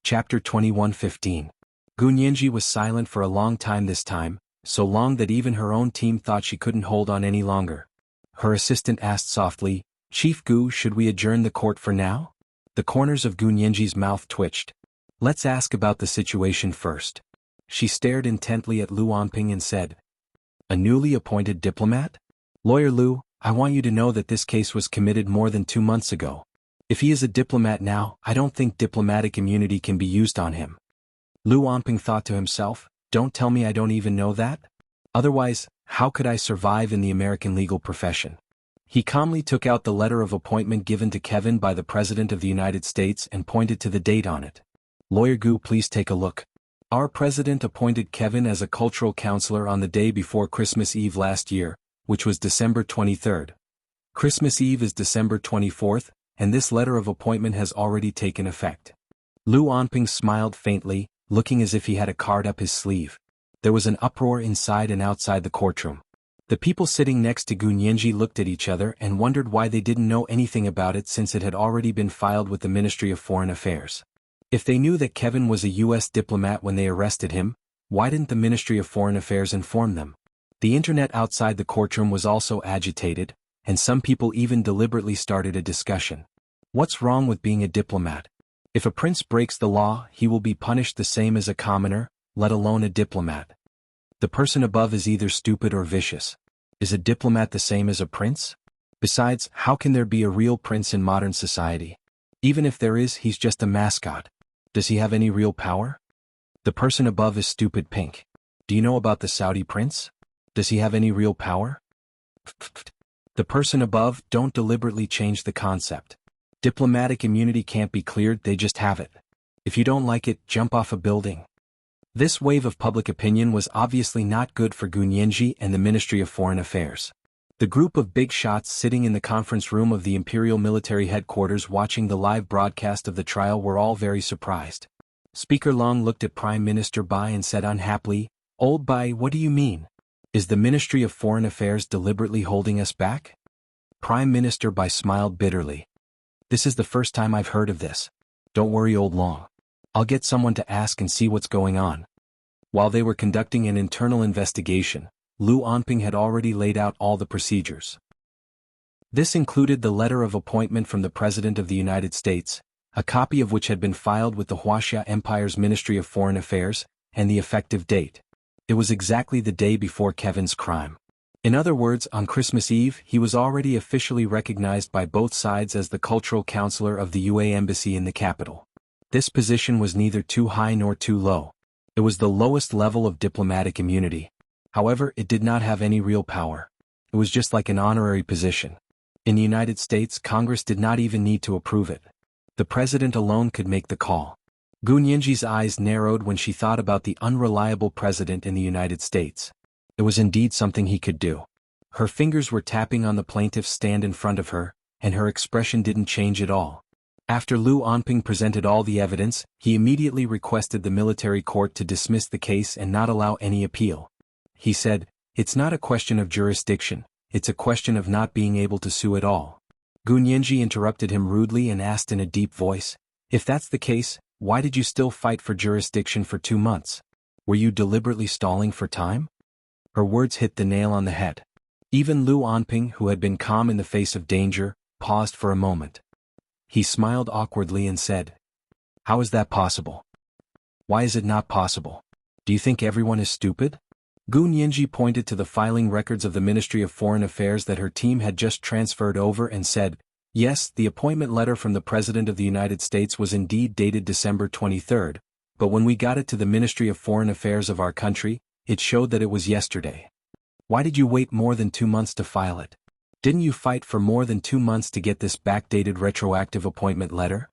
Chapter 21:15. Gu Nianji was silent for a long time this time, so long that even her own team thought she couldn't hold on any longer. Her assistant asked softly, "Chief Gu, should we adjourn the court for now?" The corners of Gu Nianji's mouth twitched. "Let's ask about the situation first." She stared intently at Lu Anping and said, "A newly appointed diplomat? Lawyer Lu, I want you to know that this case was committed more than 2 months ago. If he is a diplomat now, I don't think diplomatic immunity can be used on him." Lu Anping thought to himself, "Don't tell me I don't even know that? Otherwise, how could I survive in the American legal profession?" He calmly took out the letter of appointment given to Kevin by the President of the United States and pointed to the date on it. "Lawyer Gu, please take a look. Our President appointed Kevin as a cultural counselor on the day before Christmas Eve last year, which was December 23rd. Christmas Eve is December 24th, and this letter of appointment has already taken effect." Lu Anping smiled faintly, looking as if he had a card up his sleeve. There was an uproar inside and outside the courtroom. The people sitting next to Gu Nianji looked at each other and wondered why they didn't know anything about it since it had already been filed with the Ministry of Foreign Affairs. If they knew that Kevin was a U.S. diplomat when they arrested him, why didn't the Ministry of Foreign Affairs inform them? The internet outside the courtroom was also agitated, and some people even deliberately started a discussion. What's wrong with being a diplomat? If a prince breaks the law, he will be punished the same as a commoner, let alone a diplomat. The person above is either stupid or vicious. Is a diplomat the same as a prince? Besides, how can there be a real prince in modern society? Even if there is, he's just a mascot. Does he have any real power? The person above is stupid pink. Do you know about the Saudi prince? Does he have any real power? The person above, don't deliberately change the concept. Diplomatic immunity can't be cleared, they just have it. If you don't like it, jump off a building. This wave of public opinion was obviously not good for Gu Nianji and the Ministry of Foreign Affairs. The group of big shots sitting in the conference room of the Imperial Military Headquarters watching the live broadcast of the trial were all very surprised. Speaker Long looked at Prime Minister Bai and said unhappily, "Old Bai, what do you mean? Is the Ministry of Foreign Affairs deliberately holding us back?" Prime Minister Bai smiled bitterly. "This is the first time I've heard of this. Don't worry, Old Long. I'll get someone to ask and see what's going on." While they were conducting an internal investigation, Lu Anping had already laid out all the procedures. This included the letter of appointment from the President of the United States, a copy of which had been filed with the Wuxia Empire's Ministry of Foreign Affairs, and the effective date. It was exactly the day before Kevin's crime. In other words, on Christmas Eve, he was already officially recognized by both sides as the cultural counselor of the UA Embassy in the capital. This position was neither too high nor too low. It was the lowest level of diplomatic immunity. However, it did not have any real power. It was just like an honorary position. In the United States, Congress did not even need to approve it. The president alone could make the call. Gu Nianji's eyes narrowed when she thought about the unreliable president in the United States. It was indeed something he could do. Her fingers were tapping on the plaintiff's stand in front of her, and her expression didn't change at all. After Lu Anping presented all the evidence, he immediately requested the military court to dismiss the case and not allow any appeal. He said, "It's not a question of jurisdiction, it's a question of not being able to sue at all." Gu Nianji interrupted him rudely and asked in a deep voice, "If that's the case, why did you still fight for jurisdiction for 2 months? Were you deliberately stalling for time?" Her words hit the nail on the head. Even Lu Anping, who had been calm in the face of danger, paused for a moment. He smiled awkwardly and said, "How is that possible? Why is it not possible? Do you think everyone is stupid?" Gu Nianji pointed to the filing records of the Ministry of Foreign Affairs that her team had just transferred over and said, "Yes, the appointment letter from the President of the United States was indeed dated December 23rd, but when we got it to the Ministry of Foreign Affairs of our country, it showed that it was yesterday. Why did you wait more than 2 months to file it? Didn't you fight for more than 2 months to get this backdated retroactive appointment letter?"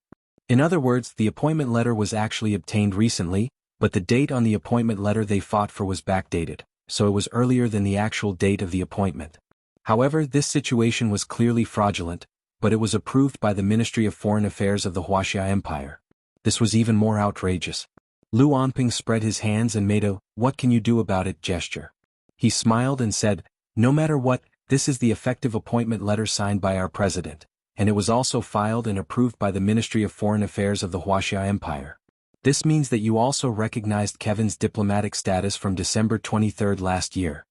In other words, the appointment letter was actually obtained recently, but the date on the appointment letter they fought for was backdated, so it was earlier than the actual date of the appointment. However, this situation was clearly fraudulent, but it was approved by the Ministry of Foreign Affairs of the Wuxia Empire. This was even more outrageous. Lu Anping spread his hands and made a "what can you do about it" gesture. He smiled and said, "No matter what, this is the effective appointment letter signed by our president, and it was also filed and approved by the Ministry of Foreign Affairs of the Wuxia Empire. This means that you also recognized Kevin's diplomatic status from December 23 last year.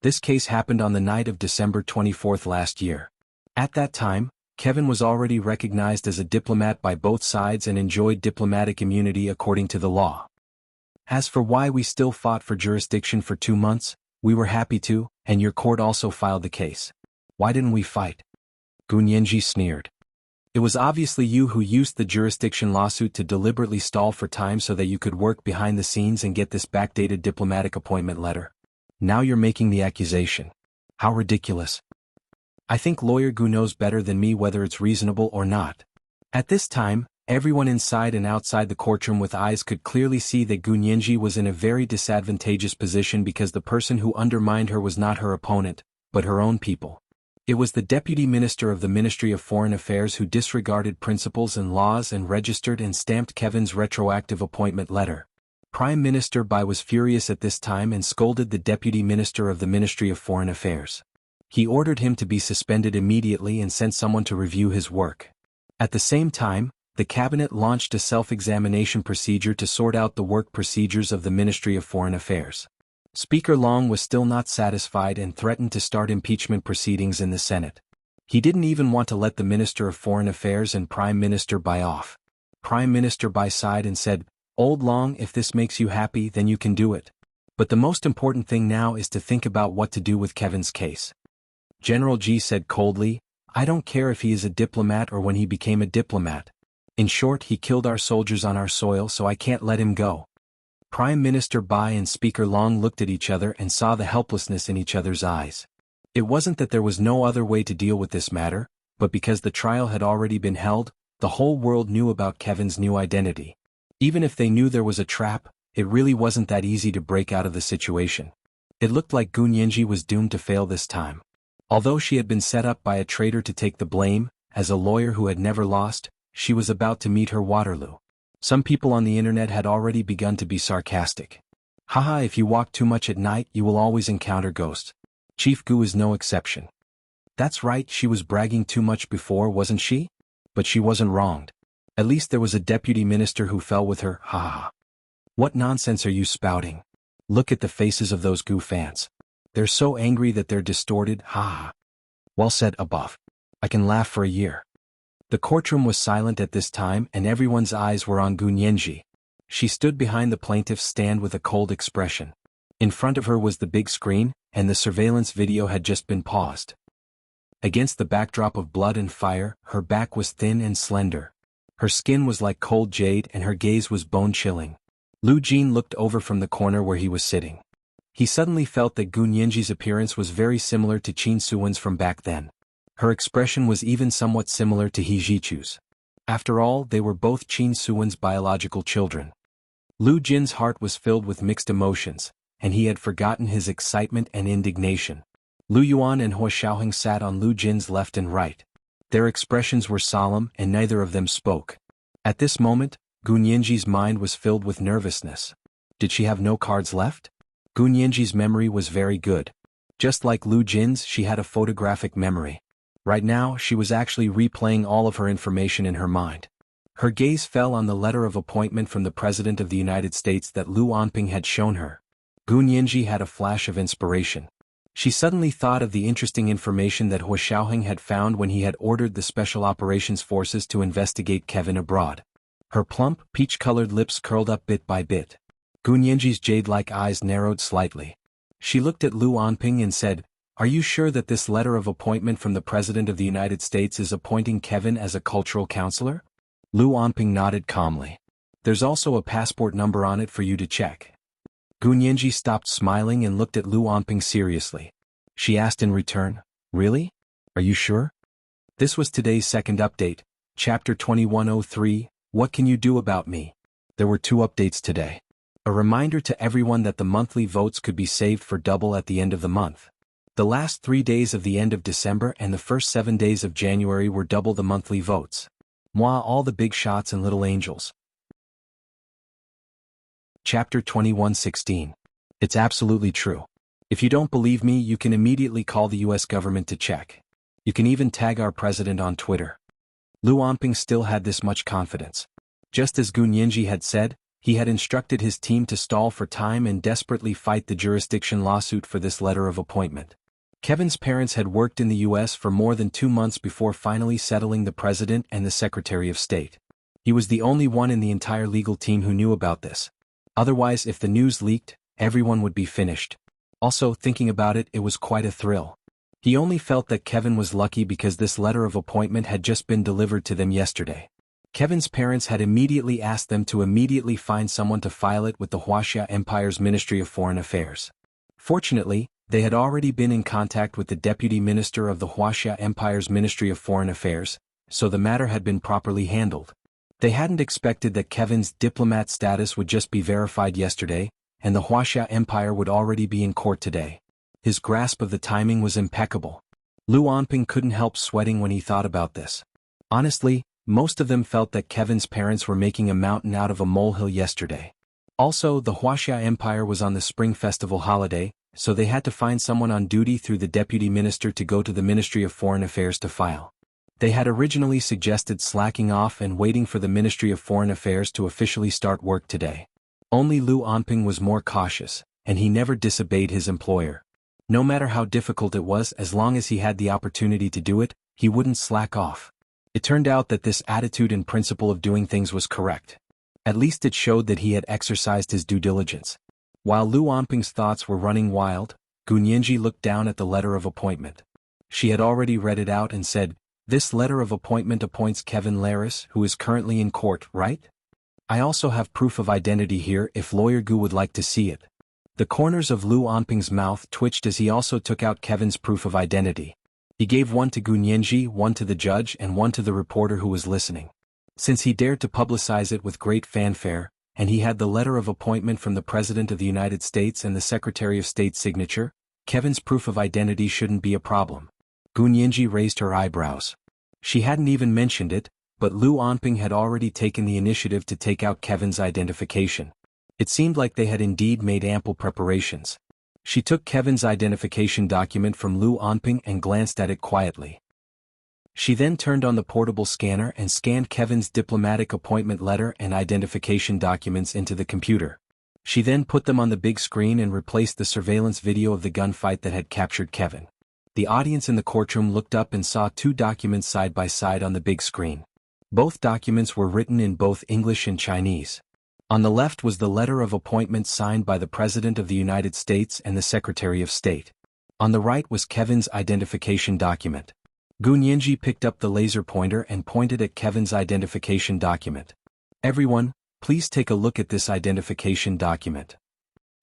This case happened on the night of December 24 last year. At that time, Kevin was already recognized as a diplomat by both sides and enjoyed diplomatic immunity according to the law. As for why we still fought for jurisdiction for 2 months, we were happy to, and your court also filed the case. Why didn't we fight? Gunyenji sneered. It was obviously you who used the jurisdiction lawsuit to deliberately stall for time so that you could work behind the scenes and get this backdated diplomatic appointment letter. Now you're making the accusation. How ridiculous. I think lawyer Gu knows better than me whether it's reasonable or not. At this time, everyone inside and outside the courtroom with eyes could clearly see that Gunyenji was in a very disadvantageous position because the person who undermined her was not her opponent, but her own people. It was the Deputy Minister of the Ministry of Foreign Affairs who disregarded principles and laws and registered and stamped Kevin's retroactive appointment letter. Prime Minister Bai was furious at this time and scolded the Deputy Minister of the Ministry of Foreign Affairs. He ordered him to be suspended immediately and sent someone to review his work. At the same time, the cabinet launched a self-examination procedure to sort out the work procedures of the Ministry of Foreign Affairs. Speaker Long was still not satisfied and threatened to start impeachment proceedings in the Senate. He didn't even want to let the Minister of Foreign Affairs and Prime Minister Bai off. Prime Minister Bai sighed and said, "Old Long, if this makes you happy then you can do it. But the most important thing now is to think about what to do with Kevin's case." General Ji said coldly, "I don't care if he is a diplomat or when he became a diplomat. In short, he killed our soldiers on our soil, so I can't let him go." Prime Minister Bai and Speaker Long looked at each other and saw the helplessness in each other's eyes. It wasn't that there was no other way to deal with this matter, but because the trial had already been held, the whole world knew about Kevin's new identity. Even if they knew there was a trap, it really wasn't that easy to break out of the situation. It looked like Gunyenji was doomed to fail this time. Although she had been set up by a traitor to take the blame, as a lawyer who had never lost, she was about to meet her Waterloo. Some people on the internet had already begun to be sarcastic. Haha, if you walk too much at night you will always encounter ghosts. Chief Gu is no exception. That's right, she was bragging too much before, wasn't she? But she wasn't wronged. At least there was a deputy minister who fell with her, haha. What nonsense are you spouting? Look at the faces of those Gu fans. They're so angry that they're distorted, haha. Well said, above. I can laugh for a year. The courtroom was silent at this time and everyone's eyes were on Gunyenji. She stood behind the plaintiff's stand with a cold expression. In front of her was the big screen, and the surveillance video had just been paused. Against the backdrop of blood and fire, her back was thin and slender. Her skin was like cold jade and her gaze was bone-chilling. Lu Jin looked over from the corner where he was sitting. He suddenly felt that Gunyenji's appearance was very similar to Qin Suwen's from back then. Her expression was even somewhat similar to He Jichu's. After all, they were both Qin Suwen's biological children. Lu Jin's heart was filled with mixed emotions, and he had forgotten his excitement and indignation. Lu Yuan and Hua Xiaoheng sat on Lu Jin's left and right. Their expressions were solemn and neither of them spoke. At this moment, Gunyenji's mind was filled with nervousness. Did she have no cards left? Gunyenji's memory was very good. Just like Lu Jin's, she had a photographic memory. Right now, she was actually replaying all of her information in her mind. Her gaze fell on the letter of appointment from the President of the United States that Lu Anping had shown her. Gunyenji had a flash of inspiration. She suddenly thought of the interesting information that Hua Xiaoheng had found when he had ordered the Special Operations Forces to investigate Kevin abroad. Her plump, peach-colored lips curled up bit by bit. Gunyenji's jade-like eyes narrowed slightly. She looked at Lu Anping and said, "Are you sure that this letter of appointment from the President of the United States is appointing Kevin as a cultural counselor?" Lu Anping nodded calmly. "There's also a passport number on it for you to check." Gunyenji stopped smiling and looked at Lu Anping seriously. She asked in return, "Really? Are you sure?" This was today's second update, Chapter 2103, What Can You Do About Me? There were 2 updates today. A reminder to everyone that the monthly votes could be saved for double at the end of the month. The last 3 days of the end of December and the first 7 days of January were double the monthly votes. Moi, all the big shots and little angels. Chapter 2116. It's absolutely true. If you don't believe me, you can immediately call the US government to check. You can even tag our president on Twitter. Lu Anping still had this much confidence. Just as Gu Nianji had said, he had instructed his team to stall for time and desperately fight the jurisdiction lawsuit for this letter of appointment. Kevin's parents had worked in the U.S. for more than 2 months before finally settling the President and the Secretary of State. He was the only one in the entire legal team who knew about this. Otherwise, if the news leaked, everyone would be finished. Also, thinking about it, it was quite a thrill. He only felt that Kevin was lucky because this letter of appointment had just been delivered to them yesterday. Kevin's parents had immediately asked them to immediately find someone to file it with the Wuxia Empire's Ministry of Foreign Affairs. Fortunately, they had already been in contact with the Deputy Minister of the Wuxia Empire's Ministry of Foreign Affairs, so the matter had been properly handled. They hadn't expected that Kevin's diplomat status would just be verified yesterday, and the Wuxia Empire would already be in court today. His grasp of the timing was impeccable. Lu Onping couldn't help sweating when he thought about this. Honestly, most of them felt that Kevin's parents were making a mountain out of a molehill yesterday. Also, the Wuxia Empire was on the Spring Festival holiday, so they had to find someone on duty through the Deputy Minister to go to the Ministry of Foreign Affairs to file. They had originally suggested slacking off and waiting for the Ministry of Foreign Affairs to officially start work today. Only Lu Onping was more cautious, and he never disobeyed his employer. No matter how difficult it was, as long as he had the opportunity to do it, he wouldn't slack off. It turned out that this attitude and principle of doing things was correct. At least it showed that he had exercised his due diligence. While Lu Onping's thoughts were running wild, Gu Nianji looked down at the letter of appointment. She had already read it out and said, "This letter of appointment appoints Kevin Laris, who is currently in court, right? I also have proof of identity here if Lawyer Gu would like to see it." The corners of Lu Onping's mouth twitched as he also took out Kevin's proof of identity. He gave one to Gu Nianji, one to the judge, and one to the reporter who was listening. Since he dared to publicize it with great fanfare, and he had the letter of appointment from the President of the United States and the Secretary of State's signature, Kevin's proof of identity shouldn't be a problem. Gu Nianji raised her eyebrows. She hadn't even mentioned it, but Lu Onping had already taken the initiative to take out Kevin's identification. It seemed like they had indeed made ample preparations. She took Kevin's identification document from Lu Onping and glanced at it quietly. She then turned on the portable scanner and scanned Kevin's diplomatic appointment letter and identification documents into the computer. She then put them on the big screen and replaced the surveillance video of the gunfight that had captured Kevin. The audience in the courtroom looked up and saw 2 documents side by side on the big screen. Both documents were written in both English and Chinese. On the left was the letter of appointment signed by the President of the United States and the Secretary of State. On the right was Kevin's identification document. Gu Nianji picked up the laser pointer and pointed at Kevin's identification document. "Everyone, please take a look at this identification document.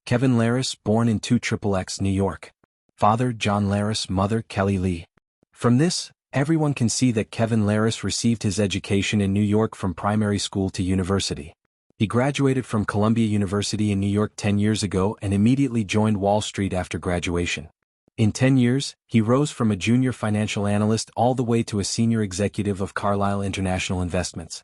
Kevin Laris, born in 2XXX, New York. Father John Laris, mother Kelly Lee." From this, everyone can see that Kevin Laris received his education in New York from primary school to university. He graduated from Columbia University in New York 10 years ago and immediately joined Wall Street after graduation. In 10 years, he rose from a junior financial analyst all the way to a senior executive of Carlyle International Investments.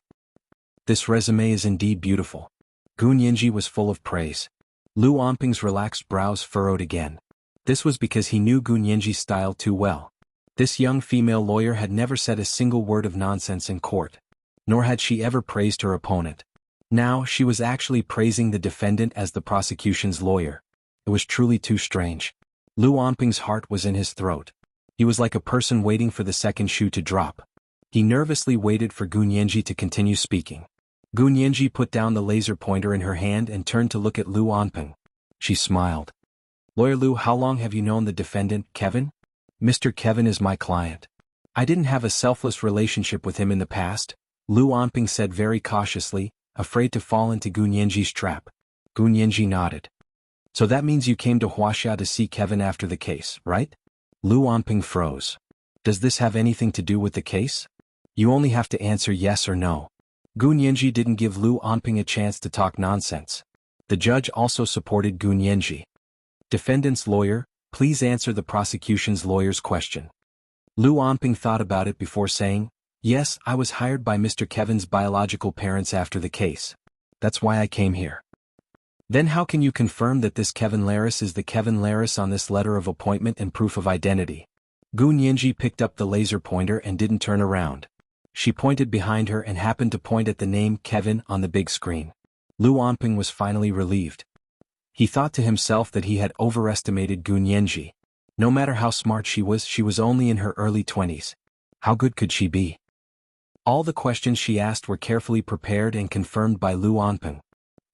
This resume is indeed beautiful. Gu Nianji was full of praise. Lu Onping's relaxed brows furrowed again. This was because he knew Gu Nianji's style too well. This young female lawyer had never said a single word of nonsense in court. Nor had she ever praised her opponent. Now, she was actually praising the defendant as the prosecution's lawyer. It was truly too strange. Lu Onping's heart was in his throat. He was like a person waiting for the second shoe to drop. He nervously waited for Gu Nianji to continue speaking. Gu Nianji put down the laser pointer in her hand and turned to look at Lu Onping. She smiled. "Lawyer Lu, how long have you known the defendant, Kevin?" "Mr. Kevin is my client. I didn't have a selfless relationship with him in the past," Lu Onping said very cautiously, afraid to fall into Gu Nianji's trap. Gu Nianji nodded. "So that means you came to Wuxia to see Kevin after the case, right?" Lu Onping froze. "Does this have anything to do with the case?" "You only have to answer yes or no." Gu Nianji didn't give Lu Onping a chance to talk nonsense. The judge also supported Gu Nianji. "Defendant's lawyer, please answer the prosecution's lawyer's question." Lu Onping thought about it before saying, "Yes, I was hired by Mr. Kevin's biological parents after the case. That's why I came here." "Then how can you confirm that this Kevin Laris is the Kevin Laris on this letter of appointment and proof of identity?" Gu Nianji picked up the laser pointer and didn't turn around. She pointed behind her and happened to point at the name Kevin on the big screen. Lu Onping was finally relieved. He thought to himself that he had overestimated Gu Nianji. No matter how smart she was only in her early 20s. How good could she be? All the questions she asked were carefully prepared and confirmed by Lu Onping.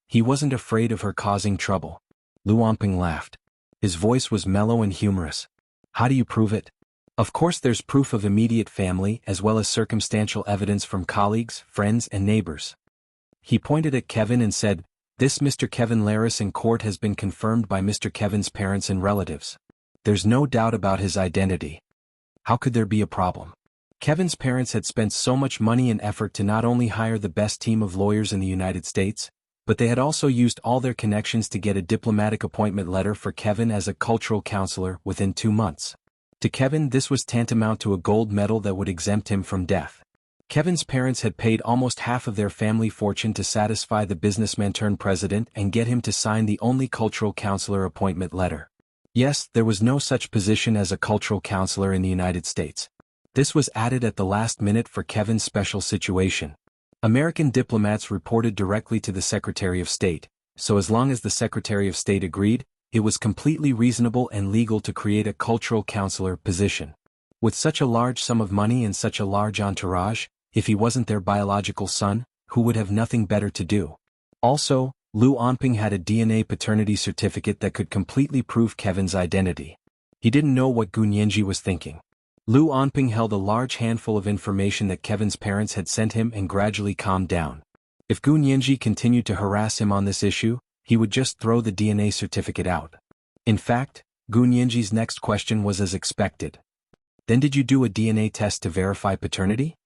He wasn't afraid of her causing trouble. Lu Onping laughed. His voice was mellow and humorous. How do you prove it? Of course there's proof of immediate family as well as circumstantial evidence from colleagues, friends and neighbors. He pointed at Kevin and said, "This Mr. Kevin Laris in court has been confirmed by Mr. Kevin's parents and relatives. There's no doubt about his identity. How could there be a problem?" Kevin's parents had spent so much money and effort to not only hire the best team of lawyers in the United States, but they had also used all their connections to get a diplomatic appointment letter for Kevin as a cultural counselor within 2 months. To Kevin this was tantamount to a gold medal that would exempt him from death. Kevin's parents had paid almost half of their family fortune to satisfy the businessman-turned-president and get him to sign the only cultural counselor appointment letter. Yes, there was no such position as a cultural counselor in the United States. This was added at the last minute for Kevin's special situation. American diplomats reported directly to the Secretary of State, so as long as the Secretary of State agreed, it was completely reasonable and legal to create a cultural counselor position. With such a large sum of money and such a large entourage, if he wasn't their biological son, who would have nothing better to do? Also, Lu Onping had a DNA paternity certificate that could completely prove Kevin's identity. He didn't know what Gu Nianji was thinking. Lu Onping held a large handful of information that Kevin's parents had sent him and gradually calmed down. If Gu Nianji continued to harass him on this issue, he would just throw the DNA certificate out. In fact, Gu Nianji's next question was as expected. "Then did you do a DNA test to verify paternity?"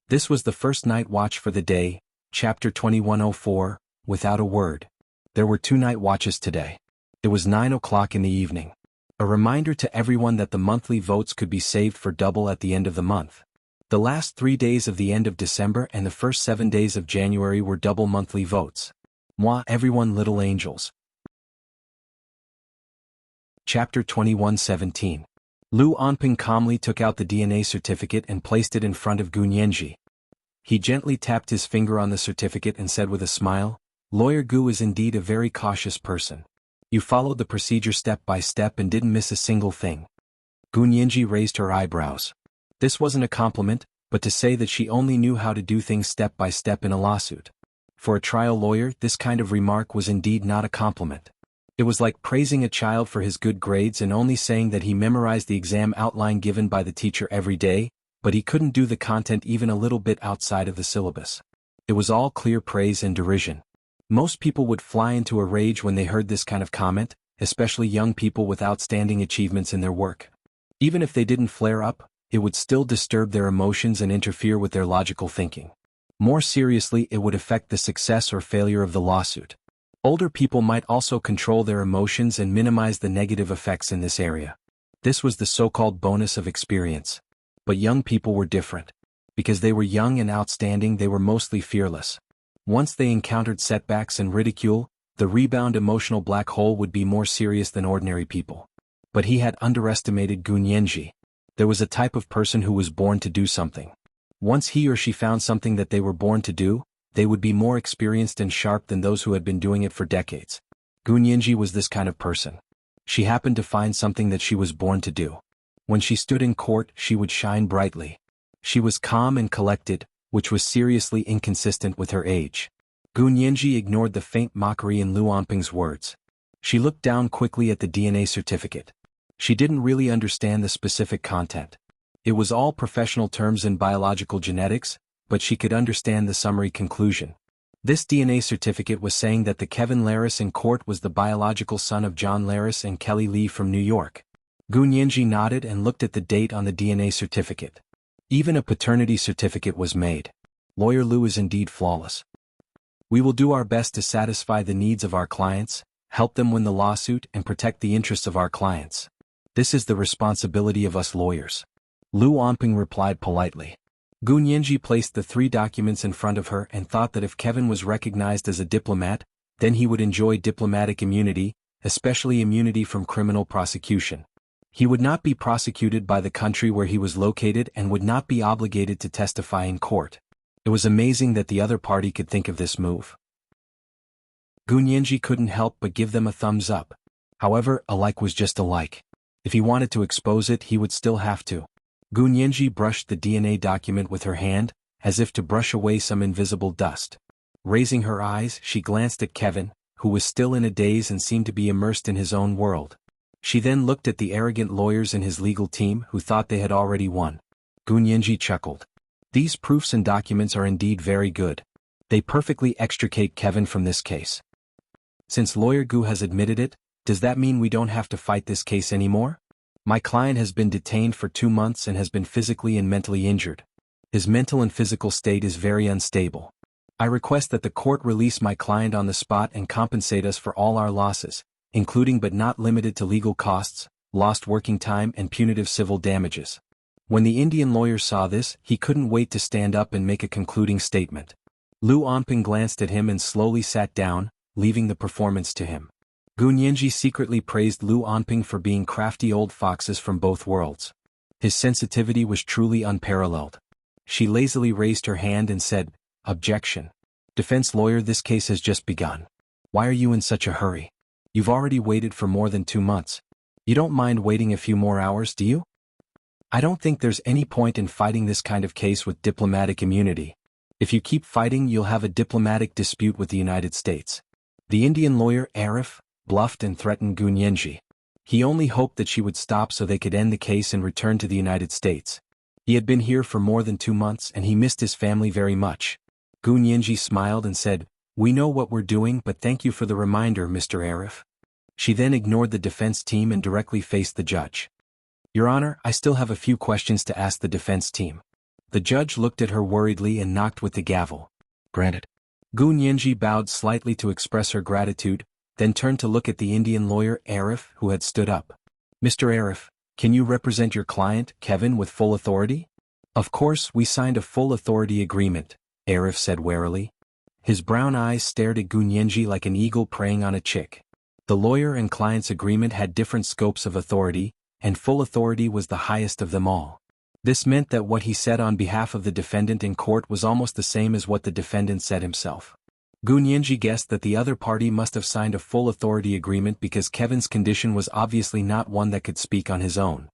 This was the first night watch for the day, Chapter 2104, Without a Word. There were 2 night watches today. It was 9 o'clock in the evening. A reminder to everyone that the monthly votes could be saved for double at the end of the month. The last 3 days of the end of December and the first 7 days of January were double monthly votes. Moi everyone little angels. Chapter 2117. Lu Onping calmly took out the DNA certificate and placed it in front of Gu Nianji. He gently tapped his finger on the certificate and said with a smile, "Lawyer Gu is indeed a very cautious person. You followed the procedure step by step and didn't miss a single thing." Gu Nianji raised her eyebrows. This wasn't a compliment, but to say that she only knew how to do things step by step in a lawsuit. For a trial lawyer, this kind of remark was indeed not a compliment. It was like praising a child for his good grades and only saying that he memorized the exam outline given by the teacher every day, but he couldn't do the content even a little bit outside of the syllabus. It was all clear praise and derision. Most people would fly into a rage when they heard this kind of comment, especially young people with outstanding achievements in their work. Even if they didn't flare up, it would still disturb their emotions and interfere with their logical thinking. More seriously, it would affect the success or failure of the lawsuit. Older people might also control their emotions and minimize the negative effects in this area. This was the so-called bonus of experience. But young people were different. Because they were young and outstanding, they were mostly fearless. Once they encountered setbacks and ridicule, the rebound emotional black hole would be more serious than ordinary people. But he had underestimated Gu Nianji. There was a type of person who was born to do something. Once he or she found something that they were born to do, they would be more experienced and sharp than those who had been doing it for decades. Gu Nianji was this kind of person. She happened to find something that she was born to do. When she stood in court, she would shine brightly. She was calm and collected, which was seriously inconsistent with her age. Gu Nianji ignored the faint mockery in Lu Onping's words. She looked down quickly at the DNA certificate. She didn't really understand the specific content. It was all professional terms in biological genetics, but she could understand the summary conclusion. This DNA certificate was saying that the Kevin Laris in court was the biological son of John Laris and Kelly Lee from New York. Gu Nianji nodded and looked at the date on the DNA certificate. Even a paternity certificate was made. Lawyer Lu is indeed flawless. We will do our best to satisfy the needs of our clients, help them win the lawsuit and protect the interests of our clients. This is the responsibility of us lawyers. Lu Onping replied politely. Gu Nianji placed the 3 documents in front of her and thought that if Kevin was recognized as a diplomat, then he would enjoy diplomatic immunity, especially immunity from criminal prosecution. He would not be prosecuted by the country where he was located and would not be obligated to testify in court. It was amazing that the other party could think of this move. Gunyenji couldn't help but give them a thumbs up. However, a like was just a like. If he wanted to expose it, he would still have to. Gunyenji brushed the DNA document with her hand, as if to brush away some invisible dust. Raising her eyes, she glanced at Kevin, who was still in a daze and seemed to be immersed in his own world. She then looked at the arrogant lawyers in his legal team who thought they had already won. Gunyenji chuckled. These proofs and documents are indeed very good. They perfectly extricate Kevin from this case. Since Lawyer Gu has admitted it, does that mean we don't have to fight this case anymore? My client has been detained for 2 months and has been physically and mentally injured. His mental and physical state is very unstable. I request that the court release my client on the spot and compensate us for all our losses, including but not limited to legal costs, lost working time and punitive civil damages. When the Indian lawyer saw this, he couldn't wait to stand up and make a concluding statement. Lu Onping glanced at him and slowly sat down, leaving the performance to him. Gunyenji secretly praised Lu Onping for being crafty old foxes from both worlds. His sensitivity was truly unparalleled. She lazily raised her hand and said, "Objection. Defense lawyer, this case has just begun. Why are you in such a hurry? You've already waited for more than 2 months. You don't mind waiting a few more hours, do you? I don't think there's any point in fighting this kind of case with diplomatic immunity. If you keep fighting, you'll have a diplomatic dispute with the United States." The Indian lawyer, Arif, bluffed and threatened Gunyenji. He only hoped that she would stop so they could end the case and return to the United States. He had been here for more than 2 months and he missed his family very much. Gunyenji smiled and said, "We know what we're doing, but thank you for the reminder, Mr. Arif." She then ignored the defense team and directly faced the judge. "Your Honor, I still have a few questions to ask the defense team." The judge looked at her worriedly and knocked with the gavel. "Granted." Gunyenji bowed slightly to express her gratitude, then turned to look at the Indian lawyer, Arif, who had stood up. "Mr. Arif, can you represent your client, Kevin, with full authority?" "Of course, we signed a full authority agreement," Arif said warily. His brown eyes stared at Gunyenji like an eagle preying on a chick. The lawyer and client's agreement had different scopes of authority, and full authority was the highest of them all. This meant that what he said on behalf of the defendant in court was almost the same as what the defendant said himself. Gunyenji guessed that the other party must have signed a full authority agreement because Kevin's condition was obviously not one that could speak on his own.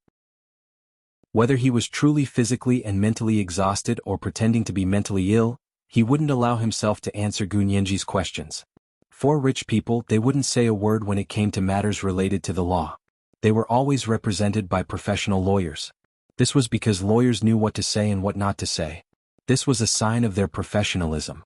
Whether he was truly physically and mentally exhausted or pretending to be mentally ill, he wouldn't allow himself to answer Gunyenji's questions. For rich people, they wouldn't say a word when it came to matters related to the law. They were always represented by professional lawyers. This was because lawyers knew what to say and what not to say. This was a sign of their professionalism.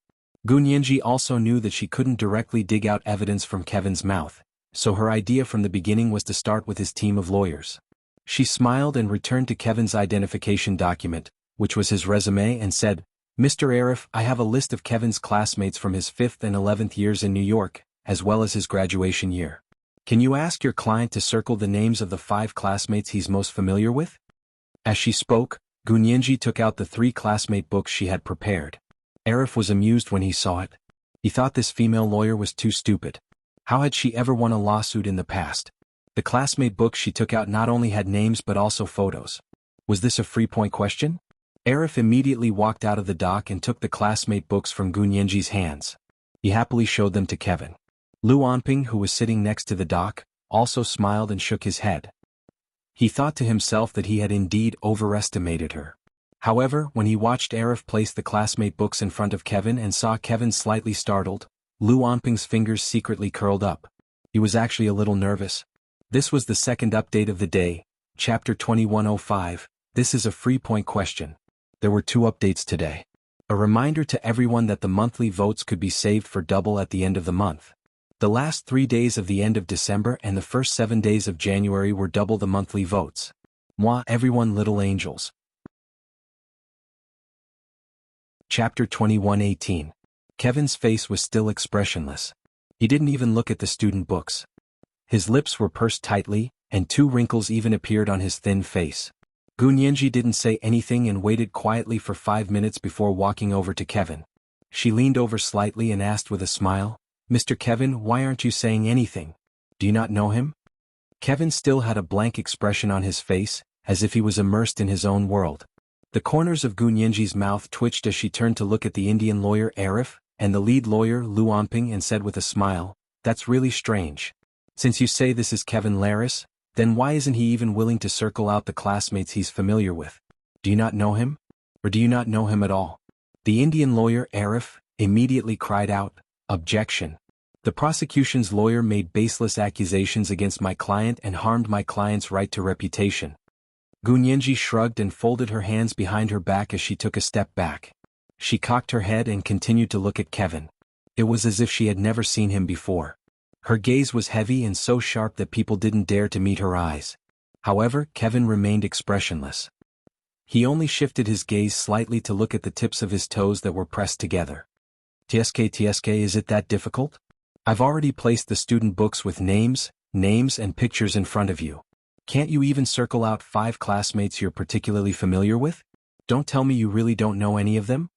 Gunyenji also knew that she couldn't directly dig out evidence from Kevin's mouth, so her idea from the beginning was to start with his team of lawyers. She smiled and returned to Kevin's identification document, which was his resume, and said, "Mr. Arif, I have a list of Kevin's classmates from his 5th and 11th years in New York, as well as his graduation year. Can you ask your client to circle the names of the 5 classmates he's most familiar with?" As she spoke, Gunyenji took out the 3 classmate books she had prepared. Arif was amused when he saw it. He thought this female lawyer was too stupid. How had she ever won a lawsuit in the past? The classmate books she took out not only had names but also photos. Was this a free-point question? Arif immediately walked out of the dock and took the classmate books from Gunyenji's hands. He happily showed them to Kevin. Lu Onping, who was sitting next to the dock, also smiled and shook his head. He thought to himself that he had indeed overestimated her. However, when he watched Arif place the classmate books in front of Kevin and saw Kevin slightly startled, Lu Onping's fingers secretly curled up. He was actually a little nervous. This was the second update of the day, Chapter 2105, This is a free-point question. There were 2 updates today. A reminder to everyone that the monthly votes could be saved for double at the end of the month. The last 3 days of the end of December and the first 7 days of January were double the monthly votes. Moi, everyone, little angels. Chapter 2118. Kevin's face was still expressionless. He didn't even look at the student books. His lips were pursed tightly, and 2 wrinkles even appeared on his thin face. Gunyenji didn't say anything and waited quietly for 5 minutes before walking over to Kevin. She leaned over slightly and asked with a smile, "Mr. Kevin, why aren't you saying anything? Do you not know him?" Kevin still had a blank expression on his face, as if he was immersed in his own world. The corners of Gu Nianji's mouth twitched as she turned to look at the Indian lawyer Arif, and the lead lawyer Lu Onping, and said with a smile, "That's really strange. Since you say this is Kevin Laris, then why isn't he even willing to circle out the classmates he's familiar with? Do you not know him? Or do you not know him at all?" The Indian lawyer Arif immediately cried out, "Objection. The prosecution's lawyer made baseless accusations against my client and harmed my client's right to reputation." Gu Nianji shrugged and folded her hands behind her back as she took a step back. She cocked her head and continued to look at Kevin. It was as if she had never seen him before. Her gaze was heavy and so sharp that people didn't dare to meet her eyes. However, Kevin remained expressionless. He only shifted his gaze slightly to look at the tips of his toes that were pressed together. "TSK, is it that difficult? I've already placed the student books with names and pictures in front of you. Can't you even circle out 5 classmates you're particularly familiar with? Don't tell me you really don't know any of them?"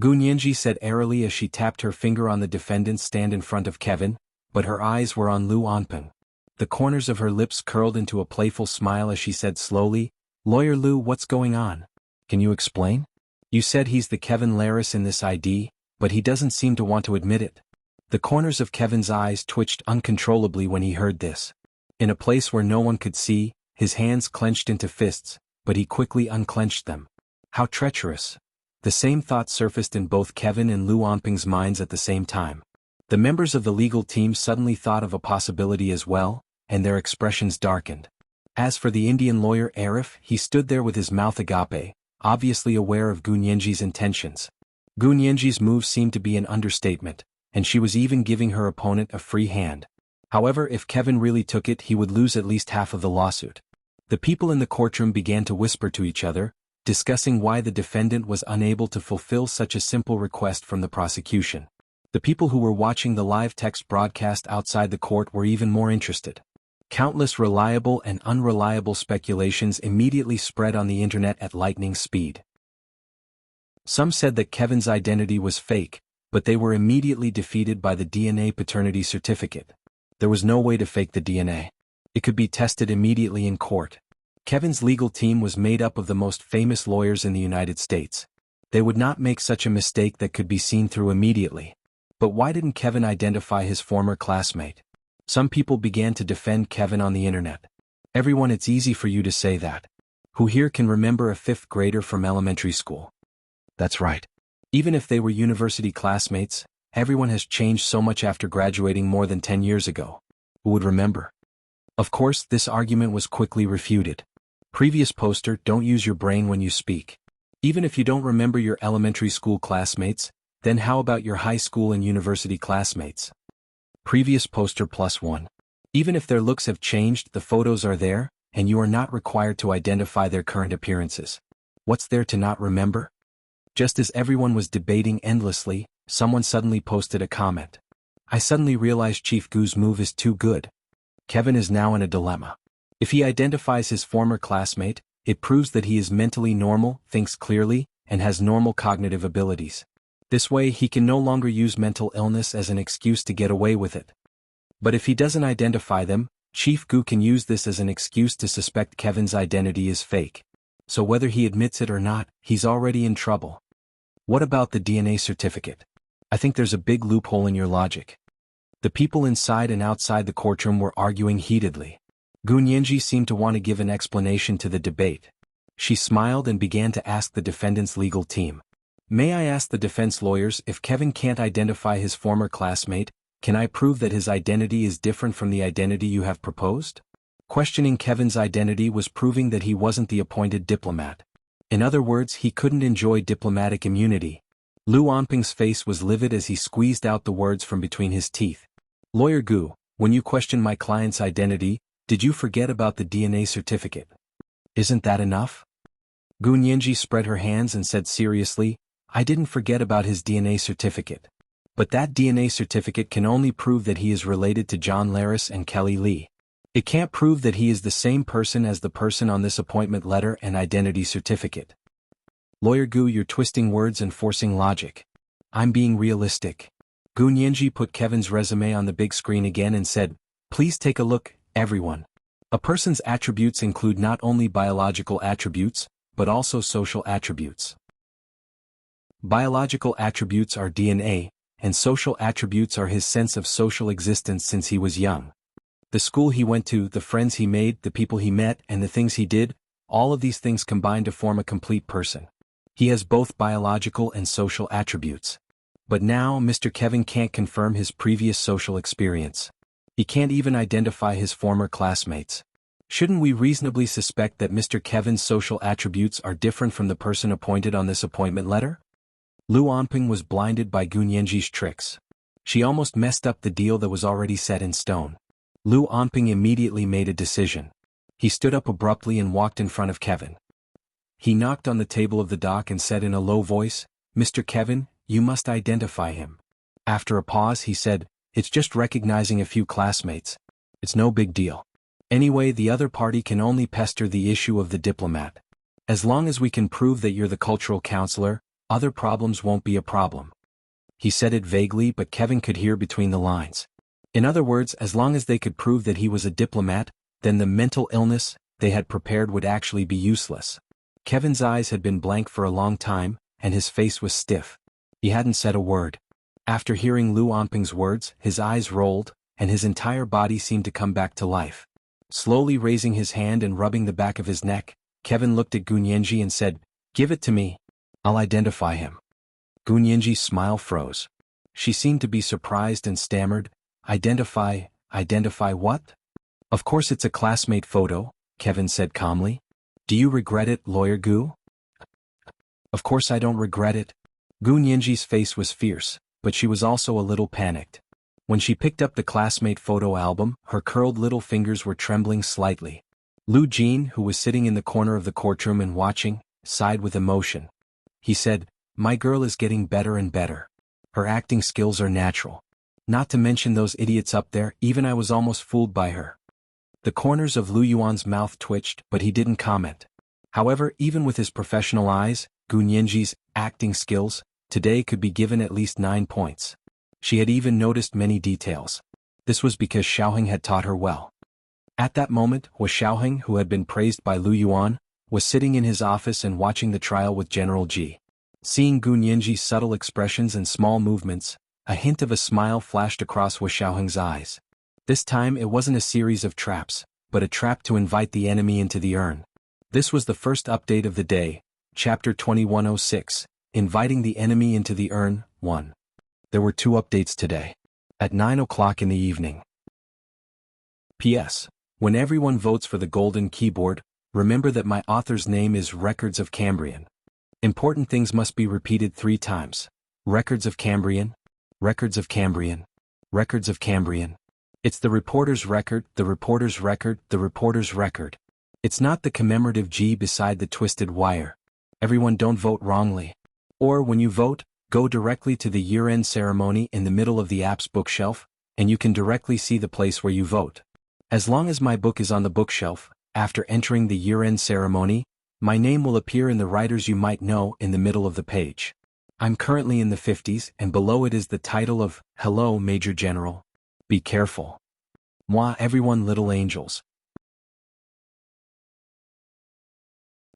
Gu Nianji said airily as she tapped her finger on the defendant's stand in front of Kevin, but her eyes were on Lu Onping. The corners of her lips curled into a playful smile as she said slowly, "Lawyer Lu, what's going on? Can you explain? You said he's the Kevin Laris in this ID, but he doesn't seem to want to admit it." The corners of Kevin's eyes twitched uncontrollably when he heard this. In a place where no one could see, his hands clenched into fists, but he quickly unclenched them. How treacherous. The same thought surfaced in both Kevin and Lu Onping's minds at the same time. The members of the legal team suddenly thought of a possibility as well, and their expressions darkened. As for the Indian lawyer Arif, he stood there with his mouth agape, obviously aware of Gu Nianji's intentions. Gu Nianji's move seemed to be an understatement, and she was even giving her opponent a free hand. However, if Kevin really took it, he would lose at least half of the lawsuit. The people in the courtroom began to whisper to each other, discussing why the defendant was unable to fulfill such a simple request from the prosecution. The people who were watching the live text broadcast outside the court were even more interested. Countless reliable and unreliable speculations immediately spread on the internet at lightning speed. Some said that Kevin's identity was fake, but they were immediately defeated by the DNA paternity certificate. There was no way to fake the DNA. It could be tested immediately in court. Kevin's legal team was made up of the most famous lawyers in the United States. They would not make such a mistake that could be seen through immediately. But why didn't Kevin identify his former classmate? Some people began to defend Kevin on the internet. "Everyone, it's easy for you to say that. Who here can remember a 5th grader from elementary school?" That's right. Even if they were university classmates, everyone has changed so much after graduating more than 10 years ago. Who would remember? Of course, this argument was quickly refuted. Previous poster, don't use your brain when you speak. Even if you don't remember your elementary school classmates, then how about your high school and university classmates? Previous poster +1. Even if their looks have changed, the photos are there, and you are not required to identify their current appearances. What's there to not remember? Just as everyone was debating endlessly, someone suddenly posted a comment. "I suddenly realized Chief Gu's move is too good. Kevin is now in a dilemma. If he identifies his former classmate, it proves that he is mentally normal, thinks clearly, and has normal cognitive abilities. This way he can no longer use mental illness as an excuse to get away with it. But if he doesn't identify them, Chief Gu can use this as an excuse to suspect Kevin's identity is fake. So whether he admits it or not, he's already in trouble. What about the DNA certificate? I think there's a big loophole in your logic." The people inside and outside the courtroom were arguing heatedly. Gu Nianji seemed to want to give an explanation to the debate. She smiled and began to ask the defendant's legal team. "May I ask the defense lawyers, if Kevin can't identify his former classmate, can I prove that his identity is different from the identity you have proposed?" Questioning Kevin's identity was proving that he wasn't the appointed diplomat. In other words, he couldn't enjoy diplomatic immunity. Lu Onping's face was livid as he squeezed out the words from between his teeth. "Lawyer Gu, when you questioned my client's identity, did you forget about the DNA certificate? Isn't that enough?" Gu Nianji spread her hands and said seriously, "I didn't forget about his DNA certificate. But that DNA certificate can only prove that he is related to John Laris and Kelly Lee. It can't prove that he is the same person as the person on this appointment letter and identity certificate." "Lawyer Gu, you're twisting words and forcing logic. I'm being realistic." Gu Nianji put Kevin's resume on the big screen again and said, "Please take a look, everyone. A person's attributes include not only biological attributes, but also social attributes. Biological attributes are DNA, and social attributes are his sense of social existence since he was young. The school he went to, the friends he made, the people he met, and the things he did, all of these things combine to form a complete person. He has both biological and social attributes. But now Mr. Kevin can't confirm his previous social experience. He can't even identify his former classmates. Shouldn't we reasonably suspect that Mr. Kevin's social attributes are different from the person appointed on this appointment letter? Lu Onping was blinded by Gun Yenji's tricks. She almost messed up the deal that was already set in stone. Lu Onping immediately made a decision. He stood up abruptly and walked in front of Kevin. He knocked on the table of the dock and said in a low voice, "Mr. Kevin, you must identify him." After a pause he said, "It's just recognizing a few classmates. It's no big deal. Anyway, the other party can only pester the issue of the diplomat. As long as we can prove that you're the cultural counselor, other problems won't be a problem." He said it vaguely, but Kevin could hear between the lines. In other words, as long as they could prove that he was a diplomat, then the mental illness they had prepared would actually be useless. Kevin's eyes had been blank for a long time, and his face was stiff. He hadn't said a word. After hearing Lu Onping's words, his eyes rolled, and his entire body seemed to come back to life. Slowly raising his hand and rubbing the back of his neck, Kevin looked at Gun Yenji and said, "Give it to me. I'll identify him." Gun Yenji's smile froze. She seemed to be surprised and stammered, "Identify what?" "Of course it's a classmate photo," Kevin said calmly. "Do you regret it, Lawyer Gu?" "Of course I don't regret it." Gun Yenji's face was fierce, but she was also a little panicked. When she picked up the classmate photo album, her curled little fingers were trembling slightly. Lu Jin, who was sitting in the corner of the courtroom and watching, sighed with emotion. He said, "My girl is getting better and better. Her acting skills are natural. Not to mention those idiots up there, even I was almost fooled by her." The corners of Lu Yuan's mouth twitched, but he didn't comment. However, even with his professional eyes, Gun Yenji's acting skills today could be given at least 9 points. She had even noticed many details. This was because Xiaoheng had taught her well. At that moment, Xiaoheng, who had been praised by Lu Yuan, was sitting in his office and watching the trial with General Ji. Seeing Gun Yenji's subtle expressions and small movements, a hint of a smile flashed across Xiaoheng's eyes. This time it wasn't a series of traps, but a trap to invite the enemy into the urn. This was the first update of the day, Chapter 2106, Inviting the Enemy into the Urn, 1. There were 2 updates today. At 9 o'clock in the evening. P.S. When everyone votes for the golden keyboard, remember that my author's name is Records of Cambrian. Important things must be repeated 3 times. Records of Cambrian, Records of Cambrian, Records of Cambrian. It's the reporter's record, the reporter's record, the reporter's record. It's not the commemorative G beside the twisted wire. Everyone don't vote wrongly. Or when you vote, go directly to the year-end ceremony in the middle of the app's bookshelf, and you can directly see the place where you vote. As long as my book is on the bookshelf, after entering the year-end ceremony, my name will appear in the writers you might know in the middle of the page. I'm currently in the 50s, and below it is the title of, Hello, Major General. Be careful. Moi, everyone, little angels.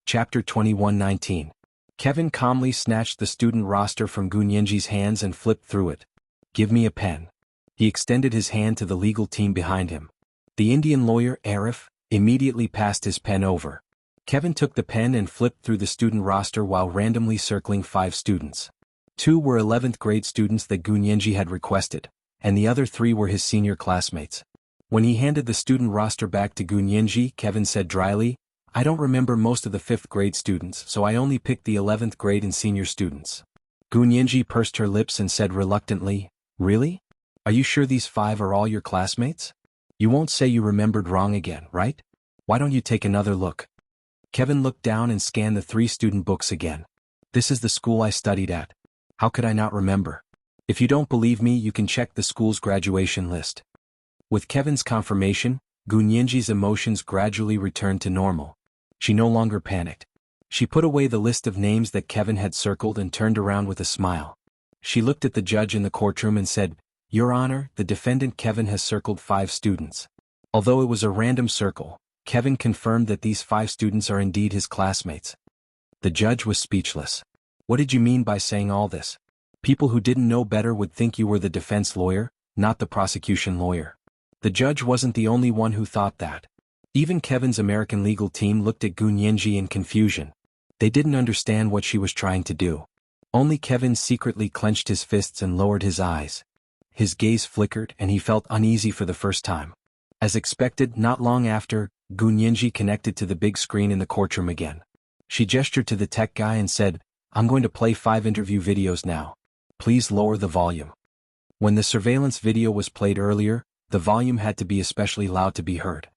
Chapter 2119. Kevin calmly snatched the student roster from Gun Yenji's hands and flipped through it. "Give me a pen." He extended his hand to the legal team behind him. The Indian lawyer, Arif, immediately passed his pen over. Kevin took the pen and flipped through the student roster while randomly circling 5 students. 2 were 11th grade students that Gun Yenji had requested, and the other 3 were his senior classmates. When he handed the student roster back to Gun Yenji, Kevin said dryly, "I don't remember most of the 5th grade students, so I only picked the 11th grade and senior students." Gun Yenji pursed her lips and said reluctantly, "Really? Are you sure these 5 are all your classmates? You won't say you remembered wrong again, right? Why don't you take another look?" Kevin looked down and scanned the 3 student books again. "This is the school I studied at. How could I not remember? If you don't believe me, you can check the school's graduation list." With Kevin's confirmation, Gun Yenji's emotions gradually returned to normal. She no longer panicked. She put away the list of names that Kevin had circled and turned around with a smile. She looked at the judge in the courtroom and said, "Your Honor, the defendant Kevin has circled 5 students. Although it was a random circle, Kevin confirmed that these 5 students are indeed his classmates. The judge was speechless. What did you mean by saying all this? People who didn't know better would think you were the defense lawyer, not the prosecution lawyer. The judge wasn't the only one who thought that. Even Kevin's American legal team looked at Gu Nianji in confusion. They didn't understand what she was trying to do. Only Kevin secretly clenched his fists and lowered his eyes. His gaze flickered and he felt uneasy for the first time. As expected, not long after, Gu Nianji connected to the big screen in the courtroom again. She gestured to the tech guy and said, "I'm going to play 5 interview videos now. Please lower the volume." When the surveillance video was played earlier, the volume had to be especially loud to be heard.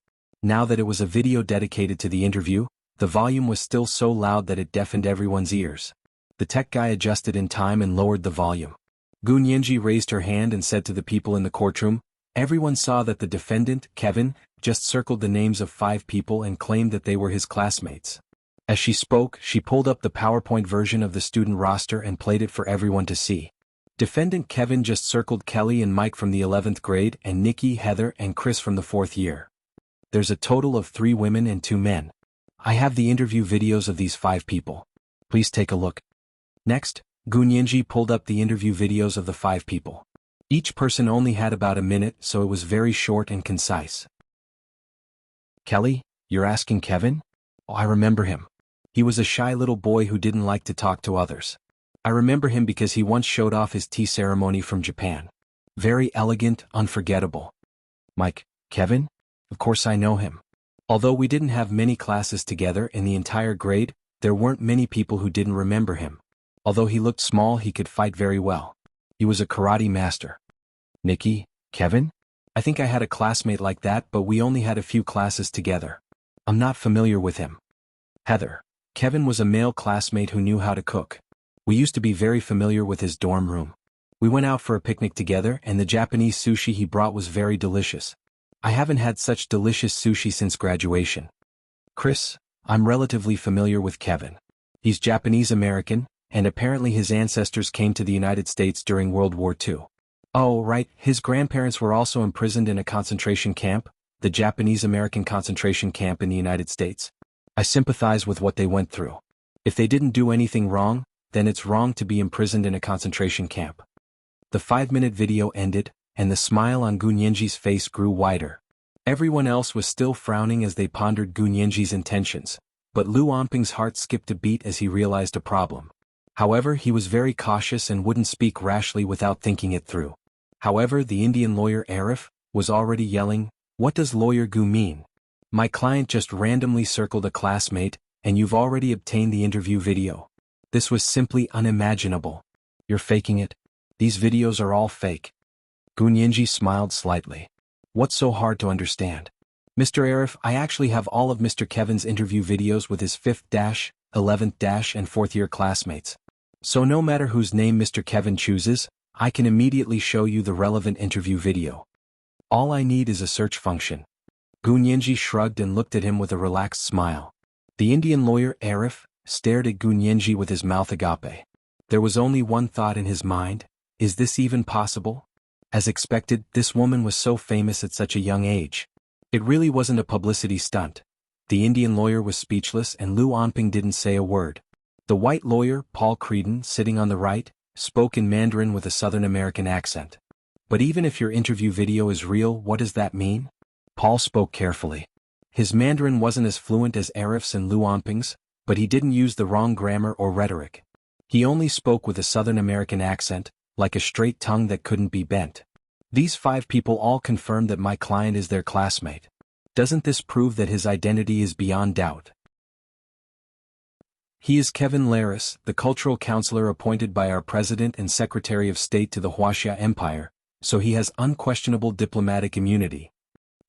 Now that it was a video dedicated to the interview, the volume was still so loud that it deafened everyone's ears. The tech guy adjusted in time and lowered the volume. Gu Nianji raised her hand and said to the people in the courtroom, everyone saw that the defendant, Kevin, just circled the names of 5 people and claimed that they were his classmates. As she spoke, she pulled up the PowerPoint version of the student roster and played it for everyone to see. Defendant Kevin just circled Kelly and Mike from the 11th grade and Nikki, Heather, and Chris from the 4th year. There's a total of 3 women and 2 men. I have the interview videos of these 5 people. Please take a look. Next, Gu Nianji pulled up the interview videos of the 5 people. Each person only had about a minute, so it was very short and concise. Kelly, you're asking Kevin? Oh, I remember him. He was a shy little boy who didn't like to talk to others. I remember him because he once showed off his tea ceremony from Japan. Very elegant, unforgettable. Mike, Kevin? Of course I know him. Although we didn't have many classes together in the entire grade, there weren't many people who didn't remember him. Although he looked small, he could fight very well. He was a karate master. Nikki, Kevin? I think I had a classmate like that, but we only had a few classes together. I'm not familiar with him. Heather. Kevin was a male classmate who knew how to cook. We used to be very familiar with his dorm room. We went out for a picnic together and the Japanese sushi he brought was very delicious. I haven't had such delicious sushi since graduation. Chris, I'm relatively familiar with Kevin. He's Japanese American, and apparently his ancestors came to the United States during World War II. Oh, right, his grandparents were also imprisoned in a concentration camp, the Japanese American concentration camp in the United States. I sympathize with what they went through. If they didn't do anything wrong, then it's wrong to be imprisoned in a concentration camp. The 5-minute video ended, and the smile on Gu Nianji's face grew wider. Everyone else was still frowning as they pondered Gu Nianji's intentions, but Lu Onping's heart skipped a beat as he realized a problem. However, he was very cautious and wouldn't speak rashly without thinking it through. However, the Indian lawyer Arif was already yelling, "What does lawyer Gu mean? My client just randomly circled a classmate, and you've already obtained the interview video. This was simply unimaginable. You're faking it? These videos are all fake." Gu Nianji smiled slightly. What's so hard to understand? Mr. Arif, I actually have all of Mr. Kevin's interview videos with his 5th-, 11th-, and 4th year classmates. So no matter whose name Mr. Kevin chooses, I can immediately show you the relevant interview video. All I need is a search function. Gu Nianji shrugged and looked at him with a relaxed smile. The Indian lawyer Arif stared at Gu Nianji with his mouth agape. There was only one thought in his mind: is this even possible? As expected, this woman was so famous at such a young age. It really wasn't a publicity stunt. The Indian lawyer was speechless and Lu Onping didn't say a word. The white lawyer, Paul Creedon, sitting on the right, spoke in Mandarin with a Southern American accent. But even if your interview video is real, what does that mean? Paul spoke carefully. His Mandarin wasn't as fluent as Arif's and Lu Onping's, but he didn't use the wrong grammar or rhetoric. He only spoke with a Southern American accent, like a straight tongue that couldn't be bent. These 5 people all confirmed that my client is their classmate. Doesn't this prove that his identity is beyond doubt? He is Kevin Laris, the cultural counselor appointed by our President and Secretary of State to the Wuxia Empire, so he has unquestionable diplomatic immunity.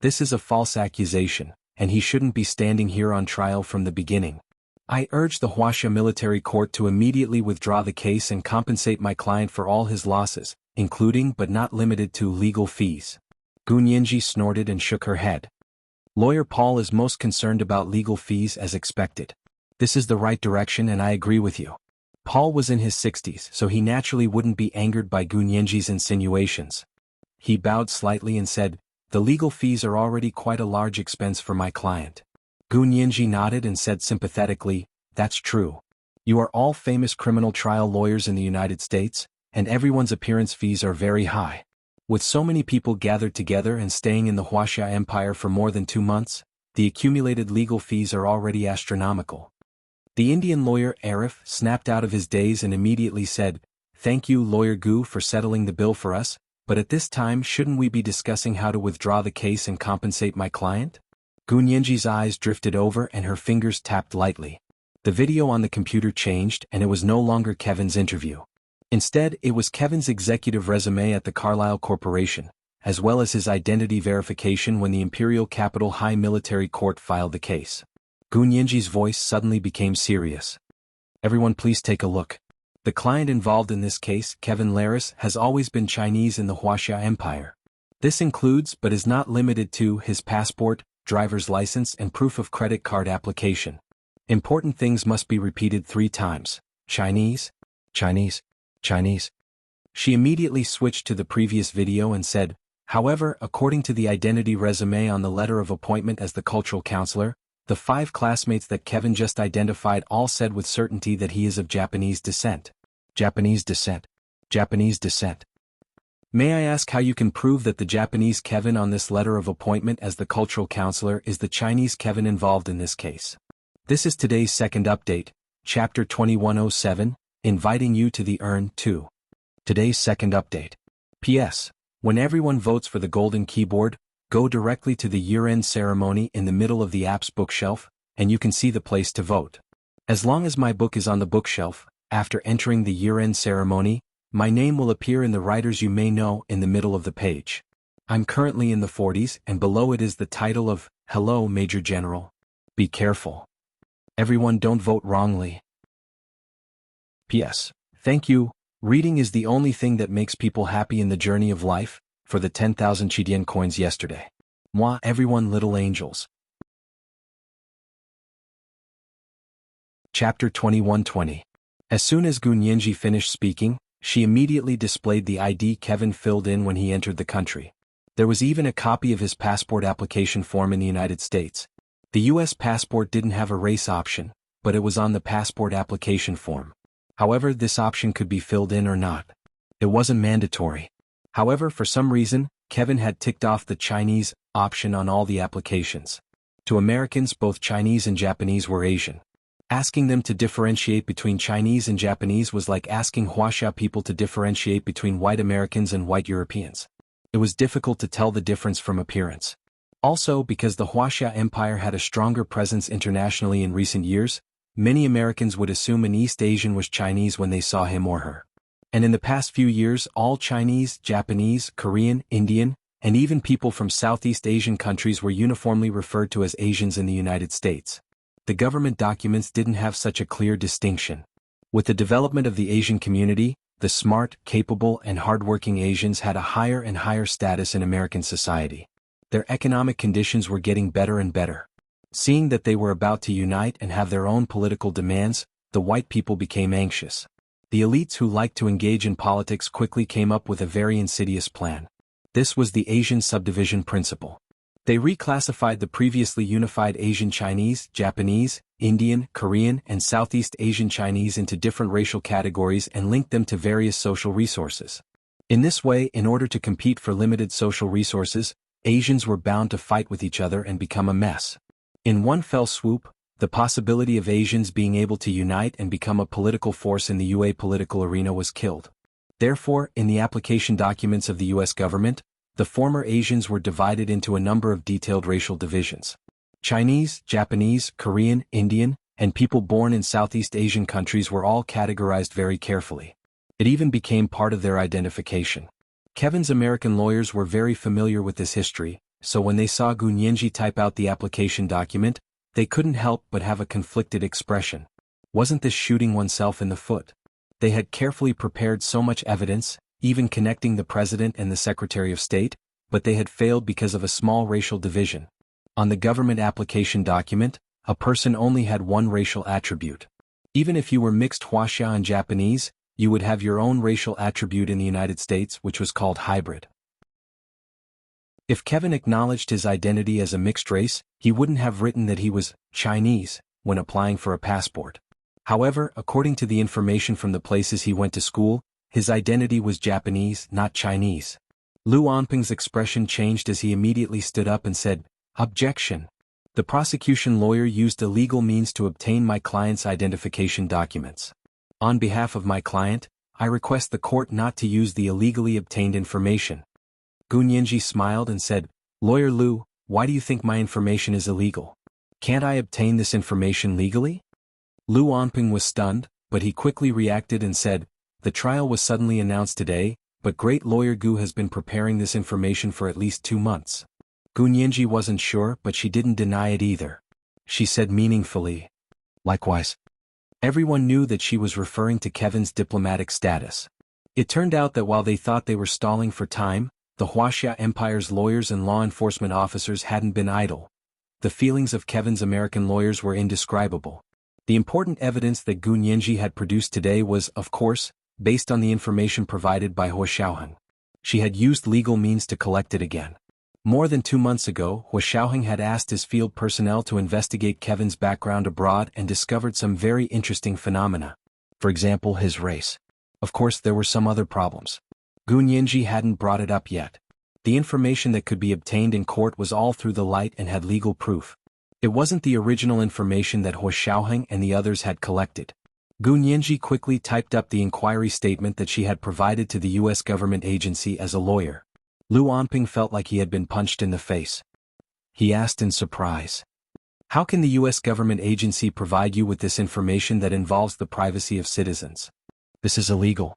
This is a false accusation, and he shouldn't be standing here on trial from the beginning. I urge the Wuxia military court to immediately withdraw the case and compensate my client for all his losses, including but not limited to legal fees. Gu Nianji snorted and shook her head. Lawyer Paul is most concerned about legal fees as expected. This is the right direction and I agree with you. Paul was in his 60s, so he naturally wouldn't be angered by Gu Nianji's insinuations. He bowed slightly and said, "The legal fees are already quite a large expense for my client. Gu Nianji nodded and said sympathetically, "That's true. You are all famous criminal trial lawyers in the United States, and everyone's appearance fees are very high. With so many people gathered together and staying in the Wuxia Empire for more than 2 months, the accumulated legal fees are already astronomical." The Indian lawyer Arif snapped out of his daze and immediately said, "Thank you, Lawyer Gu, for settling the bill for us, but at this time shouldn't we be discussing how to withdraw the case and compensate my client?" Gu Nianji's eyes drifted over and her fingers tapped lightly. The video on the computer changed and it was no longer Kevin's interview. Instead, it was Kevin's executive resume at the Carlyle Corporation, as well as his identity verification when the Imperial Capital High Military Court filed the case. Gu Nianji's voice suddenly became serious. "Everyone please take a look. The client involved in this case, Kevin Laris, has always been Chinese in the Wuxia Empire. This includes but is not limited to his passport, driver's license and proof of credit card application. Important things must be repeated 3 times. Chinese, Chinese, Chinese." She immediately switched to the previous video and said, "However, according to the identity resume on the letter of appointment as the cultural counselor, the 5 classmates that Kevin just identified all said with certainty that he is of Japanese descent. Japanese descent. Japanese descent. May I ask how you can prove that the Japanese Kevin on this letter of appointment as the cultural counselor is the Chinese Kevin involved in this case?" This is today's second update, Chapter 2107, inviting you to the urn too. Today's second update. P.S. When everyone votes for the golden keyboard, go directly to the year-end ceremony in the middle of the app's bookshelf, and you can see the place to vote. As long as my book is on the bookshelf, after entering the year-end ceremony, my name will appear in the writers you may know in the middle of the page. I'm currently in the 40s and below it is the title of, "Hello Major General." Be careful. Everyone don't vote wrongly. P.S. Thank you. Reading is the only thing that makes people happy in the journey of life, for the 10,000 Chidian coins yesterday. Moi everyone little angels. Chapter 2120. As soon as Gu Nianji finished speaking, she immediately displayed the ID Kevin filled in when he entered the country. There was even a copy of his passport application form in the United States. The U.S. passport didn't have a race option, but it was on the passport application form. However, this option could be filled in or not. It wasn't mandatory. However, for some reason, Kevin had ticked off the Chinese option on all the applications. To Americans, both Chinese and Japanese were Asian. Asking them to differentiate between Chinese and Japanese was like asking Wuxia people to differentiate between white Americans and white Europeans. It was difficult to tell the difference from appearance. Also, because the Wuxia Empire had a stronger presence internationally in recent years, many Americans would assume an East Asian was Chinese when they saw him or her. And in the past few years, all Chinese, Japanese, Korean, Indian, and even people from Southeast Asian countries were uniformly referred to as Asians in the United States. The government documents didn't have such a clear distinction. With the development of the Asian community, the smart, capable, and hardworking Asians had a higher and higher status in American society. Their economic conditions were getting better and better. Seeing that they were about to unite and have their own political demands, the white people became anxious. The elites who liked to engage in politics quickly came up with a very insidious plan. This was the Asian subdivision principle. They reclassified the previously unified Asian Chinese, Japanese, Indian, Korean, and Southeast Asian Chinese into different racial categories and linked them to various social resources. In this way, in order to compete for limited social resources, Asians were bound to fight with each other and become a mess. In one fell swoop, the possibility of Asians being able to unite and become a political force in the UA political arena was killed. Therefore, in the application documents of the US government, the former Asians were divided into a number of detailed racial divisions. Chinese, Japanese, Korean, Indian, and people born in Southeast Asian countries were all categorized very carefully. It even became part of their identification. Kevin's American lawyers were very familiar with this history, so when they saw Gu Nianji type out the application document, they couldn't help but have a conflicted expression. Wasn't this shooting oneself in the foot? They had carefully prepared so much evidence, even connecting the President and the Secretary of State, but they had failed because of a small racial division. On the government application document, a person only had one racial attribute. Even if you were mixed Wuxia and Japanese, you would have your own racial attribute in the United States, which was called hybrid. If Kevin acknowledged his identity as a mixed race, he wouldn't have written that he was Chinese when applying for a passport. However, according to the information from the places he went to school, his identity was Japanese, not Chinese. Lu Onping's expression changed as he immediately stood up and said, "Objection. The prosecution lawyer used illegal means to obtain my client's identification documents. On behalf of my client, I request the court not to use the illegally obtained information." Gu Nianji smiled and said, "Lawyer Lu, why do you think my information is illegal? Can't I obtain this information legally?" Lu Onping was stunned, but he quickly reacted and said, "The trial was suddenly announced today, but great lawyer Gu has been preparing this information for at least 2 months." Gu Nianji wasn't sure, but she didn't deny it either. She said meaningfully, "Likewise." Everyone knew that she was referring to Kevin's diplomatic status. It turned out that while they thought they were stalling for time, the Wuxia Empire's lawyers and law enforcement officers hadn't been idle. The feelings of Kevin's American lawyers were indescribable. The important evidence that Gu Nianji had produced today was, of course, based on the information provided by Hua Xiaoheng. She had used legal means to collect it again. More than 2 months ago, Hua Xiaoheng had asked his field personnel to investigate Kevin's background abroad and discovered some very interesting phenomena. For example, his race. Of course, there were some other problems. Gu Nianji hadn't brought it up yet. The information that could be obtained in court was all through the light and had legal proof. It wasn't the original information that Hua Xiaoheng and the others had collected. Gu Nianji quickly typed up the inquiry statement that she had provided to the U.S. government agency as a lawyer. Lu Onping felt like he had been punched in the face. He asked in surprise, "How can the U.S. government agency provide you with this information that involves the privacy of citizens? This is illegal."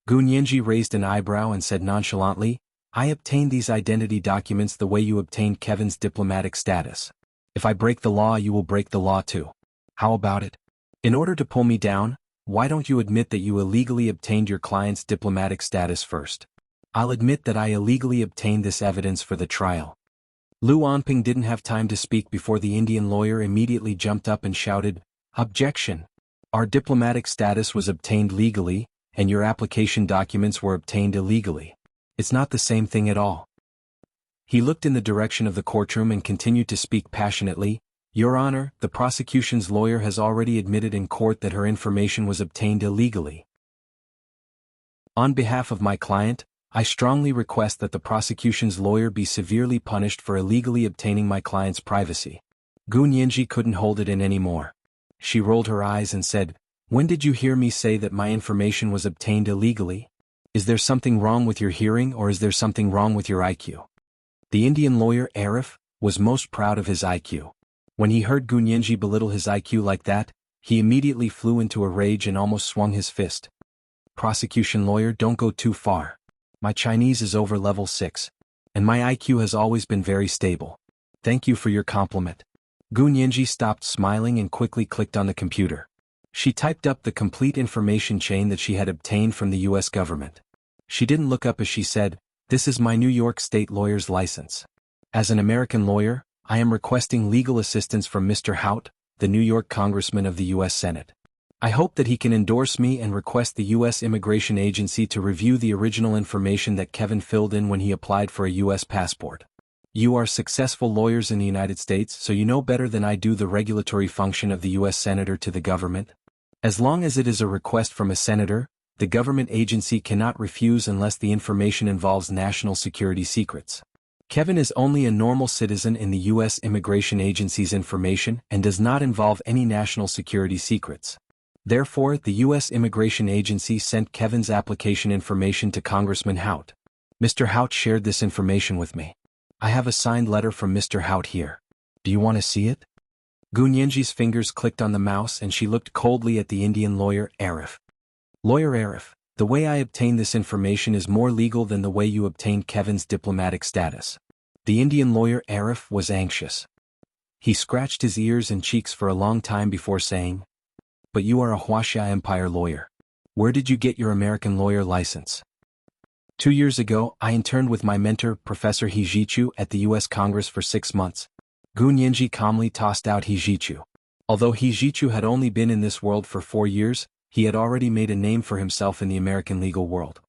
Gu Nianji raised an eyebrow and said nonchalantly, "I obtained these identity documents the way you obtained Kevin's diplomatic status. If I break the law, you will break the law too. How about it? In order to pull me down, why don't you admit that you illegally obtained your client's diplomatic status first? I'll admit that I illegally obtained this evidence for the trial." Lu Onping didn't have time to speak before the Indian lawyer immediately jumped up and shouted, "Objection! Our diplomatic status was obtained legally, and your application documents were obtained illegally. It's not the same thing at all." He looked in the direction of the courtroom and continued to speak passionately, "Your Honor, the prosecution's lawyer has already admitted in court that her information was obtained illegally. On behalf of my client, I strongly request that the prosecution's lawyer be severely punished for illegally obtaining my client's privacy." Gu Nianji couldn't hold it in anymore. She rolled her eyes and said, "When did you hear me say that my information was obtained illegally? Is there something wrong with your hearing, or is there something wrong with your IQ?" The Indian lawyer, Arif, was most proud of his IQ. When he heard Gu Nianji belittle his IQ like that, he immediately flew into a rage and almost swung his fist. "Prosecution lawyer, don't go too far. My Chinese is over level 6. And my IQ has always been very stable. Thank you for your compliment." Gu Nianji stopped smiling and quickly clicked on the computer. She typed up the complete information chain that she had obtained from the U.S. government. She didn't look up as she said, "This is my New York State lawyer's license. As an American lawyer, I am requesting legal assistance from Mr. Hout, the New York Congressman of the U.S. Senate. I hope that he can endorse me and request the U.S. Immigration Agency to review the original information that Kevin filled in when he applied for a U.S. passport. You are successful lawyers in the United States, so you know better than I do the regulatory function of the U.S. Senator to the government. As long as it is a request from a senator, the government agency cannot refuse unless the information involves national security secrets. Kevin is only a normal citizen in the U.S. Immigration Agency's information and does not involve any national security secrets. Therefore, the U.S. Immigration Agency sent Kevin's application information to Congressman Hout. Mr. Hout shared this information with me. I have a signed letter from Mr. Hout here. Do you want to see it?" Gu Nianji's fingers clicked on the mouse and she looked coldly at the Indian lawyer, Arif. "Lawyer Arif, the way I obtained this information is more legal than the way you obtained Kevin's diplomatic status." The Indian lawyer, Arif, was anxious. He scratched his ears and cheeks for a long time before saying, "But you are a Wuxia Empire lawyer. Where did you get your American lawyer license?" 2 years ago, I interned with my mentor, Professor He Jichu, at the U.S. Congress for 6 months. Gu Nianji calmly tossed out He Jichu. Although He Jichu had only been in this world for 4 years, he had already made a name for himself in the American legal world.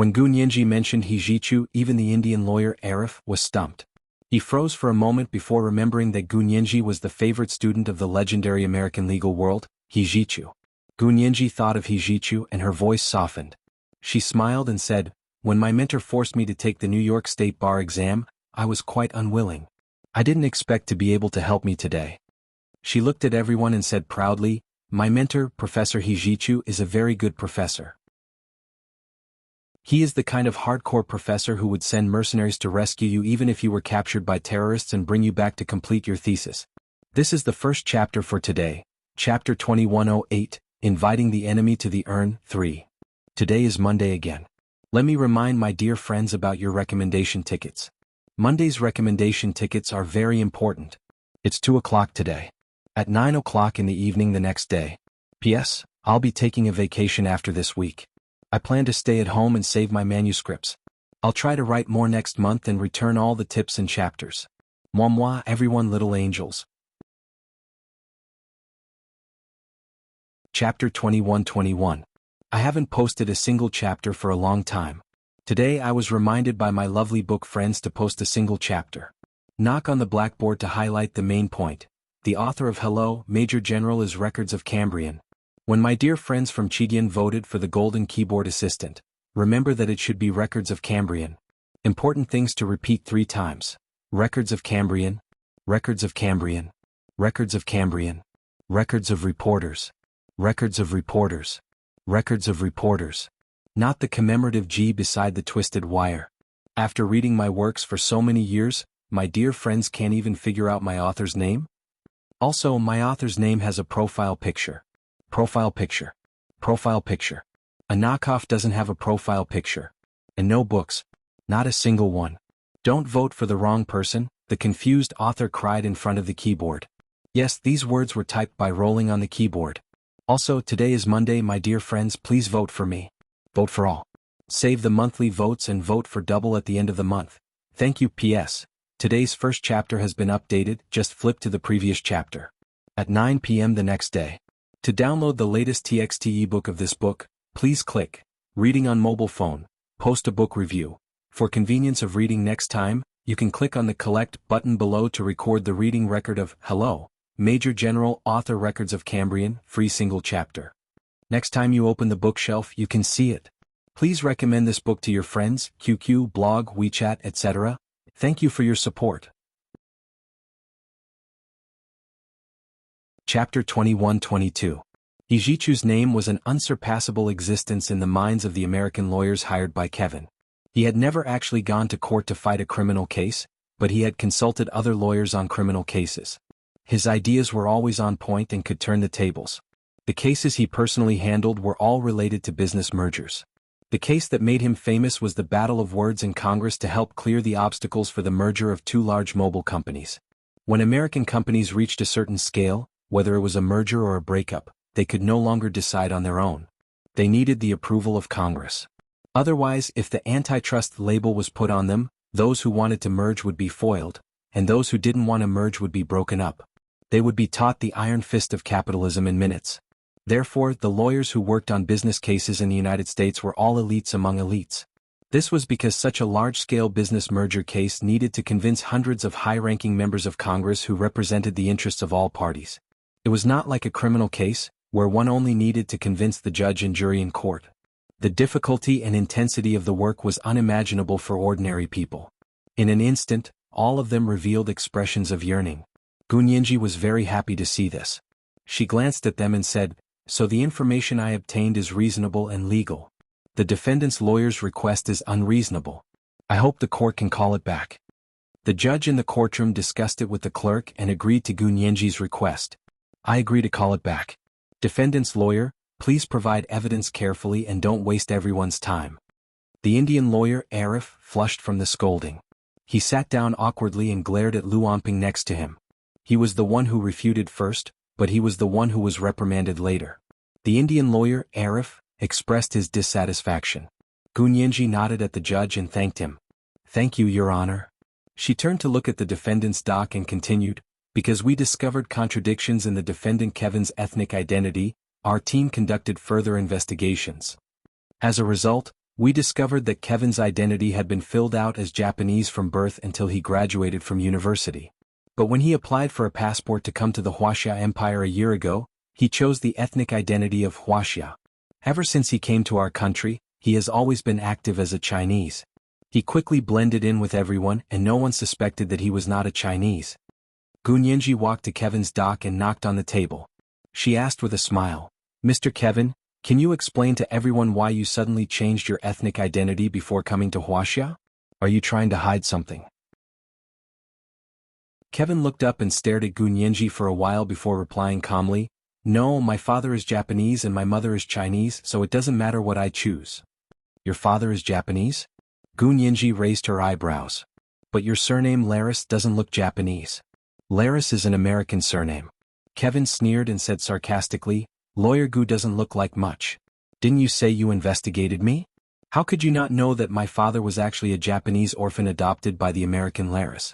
When Gu Nianji mentioned Hijichu, even the Indian lawyer Arif was stumped. He froze for a moment before remembering that Gu Nianji was the favorite student of the legendary American legal world, Hijichu. Gu Nianji thought of Hijichu and her voice softened. She smiled and said, "When my mentor forced me to take the New York State Bar exam, I was quite unwilling. I didn't expect to be able to help me today." She looked at everyone and said proudly, "My mentor, Professor Hijichu, is a very good professor. He is the kind of hardcore professor who would send mercenaries to rescue you even if you were captured by terrorists and bring you back to complete your thesis." This is the first chapter for today, Chapter 2108, Inviting the Enemy to the Urn, 3. Today is Monday again. Let me remind my dear friends about your recommendation tickets. Monday's recommendation tickets are very important. It's 2 o'clock today. At 9 o'clock in the evening the next day. P.S. I'll be taking a vacation after this week. I plan to stay at home and save my manuscripts. I'll try to write more next month and return all the tips and chapters. Moi everyone little angels. Chapter 2121. I haven't posted a single chapter for a long time. Today I was reminded by my lovely book friends to post a single chapter. Knock on the blackboard to highlight the main point. The author of Hello, Major General is Records of Cambrian. When my dear friends from Chidian voted for the Golden Keyboard Assistant, remember that it should be Records of Cambrian. Important things to repeat 3 times. Records of Cambrian. Records of Cambrian. Records of Cambrian. Records of Reporters. Records of Reporters. Records of Reporters. Not the commemorative G beside the twisted wire. After reading my works for so many years, my dear friends can't even figure out my author's name? Also, my author's name has a profile picture. Profile picture. Profile picture. A knockoff doesn't have a profile picture. And no books. Not a single one. Don't vote for the wrong person, the confused author cried in front of the keyboard. Yes, these words were typed by rolling on the keyboard. Also, today is Monday, my dear friends, please vote for me. Vote for all. Save the monthly votes and vote for double at the end of the month. Thank you. P.S. Today's first chapter has been updated, just flip to the previous chapter. At 9 p.m. the next day. To download the latest TXT ebook of this book, please click Reading on Mobile Phone, Post a Book Review. For convenience of reading next time, you can click on the Collect button below to record the reading record of Hello, Major General Author Records of Cambrian, free single chapter. Next time you open the bookshelf, you can see it. Please recommend this book to your friends, QQ, blog, WeChat, etc. Thank you for your support. Chapter 2122. Hijichu's name was an unsurpassable existence in the minds of the American lawyers hired by Kevin. He had never actually gone to court to fight a criminal case, but he had consulted other lawyers on criminal cases. His ideas were always on point and could turn the tables. The cases he personally handled were all related to business mergers. The case that made him famous was the battle of words in Congress to help clear the obstacles for the merger of 2 large mobile companies. When American companies reached a certain scale, whether it was a merger or a breakup, they could no longer decide on their own. They needed the approval of Congress. Otherwise, if the antitrust label was put on them, those who wanted to merge would be foiled, and those who didn't want to merge would be broken up. They would be taught the iron fist of capitalism in minutes. Therefore, the lawyers who worked on business cases in the United States were all elites among elites. This was because such a large-scale business merger case needed to convince hundreds of high-ranking members of Congress who represented the interests of all parties. It was not like a criminal case, where one only needed to convince the judge and jury in court. The difficulty and intensity of the work was unimaginable for ordinary people. In an instant, all of them revealed expressions of yearning. Gu Nianji was very happy to see this. She glanced at them and said, "So the information I obtained is reasonable and legal. The defendant's lawyer's request is unreasonable. I hope the court can call it back." The judge in the courtroom discussed it with the clerk and agreed to Gu Nianji's request. "I agree to call it back. Defendant's lawyer, please provide evidence carefully and don't waste everyone's time." The Indian lawyer, Arif, flushed from the scolding. He sat down awkwardly and glared at Luomping next to him. He was the one who refuted first, but he was the one who was reprimanded later. The Indian lawyer, Arif, expressed his dissatisfaction. Gu Nianji nodded at the judge and thanked him. "Thank you, Your Honor." She turned to look at the defendant's doc and continued, "Because we discovered contradictions in the defendant Kevin's ethnic identity, our team conducted further investigations. As a result, We discovered that Kevin's identity had been filled out as Japanese from birth until he graduated from university. But when he applied for a passport to come to the Wuxia Empire a year ago, he chose the ethnic identity of Wuxia. Ever since he came to our country, he has always been active as a Chinese. He quickly blended in with everyone and no one suspected that he was not a Chinese. Gunyanji walked to Kevin's dock and knocked on the table. She asked with a smile, "Mr. Kevin, can you explain to everyone why you suddenly changed your ethnic identity before coming to Wuxia? Are you trying to hide something?" Kevin looked up and stared at Gunyanji for a while before replying calmly, "No, my father is Japanese and my mother is Chinese, so it doesn't matter what I choose." "Your father is Japanese?" Gunyanji raised her eyebrows. "But your surname Laris doesn't look Japanese." "Laris is an American surname." Kevin sneered and said sarcastically, "Lawyer Gu doesn't look like much. Didn't you say you investigated me? How could you not know that my father was actually a Japanese orphan adopted by the American Laris?"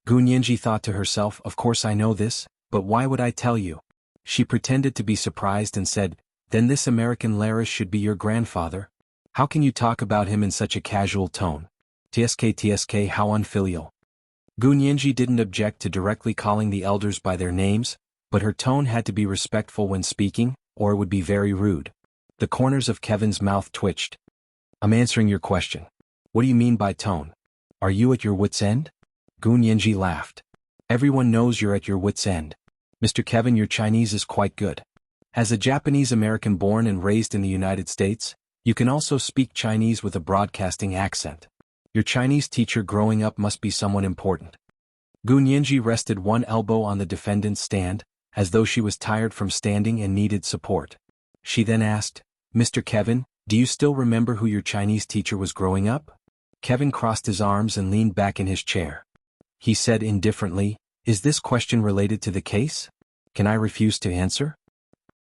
Gunyanji thought to herself, "Of course I know this, but why would I tell you?" She pretended to be surprised and said, "Then this American Laris should be your grandfather? How can you talk about him in such a casual tone? TSK, how unfilial." Gunyanji didn't object to directly calling the elders by their names, but her tone had to be respectful when speaking, or it would be very rude. The corners of Kevin's mouth twitched. "I'm answering your question. What do you mean by tone? Are you at your wit's end?" Gunyanji laughed. "Everyone knows you're at your wit's end. Mr. Kevin, your Chinese is quite good. As a Japanese American born and raised in the United States, you can also speak Chinese with a broadcasting accent. Your Chinese teacher growing up must be someone important." Gunyanji rested one elbow on the defendant's stand, as though she was tired from standing and needed support. She then asked, "Mr. Kevin, do you still remember who your Chinese teacher was growing up?" Kevin crossed his arms and leaned back in his chair. He said indifferently, "Is this question related to the case? Can I refuse to answer?"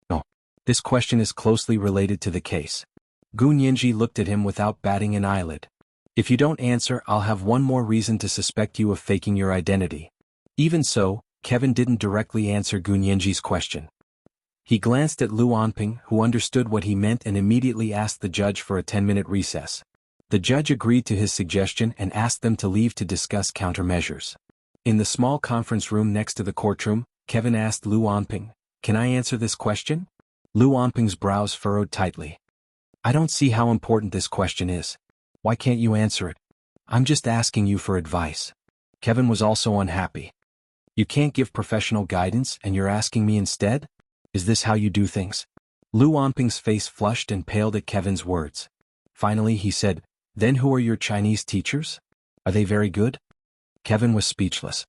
"No. This question is closely related to the case." Gunyanji looked at him without batting an eyelid. "If you don't answer, I'll have one more reason to suspect you of faking your identity." Even so, Kevin didn't directly answer Gunyanji's question. He glanced at Lu Anping, who understood what he meant and immediately asked the judge for a 10-minute recess. The judge agreed to his suggestion and asked them to leave to discuss countermeasures. In the small conference room next to the courtroom, Kevin asked Lu Anping, "Can I answer this question?" Lu Anping's brows furrowed tightly. "I don't see how important this question is. Why can't you answer it? I'm just asking you for advice." Kevin was also unhappy. "You can't give professional guidance and you're asking me instead? Is this how you do things?" Lu Anping's face flushed and paled at Kevin's words. Finally he said, "Then who are your Chinese teachers? Are they very good?" Kevin was speechless.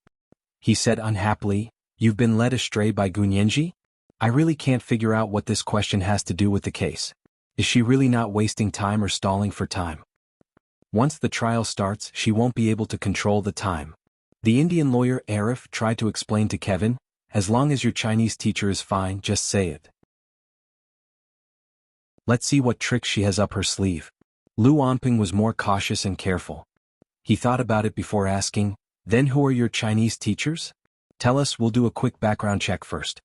He said unhappily, "You've been led astray by Gunyanji? I really can't figure out what this question has to do with the case. Is she really not wasting time or stalling for time? Once the trial starts, she won't be able to control the time." The Indian lawyer Arif tried to explain to Kevin, "As long as your Chinese teacher is fine, just say it. Let's see what tricks she has up her sleeve." Lu Anping was more cautious and careful. He thought about it before asking, "Then who are your Chinese teachers? Tell us, we'll do a quick background check first."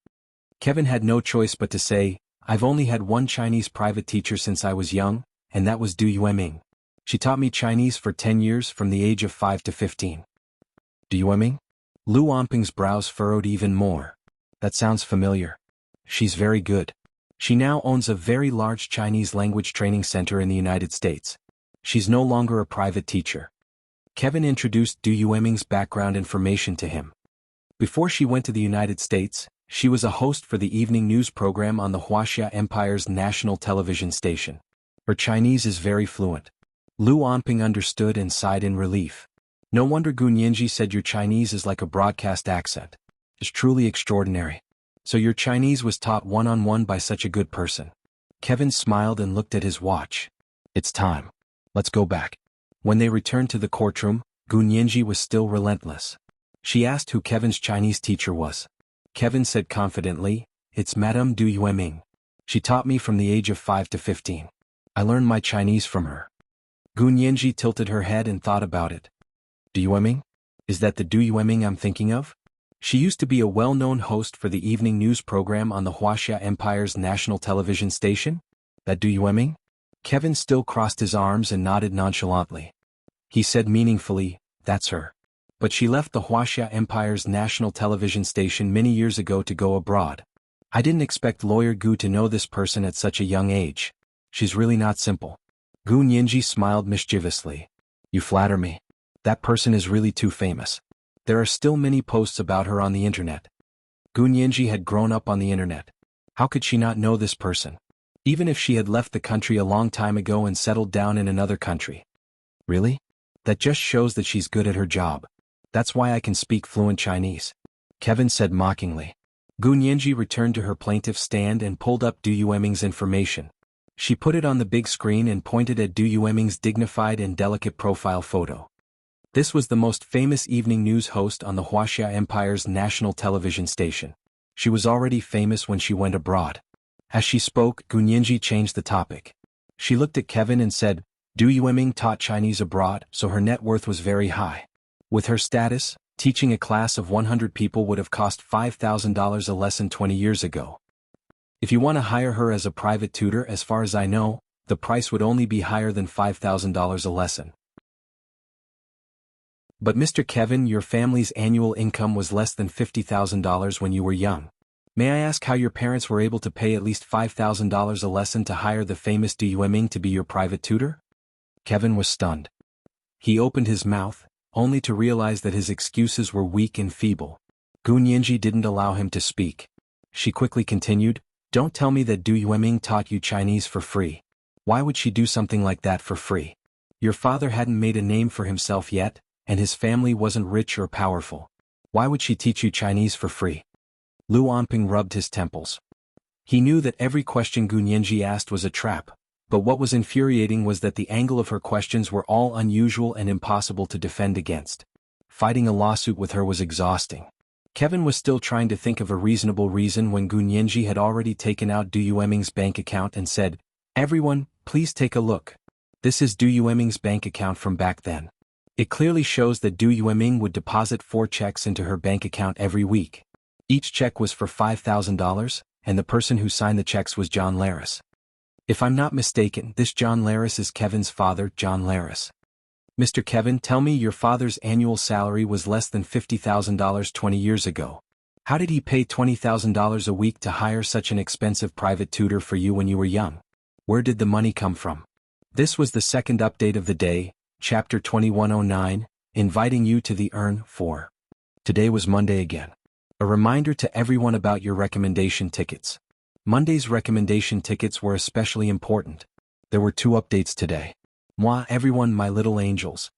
Kevin had no choice but to say, "I've only had one Chinese private teacher since I was young, and that was Du Yueming. She taught me Chinese for 10 years from the age of 5 to 15. Du Yueming? Lu Anping's brows furrowed even more. That sounds familiar. She's very good. She now owns a very large Chinese language training center in the United States. She's no longer a private teacher." Kevin introduced Du Yueming's background information to him. Before she went to the United States, she was a host for the evening news program on the Wuxia Empire's national television station. Her Chinese is very fluent. Lu Anping understood and sighed in relief. No wonder Gunyanji said your Chinese is like a broadcast accent. It's truly extraordinary. So your Chinese was taught one-on-one by such a good person. Kevin smiled and looked at his watch. "It's time. Let's go back." When they returned to the courtroom, Gunyanji was still relentless. She asked who Kevin's Chinese teacher was. Kevin said confidently, "It's Madame Du Yueming. She taught me from the age of 5 to 15. I learned my Chinese from her." Gunyanji tilted her head and thought about it. "Du Yueming? Is that the Du Yueming I'm thinking of? She used to be a well-known host for the evening news program on the Wuxia Empire's national television station? That Du Yueming?" Kevin still crossed his arms and nodded nonchalantly. He said meaningfully, "That's her. But she left the Wuxia Empire's national television station many years ago to go abroad. I didn't expect Lawyer Gu to know this person at such a young age. She's really not simple." Gu Nianji smiled mischievously. "You flatter me. That person is really too famous. There are still many posts about her on the internet." Gu Nianji had grown up on the internet. How could she not know this person? Even if she had left the country a long time ago and settled down in another country. Really? That just shows that she's good at her job. That's why I can speak fluent Chinese. Kevin said mockingly. Gu Nianji returned to her plaintiff stand and pulled up Du Yueming's information. She put it on the big screen and pointed at Du Yueming's dignified and delicate profile photo. This was the most famous evening news host on the Wuxia Empire's national television station. She was already famous when she went abroad. As she spoke, Gu Nianji changed the topic. She looked at Kevin and said, Du Yueming taught Chinese abroad, so her net worth was very high. With her status, teaching a class of 100 people would have cost $5,000 a lesson 20 years ago. If you want to hire her as a private tutor, as far as I know, the price would only be higher than $5,000 a lesson. But Mr. Kevin, your family's annual income was less than $50,000 when you were young. May I ask how your parents were able to pay at least $5,000 a lesson to hire the famous Du Yueming to be your private tutor? Kevin was stunned. He opened his mouth, only to realize that his excuses were weak and feeble. Gu Nianji didn't allow him to speak. She quickly continued, "Don't tell me that Du Yueming taught you Chinese for free. Why would she do something like that for free? Your father hadn't made a name for himself yet, and his family wasn't rich or powerful. Why would she teach you Chinese for free?" Lu Anping rubbed his temples. He knew that every question Gu Nianji asked was a trap, but what was infuriating was that the angle of her questions were all unusual and impossible to defend against. Fighting a lawsuit with her was exhausting. Kevin was still trying to think of a reasonable reason when Gu Nianji had already taken out Du Yueming's bank account and said, "Everyone, please take a look. This is Du Yueming's bank account from back then. It clearly shows that Du Yueming would deposit 4 checks into her bank account every week. Each check was for $5,000, and the person who signed the checks was John Laris. If I'm not mistaken, this John Laris is Kevin's father, John Laris. Mr. Kevin, tell me your father's annual salary was less than $50,000 20 years ago. How did he pay $20,000 a week to hire such an expensive private tutor for you when you were young? Where did the money come from?" This was the second update of the day, Chapter 2109, inviting you to the Earn 4. Today was Monday again. A reminder to everyone about your recommendation tickets. Monday's recommendation tickets were especially important. There were 2 updates today. Mwah everyone, my little angels.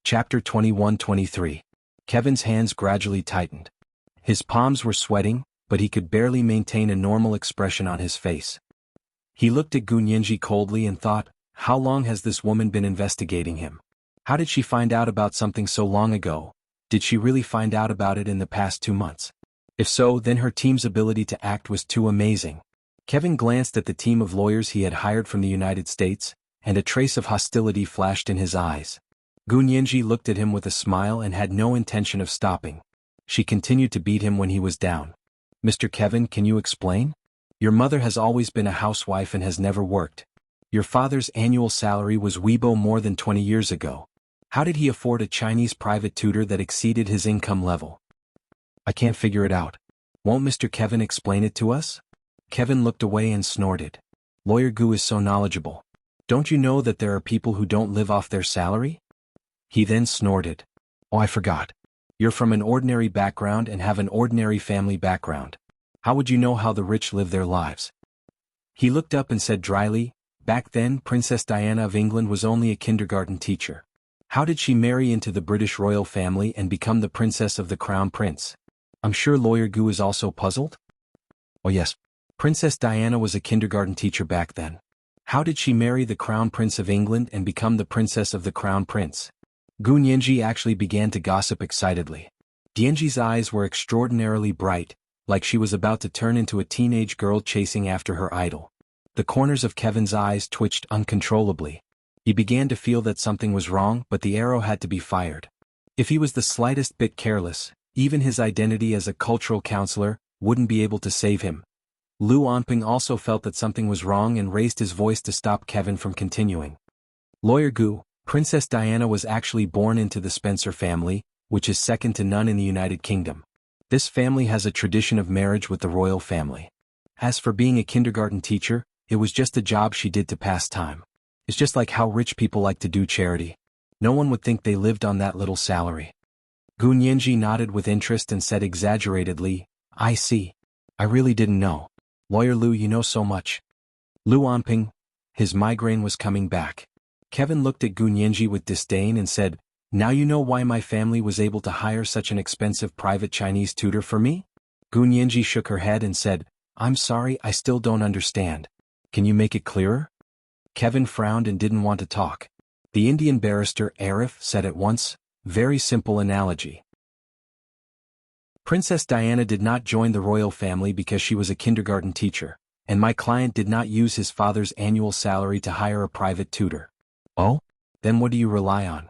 Chapter 2123. Kevin's hands gradually tightened. His palms were sweating, but he could barely maintain a normal expression on his face. He looked at Gu Nianji coldly and thought, how long has this woman been investigating him? How did she find out about something so long ago? Did she really find out about it in the past 2 months? If so, then her team's ability to act was too amazing. Kevin glanced at the team of lawyers he had hired from the United States, and a trace of hostility flashed in his eyes. Gu Nianji looked at him with a smile and had no intention of stopping. She continued to beat him when he was down. "Mr. Kevin, can you explain? Your mother has always been a housewife and has never worked. Your father's annual salary was Weibo more than 20 years ago. How did he afford a Chinese private tutor that exceeded his income level? I can't figure it out. Won't Mr. Kevin explain it to us?" Kevin looked away and snorted. "Lawyer Gu is so knowledgeable. Don't you know that there are people who don't live off their salary?" He then snorted. "Oh, I forgot. You're from an ordinary background and have an ordinary family background. How would you know how the rich live their lives?" He looked up and said dryly, "Back then, Princess Diana of England was only a kindergarten teacher. How did she marry into the British royal family and become the princess of the Crown Prince? I'm sure Lawyer Gu is also puzzled." "Oh yes, Princess Diana was a kindergarten teacher back then. How did she marry the Crown Prince of England and become the princess of the Crown Prince?" Gu Nianji actually began to gossip excitedly. Dianji's eyes were extraordinarily bright, like she was about to turn into a teenage girl chasing after her idol. The corners of Kevin's eyes twitched uncontrollably. He began to feel that something was wrong, but the arrow had to be fired. If he was the slightest bit careless, even his identity as a cultural counselor wouldn't be able to save him. Lu Onping also felt that something was wrong and raised his voice to stop Kevin from continuing. Lawyer Gu, Princess Diana was actually born into the Spencer family, which is second to none in the United Kingdom. This family has a tradition of marriage with the royal family. As for being a kindergarten teacher, it was just a job she did to pass time. It's just like how rich people like to do charity. No one would think they lived on that little salary. Gu Nianji nodded with interest and said exaggeratedly, I see. I really didn't know. Lawyer Lu, you know so much. Lu Onping, his migraine was coming back. Kevin looked at Gu Nianji with disdain and said, now you know why my family was able to hire such an expensive private Chinese tutor for me? Gu Nianji shook her head and said, I'm sorry, I still don't understand. Can you make it clearer? Kevin frowned and didn't want to talk. The Indian barrister Arif said at once, very simple analogy. Princess Diana did not join the royal family because she was a kindergarten teacher, and my client did not use his father's annual salary to hire a private tutor. Oh? Then what do you rely on?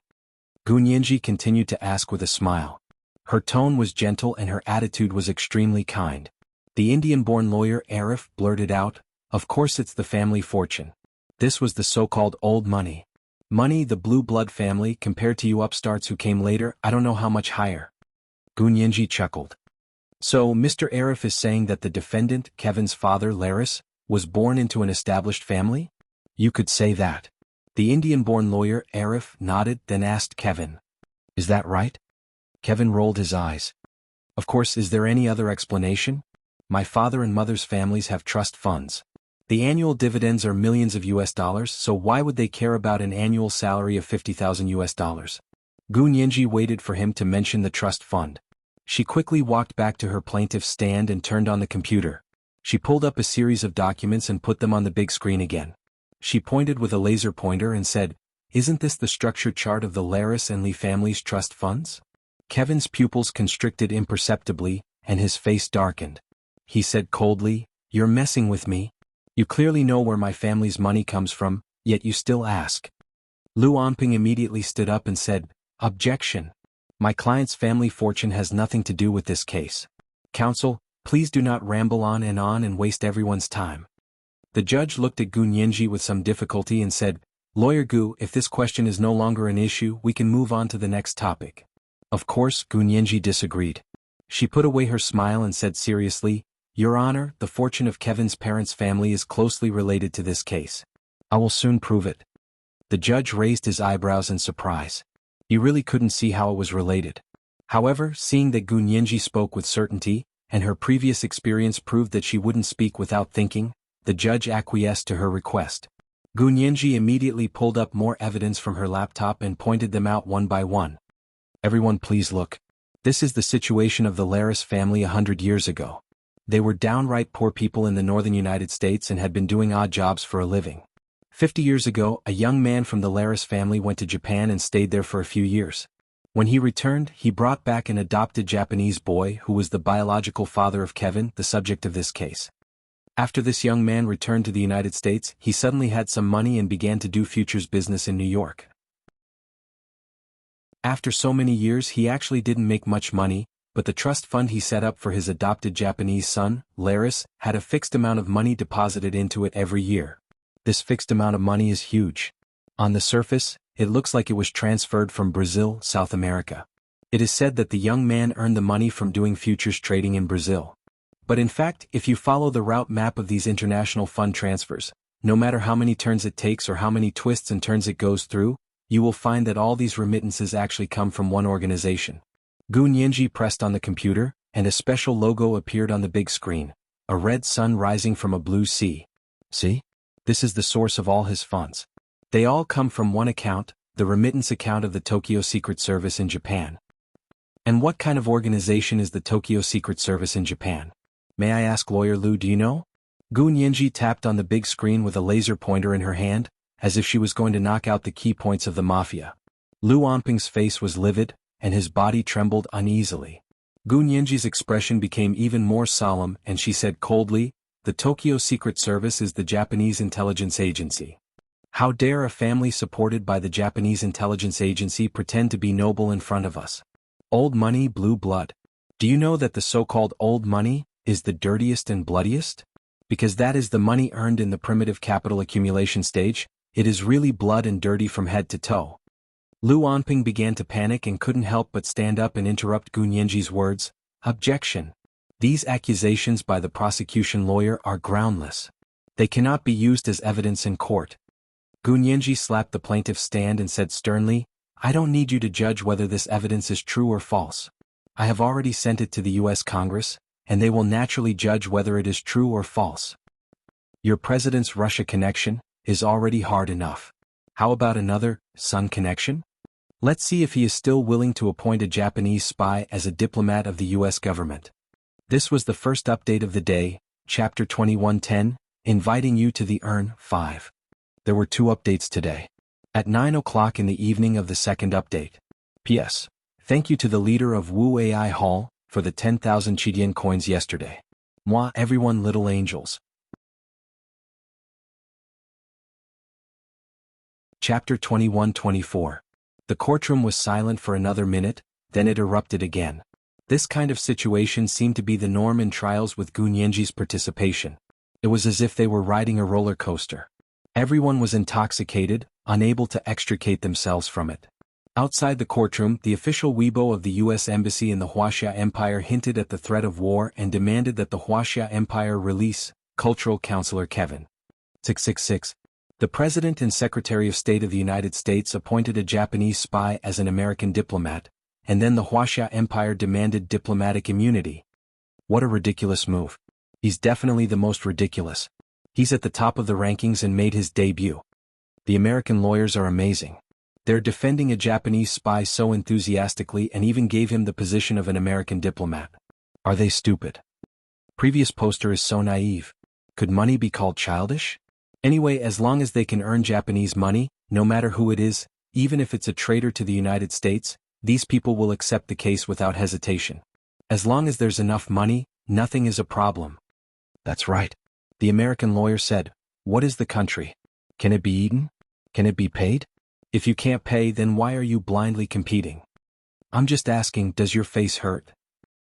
Gu Nianji continued to ask with a smile. Her tone was gentle and her attitude was extremely kind. The Indian-born lawyer Arif blurted out, of course it's the family fortune. This was the so-called old money. Money, the blue blood family, compared to you upstarts who came later, I don't know how much higher. Gu Nianji chuckled. So, Mr. Arif is saying that the defendant, Kevin's father Laris, was born into an established family? You could say that. The Indian-born lawyer Arif nodded, then asked Kevin. Is that right? Kevin rolled his eyes. Of course, is there any other explanation? My father and mother's families have trust funds. The annual dividends are millions of US dollars, so why would they care about an annual salary of 50,000 US dollars? Gu Nianji waited for him to mention the trust fund. She quickly walked back to her plaintiff's stand and turned on the computer. She pulled up a series of documents and put them on the big screen again. She pointed with a laser pointer and said, isn't this the structure chart of the Laris and Lee families' trust funds? Kevin's pupils constricted imperceptibly, and his face darkened. He said coldly, you're messing with me. You clearly know where my family's money comes from, yet you still ask. Lu Onping immediately stood up and said, objection. My client's family fortune has nothing to do with this case. Counsel, please do not ramble on and waste everyone's time. The judge looked at Gu Nianji with some difficulty and said, Lawyer Gu, if this question is no longer an issue, we can move on to the next topic. Of course, Gu Nianji disagreed. She put away her smile and said seriously, Your Honor, the fortune of Kevin's parents' family is closely related to this case. I will soon prove it. The judge raised his eyebrows in surprise. He really couldn't see how it was related. However, seeing that Gu Nianji spoke with certainty, and her previous experience proved that she wouldn't speak without thinking, the judge acquiesced to her request. Gu Nianji immediately pulled up more evidence from her laptop and pointed them out one by one. Everyone please look. This is the situation of the Laris family 100 years ago. They were downright poor people in the northern United States and had been doing odd jobs for a living. 50 years ago, a young man from the Laris family went to Japan and stayed there for a few years. When he returned, he brought back an adopted Japanese boy who was the biological father of Kevin, the subject of this case. After this young man returned to the United States, he suddenly had some money and began to do futures business in New York. After so many years, he actually didn't make much money, but the trust fund he set up for his adopted Japanese son, Laris, had a fixed amount of money deposited into it every year. This fixed amount of money is huge. On the surface, it looks like it was transferred from Brazil, South America. It is said that the young man earned the money from doing futures trading in Brazil. But in fact, if you follow the route map of these international fund transfers, no matter how many turns it takes or how many twists and turns it goes through, you will find that all these remittances actually come from one organization. Gu Nianji pressed on the computer, and a special logo appeared on the big screen, a red sun rising from a blue sea. See? This is the source of all his funds. They all come from one account, the remittance account of the Tokyo Secret Service in Japan. And what kind of organization is the Tokyo Secret Service in Japan? May I ask, Lawyer Lu, do you know? Gu Nianji tapped on the big screen with a laser pointer in her hand, as if she was going to knock out the key points of the mafia. Lu Onping's face was livid, and his body trembled uneasily. Gu Nianji's expression became even more solemn, and she said coldly, The Tokyo Secret Service is the Japanese intelligence agency. How dare a family supported by the Japanese intelligence agency pretend to be noble in front of us? Old money, blue blood. Do you know that the so-called old money is the dirtiest and bloodiest? Because that is the money earned in the primitive capital accumulation stage. It is really blood and dirty from head to toe. Lu Anping began to panic and couldn't help but stand up and interrupt Gu Nianji's words. Objection. These accusations by the prosecution lawyer are groundless. They cannot be used as evidence in court. Gu Nianji slapped the plaintiff's stand and said sternly, I don't need you to judge whether this evidence is true or false. I have already sent it to the U.S. Congress, and they will naturally judge whether it is true or false. Your president's Russia connection is already hard enough. How about another, Sun connection? Let's see if he is still willing to appoint a Japanese spy as a diplomat of the U.S. government. This was the first update of the day, Chapter 2110, inviting you to the Urn 5. There were 2 updates today. At 9 o'clock in the evening of the second update. P.S. Thank you to the leader of Wu AI Hall for the 10,000 Chidian coins yesterday. Moi everyone little angels. Chapter 2124. The courtroom was silent for another minute, then it erupted again. This kind of situation seemed to be the norm in trials with Gu Nianji's participation. It was as if they were riding a roller coaster. Everyone was intoxicated, unable to extricate themselves from it. Outside the courtroom, the official Weibo of the U.S. Embassy in the Wuxia Empire hinted at the threat of war and demanded that the Wuxia Empire release Cultural Counselor Kevin. 666. The President and Secretary of State of the United States appointed a Japanese spy as an American diplomat, and then the Wuxia Empire demanded diplomatic immunity. What a ridiculous move. He's definitely the most ridiculous. He's at the top of the rankings and made his debut. The American lawyers are amazing. They're defending a Japanese spy so enthusiastically and even gave him the position of an American diplomat. Are they stupid? Previous poster is so naive. Could money be called childish? Anyway, as long as they can earn Japanese money, no matter who it is, even if it's a traitor to the United States, these people will accept the case without hesitation. As long as there's enough money, nothing is a problem. That's right. The American lawyer said, what is the country? Can it be eaten? Can it be paid? If you can't pay, then why are you blindly competing? I'm just asking, does your face hurt?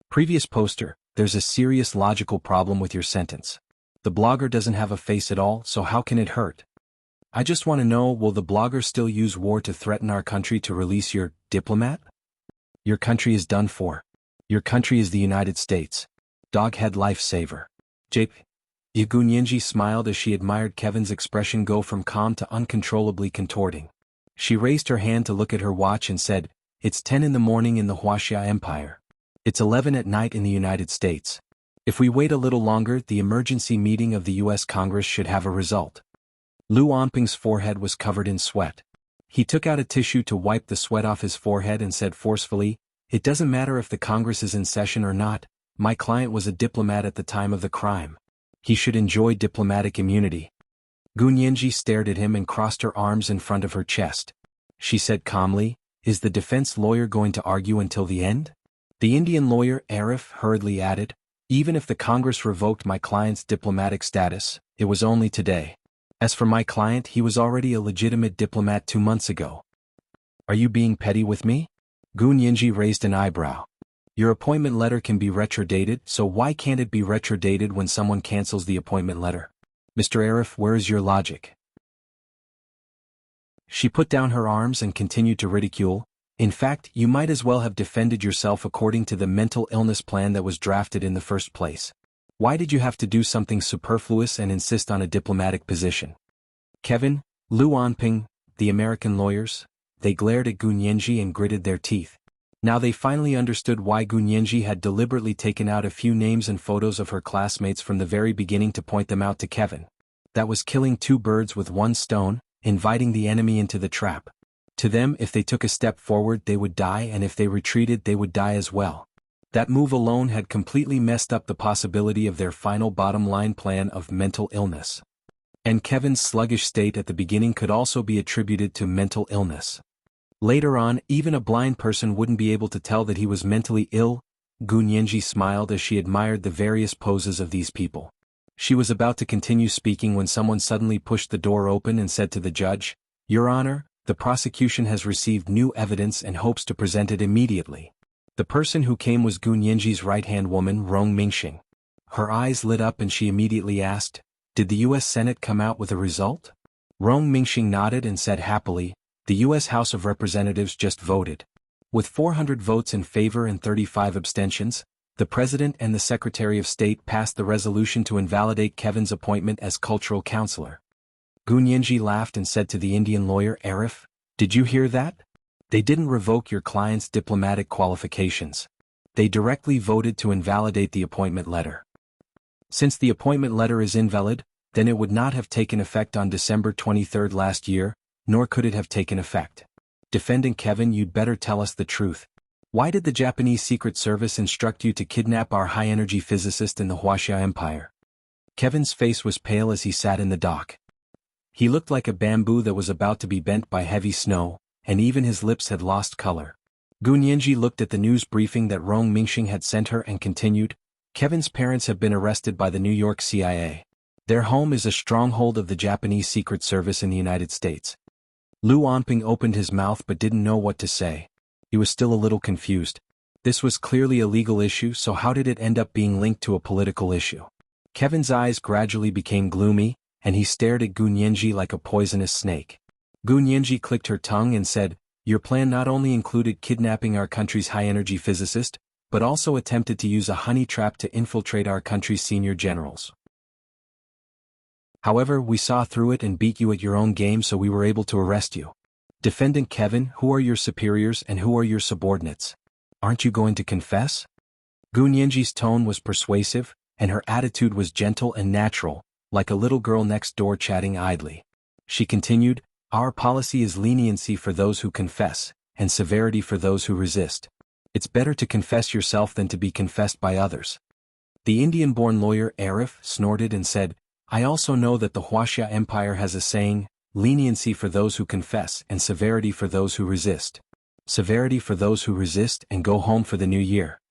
Previous poster, there's a serious logical problem with your sentence. The blogger doesn't have a face at all, so how can it hurt? I just want to know, will the blogger still use war to threaten our country to release your diplomat? Your country is done for. Your country is the United States. Doghead lifesaver. Gu Nianji smiled as she admired Kevin's expression go from calm to uncontrollably contorting. She raised her hand to look at her watch and said, it's 10 in the morning in the Wuxia Empire. It's 11 at night in the United States. If we wait a little longer, the emergency meeting of the U.S. Congress should have a result. Lu Anping's forehead was covered in sweat. He took out a tissue to wipe the sweat off his forehead and said forcefully, it doesn't matter if the Congress is in session or not, my client was a diplomat at the time of the crime. He should enjoy diplomatic immunity. Gu Nianji stared at him and crossed her arms in front of her chest. She said calmly, is the defense lawyer going to argue until the end? The Indian lawyer, Arif, hurriedly added, even if the Congress revoked my client's diplomatic status, it was only today. As for my client, he was already a legitimate diplomat 2 months ago. Are you being petty with me? Gu Nianji raised an eyebrow. Your appointment letter can be retrodated, so why can't it be retrodated when someone cancels the appointment letter? Mr. Arif, where is your logic? She put down her arms and continued to ridicule. In fact, you might as well have defended yourself according to the mental illness plan that was drafted in the first place. Why did you have to do something superfluous and insist on a diplomatic position? Kevin, Lu Anping, the American lawyers, they glared at Gu Nianji and gritted their teeth. Now they finally understood why Gu Nianji had deliberately taken out a few names and photos of her classmates from the very beginning to point them out to Kevin. That was killing 2 birds with 1 stone, inviting the enemy into the trap. To them, if they took a step forward, they would die, and if they retreated, they would die as well. That move alone had completely messed up the possibility of their final bottom-line plan of mental illness. And Kevin's sluggish state at the beginning could also be attributed to mental illness. Later on, even a blind person wouldn't be able to tell that he was mentally ill. Gu Nianji smiled as she admired the various poses of these people. She was about to continue speaking when someone suddenly pushed the door open and said to the judge, Your Honor, the prosecution has received new evidence and hopes to present it immediately. The person who came was Gu Nianji's right-hand woman, Rong Mingxing. Her eyes lit up and she immediately asked, "Did the U.S. Senate come out with a result?" Rong Mingxing nodded and said happily, "The U.S. House of Representatives just voted. With 400 votes in favor and 35 abstentions, the President and the Secretary of State passed the resolution to invalidate Kevin's appointment as cultural counselor." Gu Nianji laughed and said to the Indian lawyer Arif, "Did you hear that? They didn't revoke your client's diplomatic qualifications. They directly voted to invalidate the appointment letter. Since the appointment letter is invalid, then it would not have taken effect on December 23 last year, nor could it have taken effect. Defendant Kevin, you'd better tell us the truth. Why did the Japanese Secret Service instruct you to kidnap our high-energy physicist in the Wuxia Empire?" Kevin's face was pale as he sat in the dock. He looked like a bamboo that was about to be bent by heavy snow, and even his lips had lost color. Gu Nianji looked at the news briefing that Rong Mingxing had sent her and continued, "Kevin's parents have been arrested by the New York CIA. Their home is a stronghold of the Japanese Secret Service in the United States." Lu Onping opened his mouth but didn't know what to say. He was still a little confused. This was clearly a legal issue, so how did it end up being linked to a political issue? Kevin's eyes gradually became gloomy, and he stared at Gu Nianji like a poisonous snake. Gu Nianji clicked her tongue and said, "Your plan not only included kidnapping our country's high-energy physicist, but also attempted to use a honey trap to infiltrate our country's senior generals. However, we saw through it and beat you at your own game, so we were able to arrest you. Defendant Kevin, who are your superiors and who are your subordinates? Aren't you going to confess?" Gu Nianji's tone was persuasive, and her attitude was gentle and natural, like a little girl next door chatting idly. She continued, "Our policy is leniency for those who confess, and severity for those who resist. It's better to confess yourself than to be confessed by others." The Indian-born lawyer Arif snorted and said, "I also know that the Wuxia Empire has a saying, leniency for those who confess and severity for those who resist. Severity for those who resist and go home for the new year."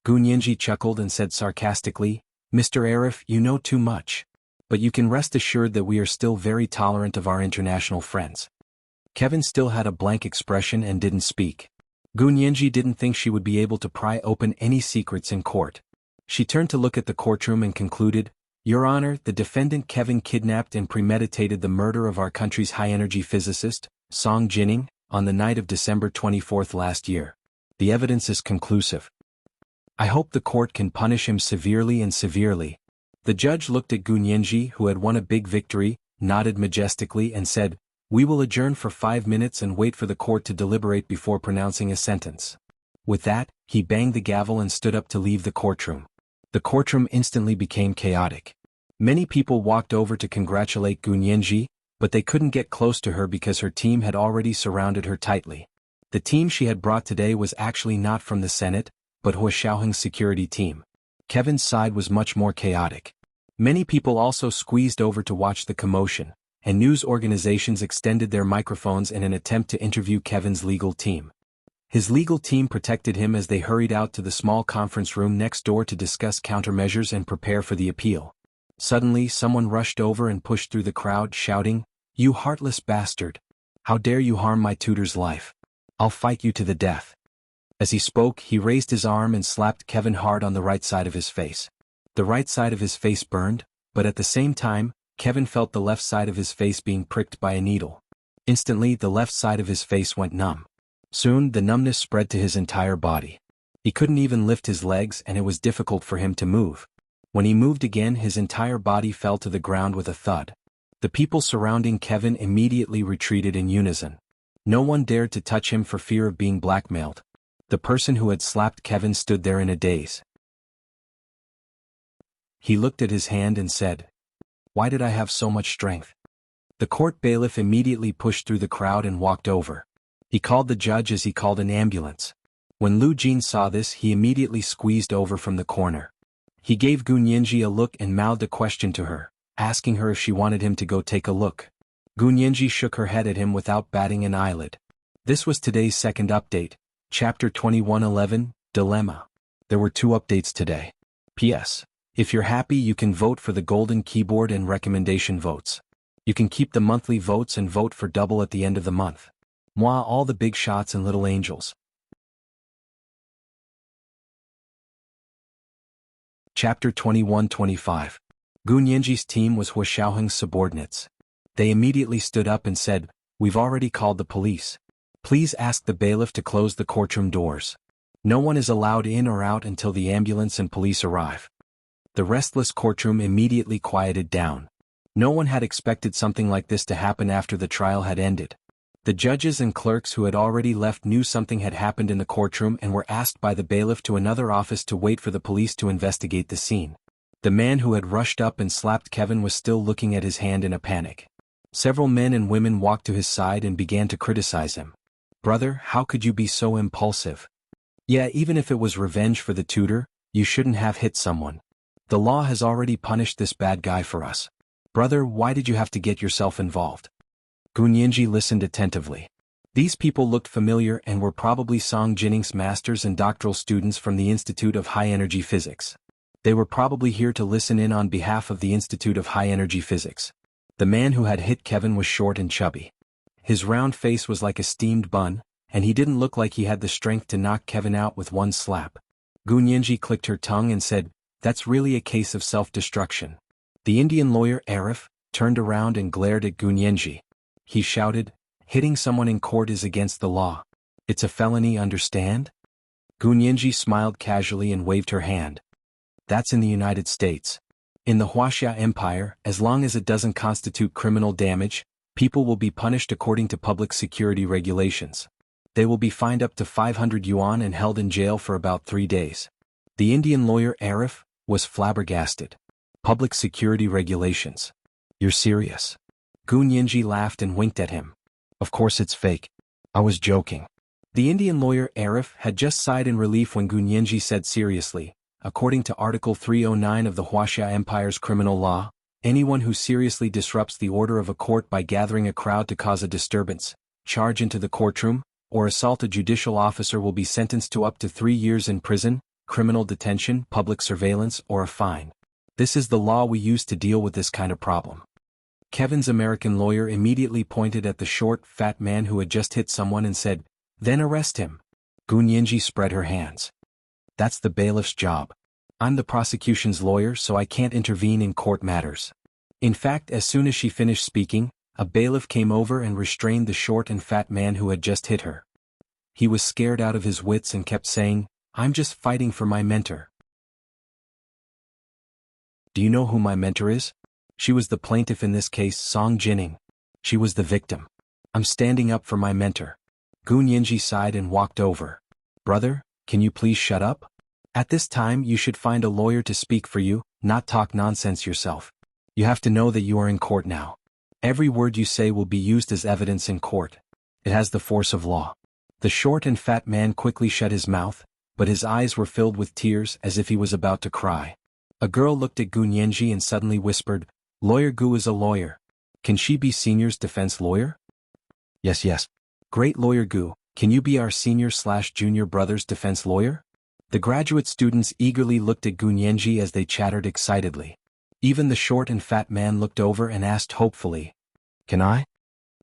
Gu Nianji chuckled and said sarcastically, "Mr. Arif, you know too much. But you can rest assured that we are still very tolerant of our international friends." Kevin still had a blank expression and didn't speak. Gu Nianji didn't think she would be able to pry open any secrets in court. She turned to look at the courtroom and concluded, "Your Honor, the defendant Kevin kidnapped and premeditated the murder of our country's high-energy physicist, Song Jining, on the night of December 24 last year. The evidence is conclusive. I hope the court can punish him severely and severely." The judge looked at Gu Nianji, who had won a big victory, nodded majestically and said, "We will adjourn for 5 minutes and wait for the court to deliberate before pronouncing a sentence." With that, he banged the gavel and stood up to leave the courtroom. The courtroom instantly became chaotic. Many people walked over to congratulate Gu Nianji, but they couldn't get close to her because her team had already surrounded her tightly. The team she had brought today was actually not from the Senate, but He Xiaoheng's security team. Kevin's side was much more chaotic. Many people also squeezed over to watch the commotion, and news organizations extended their microphones in an attempt to interview Kevin's legal team. His legal team protected him as they hurried out to the small conference room next door to discuss countermeasures and prepare for the appeal. Suddenly, someone rushed over and pushed through the crowd, shouting, "You heartless bastard! How dare you harm my tutor's life? I'll fight you to the death." As he spoke, he raised his arm and slapped Kevin hard on the right side of his face. The right side of his face burned, but at the same time, Kevin felt the left side of his face being pricked by a needle. Instantly, the left side of his face went numb. Soon, the numbness spread to his entire body. He couldn't even lift his legs and it was difficult for him to move. When he moved again, his entire body fell to the ground with a thud. The people surrounding Kevin immediately retreated in unison. No one dared to touch him for fear of being blackmailed. The person who had slapped Kevin stood there in a daze. He looked at his hand and said, "Why did I have so much strength?" The court bailiff immediately pushed through the crowd and walked over. He called the judge as he called an ambulance. When Lu Jin saw this, he immediately squeezed over from the corner. He gave Gu Nianji a look and mouthed a question to her, asking her if she wanted him to go take a look. Gu Nianji shook her head at him without batting an eyelid. This was today's second update, Chapter 2111, Dilemma. There were 2 updates today. P.S. If you're happy, you can vote for the golden keyboard and recommendation votes. You can keep the monthly votes and vote for double at the end of the month. Moi, all the big shots and little angels. Chapter 21-25. Gu Nianji's team was Hua Xiaoheng's subordinates. They immediately stood up and said, "We've already called the police. Please ask the bailiff to close the courtroom doors. No one is allowed in or out until the ambulance and police arrive." The restless courtroom immediately quieted down. No one had expected something like this to happen after the trial had ended. The judges and clerks who had already left knew something had happened in the courtroom and were asked by the bailiff to another office to wait for the police to investigate the scene. The man who had rushed up and slapped Kevin was still looking at his hand in a panic. Several men and women walked to his side and began to criticize him. "Brother, how could you be so impulsive? Yeah, even if it was revenge for the tutor, you shouldn't have hit someone. The law has already punished this bad guy for us. Brother, why did you have to get yourself involved?" Gu Nianji listened attentively. These people looked familiar and were probably Song Jinning's masters and doctoral students from the Institute of High Energy Physics. They were probably here to listen in on behalf of the Institute of High Energy Physics. The man who had hit Kevin was short and chubby. His round face was like a steamed bun, and he didn't look like he had the strength to knock Kevin out with one slap. Gu Nianji clicked her tongue and said, "That's really a case of self-destruction." The Indian lawyer Arif turned around and glared at Gu Nianji. He shouted, "Hitting someone in court is against the law. It's a felony, understand?" Gu Nianji smiled casually and waved her hand. "That's in the United States. In the Wuxia Empire, as long as it doesn't constitute criminal damage, people will be punished according to public security regulations. They will be fined up to 500 yuan and held in jail for about 3 days. The Indian lawyer Arif was flabbergasted. "Public security regulations? You're serious?" Gu Nianji laughed and winked at him. "Of course it's fake. I was joking." The Indian lawyer Arif had just sighed in relief when Gu Nianji said seriously, "According to Article 309 of the Wuxia Empire's criminal law, anyone who seriously disrupts the order of a court by gathering a crowd to cause a disturbance, charge into the courtroom, or assault a judicial officer will be sentenced to up to 3 years in prison, criminal detention, public surveillance, or a fine. This is the law we use to deal with this kind of problem." Kevin's American lawyer immediately pointed at the short, fat man who had just hit someone and said, "Then arrest him." Gu Nianji spread her hands. "That's the bailiff's job. I'm the prosecution's lawyer, so I can't intervene in court matters." In fact, as soon as she finished speaking, a bailiff came over and restrained the short and fat man who had just hit her. He was scared out of his wits and kept saying, "I'm just fighting for my mentor." Do you know who my mentor is? She was the plaintiff in this case, Song Jinning. She was the victim. I'm standing up for my mentor. Gu Nianji sighed and walked over. "Brother, can you please shut up? At this time you should find a lawyer to speak for you, not talk nonsense yourself. You have to know that you are in court now. Every word you say will be used as evidence in court. It has the force of law." The short and fat man quickly shut his mouth, but his eyes were filled with tears as if he was about to cry. A girl looked at Gu Nianji and suddenly whispered, "Lawyer Gu is a lawyer. Can she be senior's defense lawyer?" Yes. "Great, Lawyer Gu, can you be our senior/junior brother's defense lawyer?" The graduate students eagerly looked at Gu Nianji as they chattered excitedly. Even the short and fat man looked over and asked hopefully, "Can I?"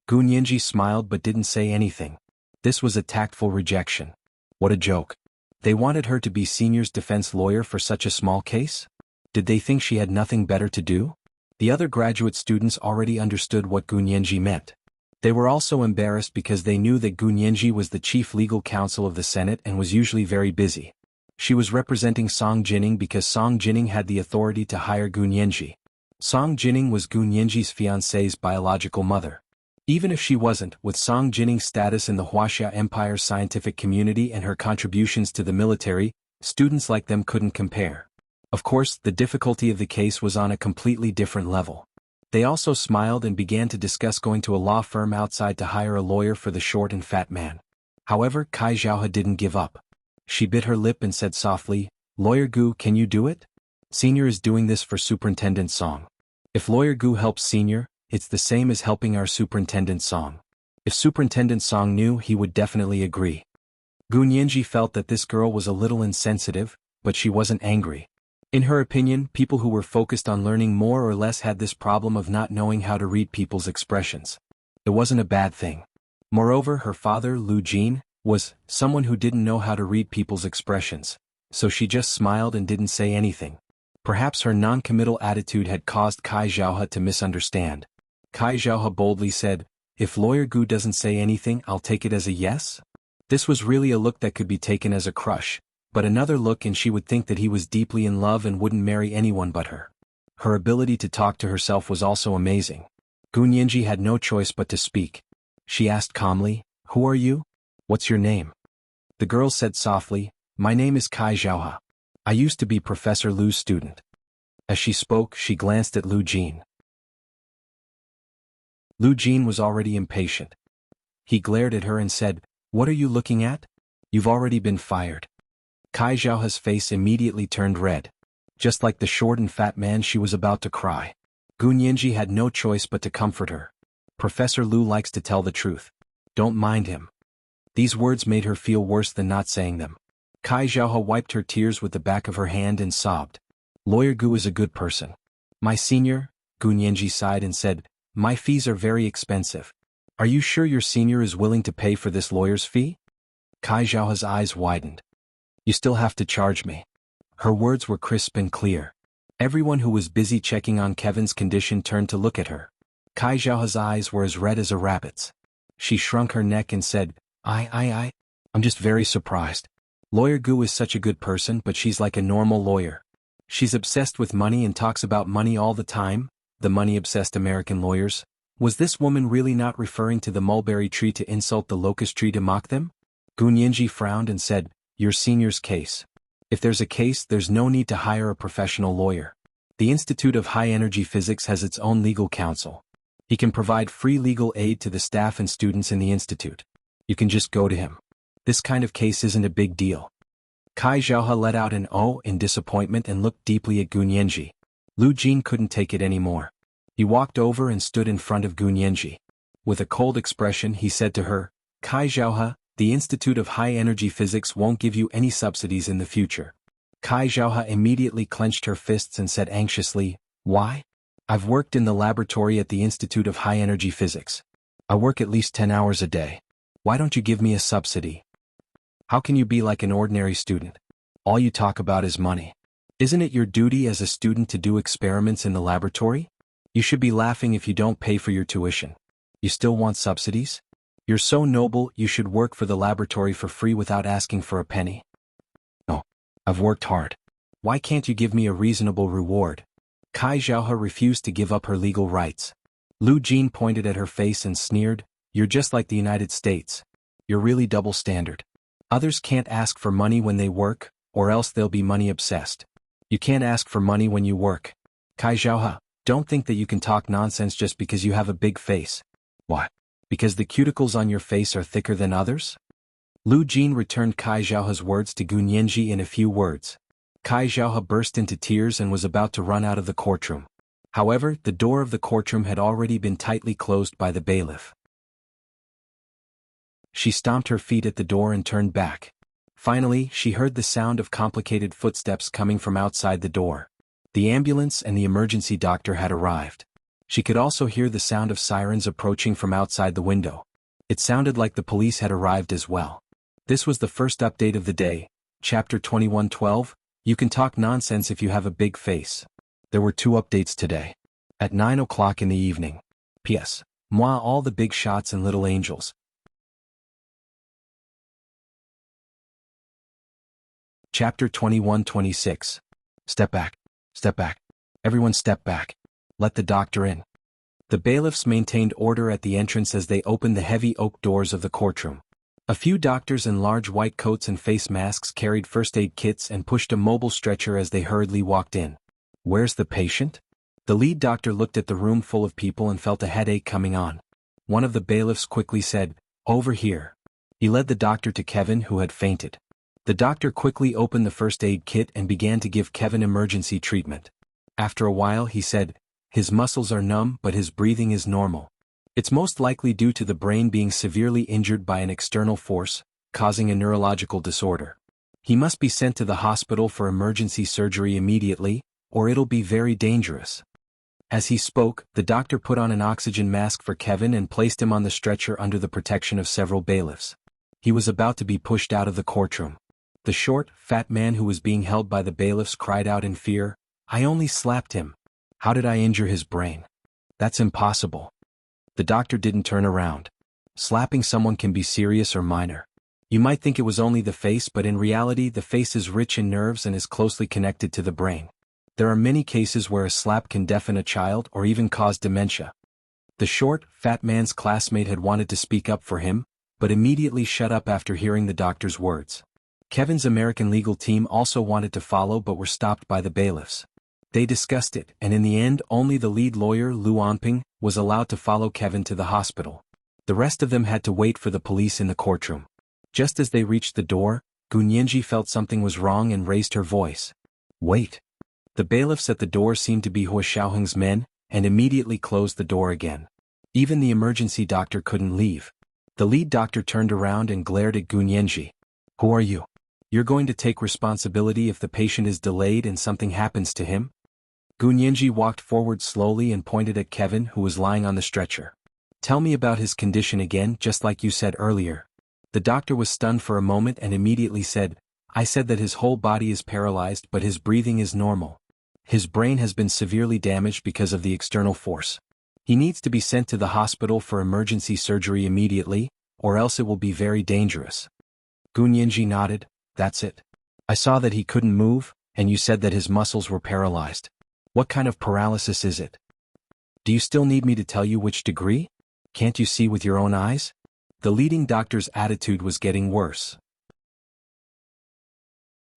Gu Nianji smiled but didn't say anything. This was a tactful rejection. What a joke. They wanted her to be senior's defense lawyer for such a small case? Did they think she had nothing better to do? The other graduate students already understood what Gu Nianji meant. They were also embarrassed because they knew that Gu Nianji was the chief legal counsel of the Senate and was usually very busy. She was representing Song Jinning because Song Jinning had the authority to hire Gu Nianji. Song Jinning was Gu Nianji's fiancée's biological mother. Even if she wasn't, with Song Jinning's status in the Wuxia Empire's scientific community and her contributions to the military, students like them couldn't compare. Of course, the difficulty of the case was on a completely different level. They also smiled and began to discuss going to a law firm outside to hire a lawyer for the short and fat man. However, Kai Zhaohe didn't give up. She bit her lip and said softly, "Lawyer Gu, can you do it? Senior is doing this for Superintendent Song. If Lawyer Gu helps Senior, it's the same as helping our Superintendent Song." If Superintendent Song knew, he would definitely agree. Gu Nianji felt that this girl was a little insensitive, but she wasn't angry. In her opinion, people who were focused on learning more or less had this problem of not knowing how to read people's expressions. It wasn't a bad thing. Moreover, her father, Lu Jin, was someone who didn't know how to read people's expressions, so she just smiled and didn't say anything. Perhaps her non-committal attitude had caused Kai Xiaohe to misunderstand. Kai Xiaohe boldly said, "If Lawyer Gu doesn't say anything, I'll take it as a yes?" This was really a look that could be taken as a crush, but another look and she would think that he was deeply in love and wouldn't marry anyone but her. Her ability to talk to herself was also amazing. Gu Nianji had no choice but to speak. She asked calmly, "Who are you? What's your name?" The girl said softly, "My name is Kai Xiaohe. I used to be Professor Lu's student." As she spoke, she glanced at Lu Jin. Lu Jin was already impatient. He glared at her and said, "What are you looking at? You've already been fired." Kai Xiaohe's face immediately turned red. Just like the short and fat man, she was about to cry. Gu Nianji had no choice but to comfort her. "Professor Lu likes to tell the truth. Don't mind him." These words made her feel worse than not saying them. Kai Xiaohe wiped her tears with the back of her hand and sobbed. "Lawyer Gu is a good person. My senior," Gu Nianji sighed and said, "my fees are very expensive. Are you sure your senior is willing to pay for this lawyer's fee?" Kai Xiaohe's eyes widened. "You still have to charge me." Her words were crisp and clear. Everyone who was busy checking on Kevin's condition turned to look at her. Kai Xiaohe's eyes were as red as a rabbit's. She shrunk her neck and said, I'm just very surprised. Lawyer Gu is such a good person, but she's like a normal lawyer. She's obsessed with money and talks about money all the time, the money-obsessed American lawyers. Was this woman really not referring to the mulberry tree to insult the locust tree to mock them? Gu Nianji frowned and said, "Your senior's case. If there's a case, there's no need to hire a professional lawyer. The Institute of High Energy Physics has its own legal counsel. He can provide free legal aid to the staff and students in the institute. You can just go to him. This kind of case isn't a big deal." Kai Xiaohe let out an "oh" in disappointment and looked deeply at Gu Nianji. Lu Jin couldn't take it anymore. He walked over and stood in front of Gu Nianji. With a cold expression, he said to her, "Kai Xiaohe, the Institute of High Energy Physics won't give you any subsidies in the future." Kai Xiaohe immediately clenched her fists and said anxiously, "Why? I've worked in the laboratory at the Institute of High Energy Physics. I work at least 10 hours a day. Why don't you give me a subsidy? How can you be like an ordinary student? All you talk about is money. Isn't it your duty as a student to do experiments in the laboratory? You should be laughing if you don't pay for your tuition. You still want subsidies? You're so noble, you should work for the laboratory for free without asking for a penny." "No. I've worked hard. Why can't you give me a reasonable reward?" Kai Xiaohe refused to give up her legal rights. Lu Jin pointed at her face and sneered, "You're just like the United States. You're really double standard. Others can't ask for money when they work, or else they'll be money obsessed. You can't ask for money when you work. Kai Xiaohe, don't think that you can talk nonsense just because you have a big face. Why? Because the cuticles on your face are thicker than others?" Lu Jin returned Kai Xiaohe's words to Gu Nianji in a few words. Kai Xiaohe burst into tears and was about to run out of the courtroom. However, the door of the courtroom had already been tightly closed by the bailiff. She stomped her feet at the door and turned back. Finally, she heard the sound of complicated footsteps coming from outside the door. The ambulance and the emergency doctor had arrived. She could also hear the sound of sirens approaching from outside the window. It sounded like the police had arrived as well. This was the first update of the day, Chapter 21:12, You Can Talk Nonsense If You Have a Big Face. There were 2 updates today. At 9 o'clock in the evening. P.S. Moi all the big shots and little angels. Chapter 21:26. Step back. Step back. Everyone step back. Let the doctor in. The bailiffs maintained order at the entrance as they opened the heavy oak doors of the courtroom. A few doctors in large white coats and face masks carried first aid kits and pushed a mobile stretcher as they hurriedly walked in. "Where's the patient?" The lead doctor looked at the room full of people and felt a headache coming on. One of the bailiffs quickly said, "Over here." He led the doctor to Kevin, who had fainted. The doctor quickly opened the first aid kit and began to give Kevin emergency treatment. After a while he said, "His muscles are numb but his breathing is normal. It's most likely due to the brain being severely injured by an external force, causing a neurological disorder. He must be sent to the hospital for emergency surgery immediately, or it'll be very dangerous." As he spoke, the doctor put on an oxygen mask for Kevin and placed him on the stretcher under the protection of several bailiffs. He was about to be pushed out of the courtroom. The short, fat man who was being held by the bailiffs cried out in fear, I only slapped him. How did I injure his brain? That's impossible. The doctor didn't turn around. Slapping someone can be serious or minor. You might think it was only the face, but in reality the face is rich in nerves and is closely connected to the brain. There are many cases where a slap can deafen a child or even cause dementia. The short, fat man's classmate had wanted to speak up for him, but immediately shut up after hearing the doctor's words. Kevin's American legal team also wanted to follow but were stopped by the bailiffs. They discussed it, and in the end only the lead lawyer, Lu Anping, was allowed to follow Kevin to the hospital. The rest of them had to wait for the police in the courtroom. Just as they reached the door, Gu Nianji felt something was wrong and raised her voice. Wait. The bailiffs at the door seemed to be Hua Xiaoheng's men, and immediately closed the door again. Even the emergency doctor couldn't leave. The lead doctor turned around and glared at Gu Nianji. Who are you? You're going to take responsibility if the patient is delayed and something happens to him? Gu Nianji walked forward slowly and pointed at Kevin, who was lying on the stretcher. Tell me about his condition again, just like you said earlier. The doctor was stunned for a moment and immediately said, I said that his whole body is paralyzed but his breathing is normal. His brain has been severely damaged because of the external force. He needs to be sent to the hospital for emergency surgery immediately, or else it will be very dangerous. Gu Nianji nodded. That's it. I saw that he couldn't move, and you said that his muscles were paralyzed. What kind of paralysis is it? Do you still need me to tell you which degree? Can't you see with your own eyes? The leading doctor's attitude was getting worse.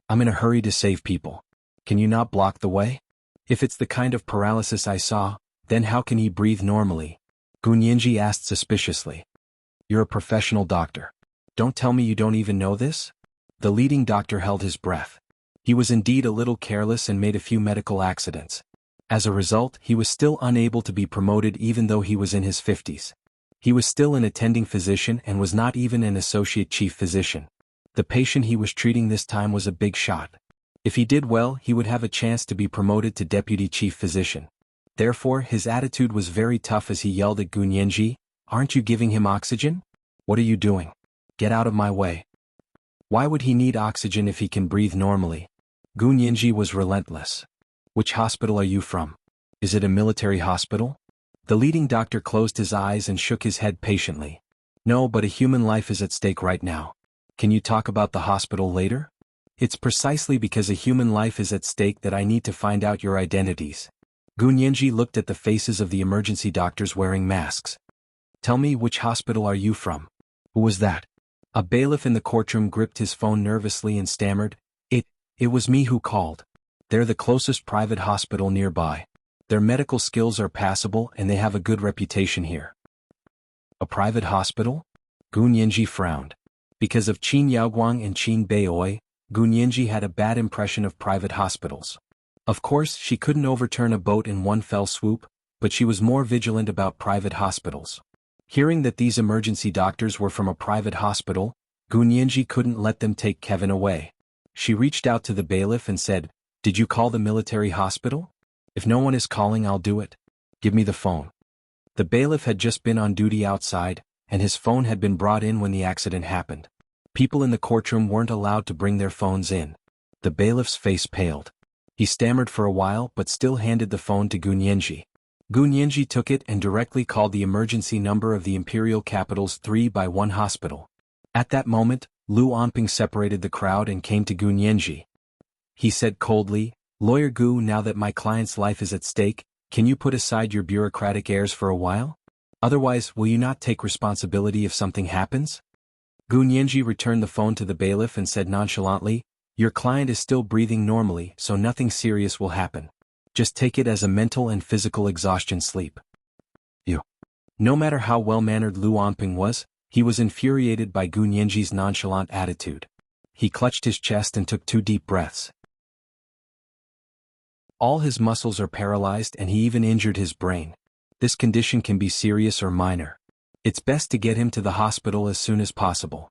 I'm in a hurry to save people. Can you not block the way? If it's the kind of paralysis I saw, then how can he breathe normally? Gu Nianji asked suspiciously. You're a professional doctor. Don't tell me you don't even know this? The leading doctor held his breath. He was indeed a little careless and made a few medical accidents. As a result, he was still unable to be promoted even though he was in his 50s. He was still an attending physician and was not even an associate chief physician. The patient he was treating this time was a big shot. If he did well, he would have a chance to be promoted to deputy chief physician. Therefore, his attitude was very tough as he yelled at Gu Nianji, Aren't you giving him oxygen? What are you doing? Get out of my way. Why would he need oxygen if he can breathe normally? Gu Nianji was relentless. Which hospital are you from? Is it a military hospital? The leading doctor closed his eyes and shook his head patiently. No, but a human life is at stake right now. Can you talk about the hospital later? It's precisely because a human life is at stake that I need to find out your identities. Gu Nianji looked at the faces of the emergency doctors wearing masks. Tell me, which hospital are you from? Who was that? A bailiff in the courtroom gripped his phone nervously and stammered, It was me who called. They're the closest private hospital nearby. Their medical skills are passable and they have a good reputation here. A private hospital? Gu Nianji frowned. Because of Qin Yaoguang and Qin Beiyoi, Gu Nianji had a bad impression of private hospitals. Of course, she couldn't overturn a boat in one fell swoop, but she was more vigilant about private hospitals. Hearing that these emergency doctors were from a private hospital, Gu Nianji couldn't let them take Kevin away. She reached out to the bailiff and said, Did you call the military hospital? If no one is calling, I'll do it. Give me the phone. The bailiff had just been on duty outside, and his phone had been brought in when the accident happened. People in the courtroom weren't allowed to bring their phones in. The bailiff's face paled. He stammered for a while but still handed the phone to Gu Nianji. Gu Nianji took it and directly called the emergency number of the Imperial Capital's 3x1 hospital. At that moment, Lu Anping separated the crowd and came to Gu Nianji. He said coldly, Lawyer Gu, now that my client's life is at stake, can you put aside your bureaucratic airs for a while? Otherwise, will you not take responsibility if something happens? Gu Nianji returned the phone to the bailiff and said nonchalantly, Your client is still breathing normally, so nothing serious will happen. Just take it as a mental and physical exhaustion sleep. No matter how well-mannered Lu Anping was, he was infuriated by Gu Nianji's nonchalant attitude. He clutched his chest and took 2 deep breaths. All his muscles are paralyzed and he even injured his brain. This condition can be serious or minor. It's best to get him to the hospital as soon as possible.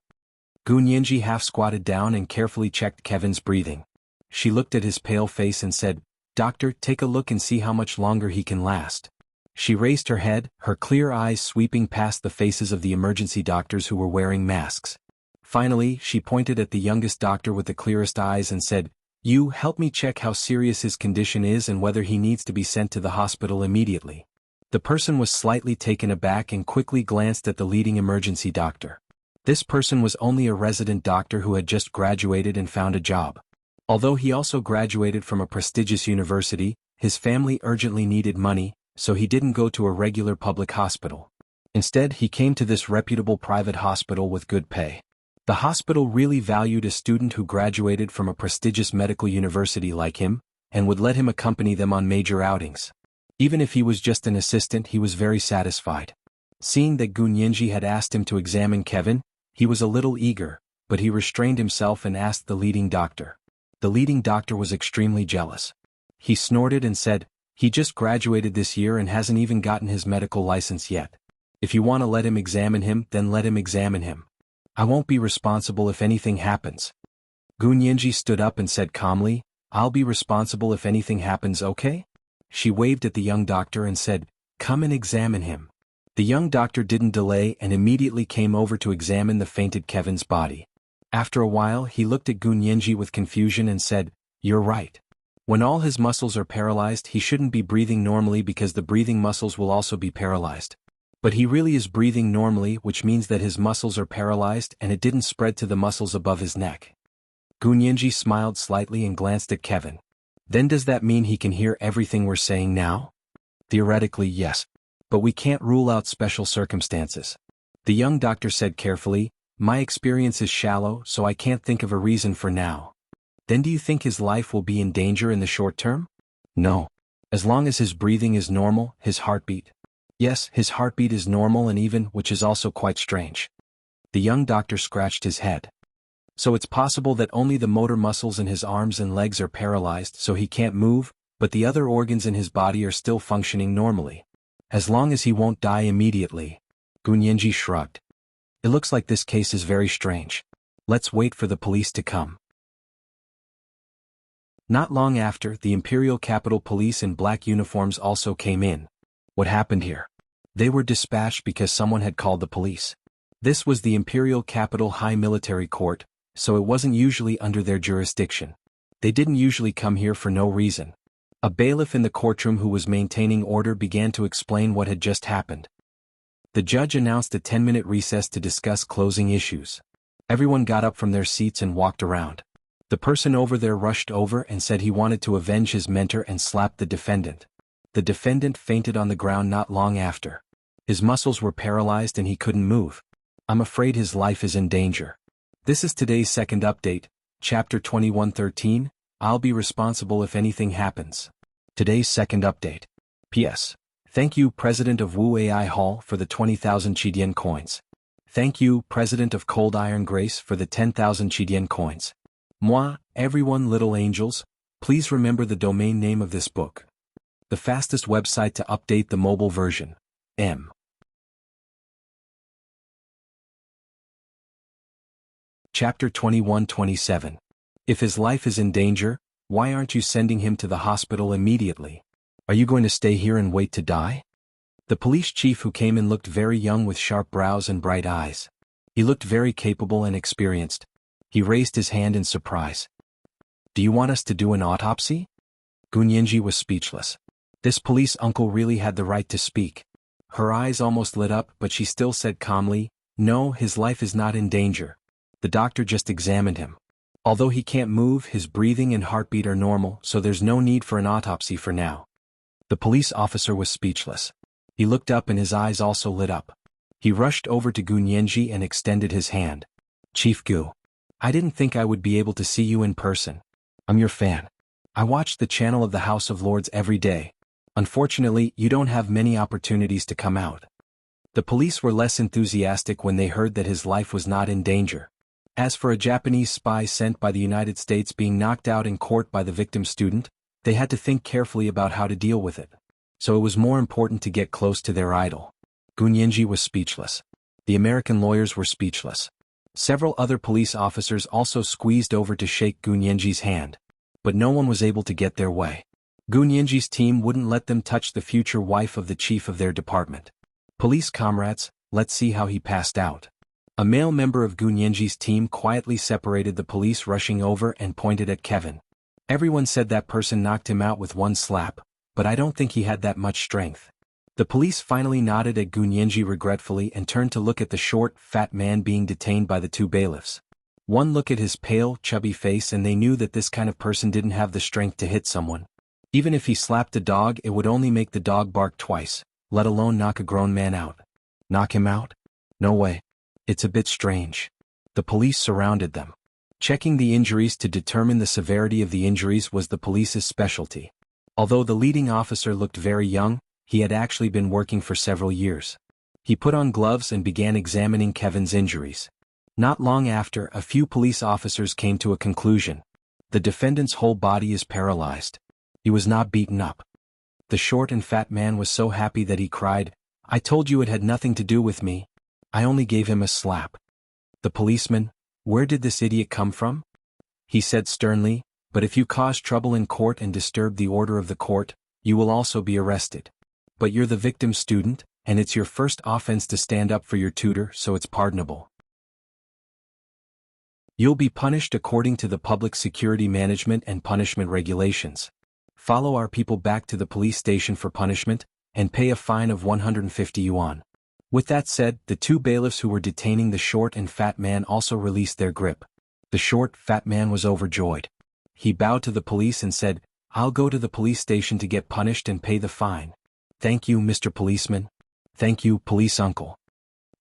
Gu Nianji half squatted down and carefully checked Kevin's breathing. She looked at his pale face and said, Doctor, take a look and see how much longer he can last. She raised her head, her clear eyes sweeping past the faces of the emergency doctors who were wearing masks. Finally, she pointed at the youngest doctor with the clearest eyes and said, You help me check how serious his condition is and whether he needs to be sent to the hospital immediately. The person was slightly taken aback and quickly glanced at the leading emergency doctor. This person was only a resident doctor who had just graduated and found a job. Although he also graduated from a prestigious university, his family urgently needed money, so he didn't go to a regular public hospital. Instead, he came to this reputable private hospital with good pay. The hospital really valued a student who graduated from a prestigious medical university like him, and would let him accompany them on major outings. Even if he was just an assistant, he was very satisfied. Seeing that Gu Nianji had asked him to examine Kevin, he was a little eager, but he restrained himself and asked the leading doctor. The leading doctor was extremely jealous. He snorted and said, "He just graduated this year and hasn't even gotten his medical license yet. If you want to let him examine him, then let him examine him. I won't be responsible if anything happens." Gu Nianji stood up and said calmly, "I'll be responsible if anything happens, okay?" She waved at the young doctor and said, "Come and examine him." The young doctor didn't delay and immediately came over to examine the fainted Kevin's body. After a while he looked at Gu Nianji with confusion and said, "You're right. When all his muscles are paralyzed, he shouldn't be breathing normally because the breathing muscles will also be paralyzed. But he really is breathing normally, which means that his muscles are paralyzed and it didn't spread to the muscles above his neck." Gu Nianji smiled slightly and glanced at Kevin. "Then does that mean he can hear everything we're saying now?" "Theoretically, yes. But we can't rule out special circumstances." The young doctor said carefully, "My experience is shallow, so I can't think of a reason for now." "Then do you think his life will be in danger in the short term?" "No. As long as his breathing is normal, his heartbeat." "Yes, his heartbeat is normal and even, which is also quite strange." The young doctor scratched his head. "So it's possible that only the motor muscles in his arms and legs are paralyzed so he can't move, but the other organs in his body are still functioning normally. As long as he won't die immediately." Gu Nianji shrugged. "It looks like this case is very strange. Let's wait for the police to come." Not long after, the Imperial Capital Police in black uniforms also came in. What happened here? They were dispatched because someone had called the police. This was the Imperial Capital High Military Court, so it wasn't usually under their jurisdiction. They didn't usually come here for no reason. A bailiff in the courtroom who was maintaining order began to explain what had just happened. The judge announced a 10-minute recess to discuss closing issues. Everyone got up from their seats and walked around. The person over there rushed over and said he wanted to avenge his mentor and slapped the defendant. The defendant fainted on the ground not long after. His muscles were paralyzed and he couldn't move. I'm afraid his life is in danger. This is today's second update, Chapter 2113, I'll be responsible if anything happens. Today's second update. P.S. Thank you, President of Wu AI Hall, for the 20,000 Qidian coins. Thank you, President of Cold Iron Grace, for the 10,000 Qidian coins. Moi, everyone, little angels, please remember the domain name of this book. The fastest website to update the mobile version. Chapter 2127. If his life is in danger, why aren't you sending him to the hospital immediately? Are you going to stay here and wait to die? The police chief who came in looked very young with sharp brows and bright eyes. He looked very capable and experienced. He raised his hand in surprise. Do you want us to do an autopsy? Gu Nianji was speechless. This police uncle really had the right to speak. Her eyes almost lit up, but she still said calmly, no, his life is not in danger. The doctor just examined him. Although he can't move, his breathing and heartbeat are normal, so there's no need for an autopsy for now. The police officer was speechless. He looked up and his eyes also lit up. He rushed over to Gu Nianji and extended his hand. Chief Gu. I didn't think I would be able to see you in person. I'm your fan. I watch the channel of the House of Lords every day. Unfortunately, you don't have many opportunities to come out. The police were less enthusiastic when they heard that his life was not in danger. As for a Japanese spy sent by the United States being knocked out in court by the victim student, they had to think carefully about how to deal with it. So it was more important to get close to their idol. Gu Nianji was speechless. The American lawyers were speechless. Several other police officers also squeezed over to shake Gu Nianji's hand. But no one was able to get their way. Gu Nianji's team wouldn't let them touch the future wife of the chief of their department. Police comrades, let's see how he passed out. A male member of Gu Nianji's team quietly separated the police rushing over and pointed at Kevin. Everyone said that person knocked him out with one slap, but I don't think he had that much strength. The police finally nodded at Gunyenji regretfully and turned to look at the short, fat man being detained by the two bailiffs. One look at his pale, chubby face and they knew that this kind of person didn't have the strength to hit someone. Even if he slapped a dog, it would only make the dog bark twice, let alone knock a grown man out. Knock him out? No way. It's a bit strange. The police surrounded them. Checking the injuries to determine the severity of the injuries was the police's specialty. Although the leading officer looked very young, he had actually been working for several years. He put on gloves and began examining Kevin's injuries. Not long after, a few police officers came to a conclusion. The defendant's whole body is paralyzed. He was not beaten up. The short and fat man was so happy that he cried, "I told you it had nothing to do with me. I only gave him a slap." The policeman, "Where did this idiot come from?" He said sternly, "But if you cause trouble in court and disturb the order of the court, you will also be arrested. But you're the victim's student, and it's your first offense to stand up for your tutor, so it's pardonable. You'll be punished according to the Public Security Management and Punishment Regulations. Follow our people back to the police station for punishment, and pay a fine of 150 yuan. With that said, the two bailiffs who were detaining the short and fat man also released their grip. The short, fat man was overjoyed. He bowed to the police and said, "I'll go to the police station to get punished and pay the fine. Thank you, Mr. Policeman. Thank you, police uncle."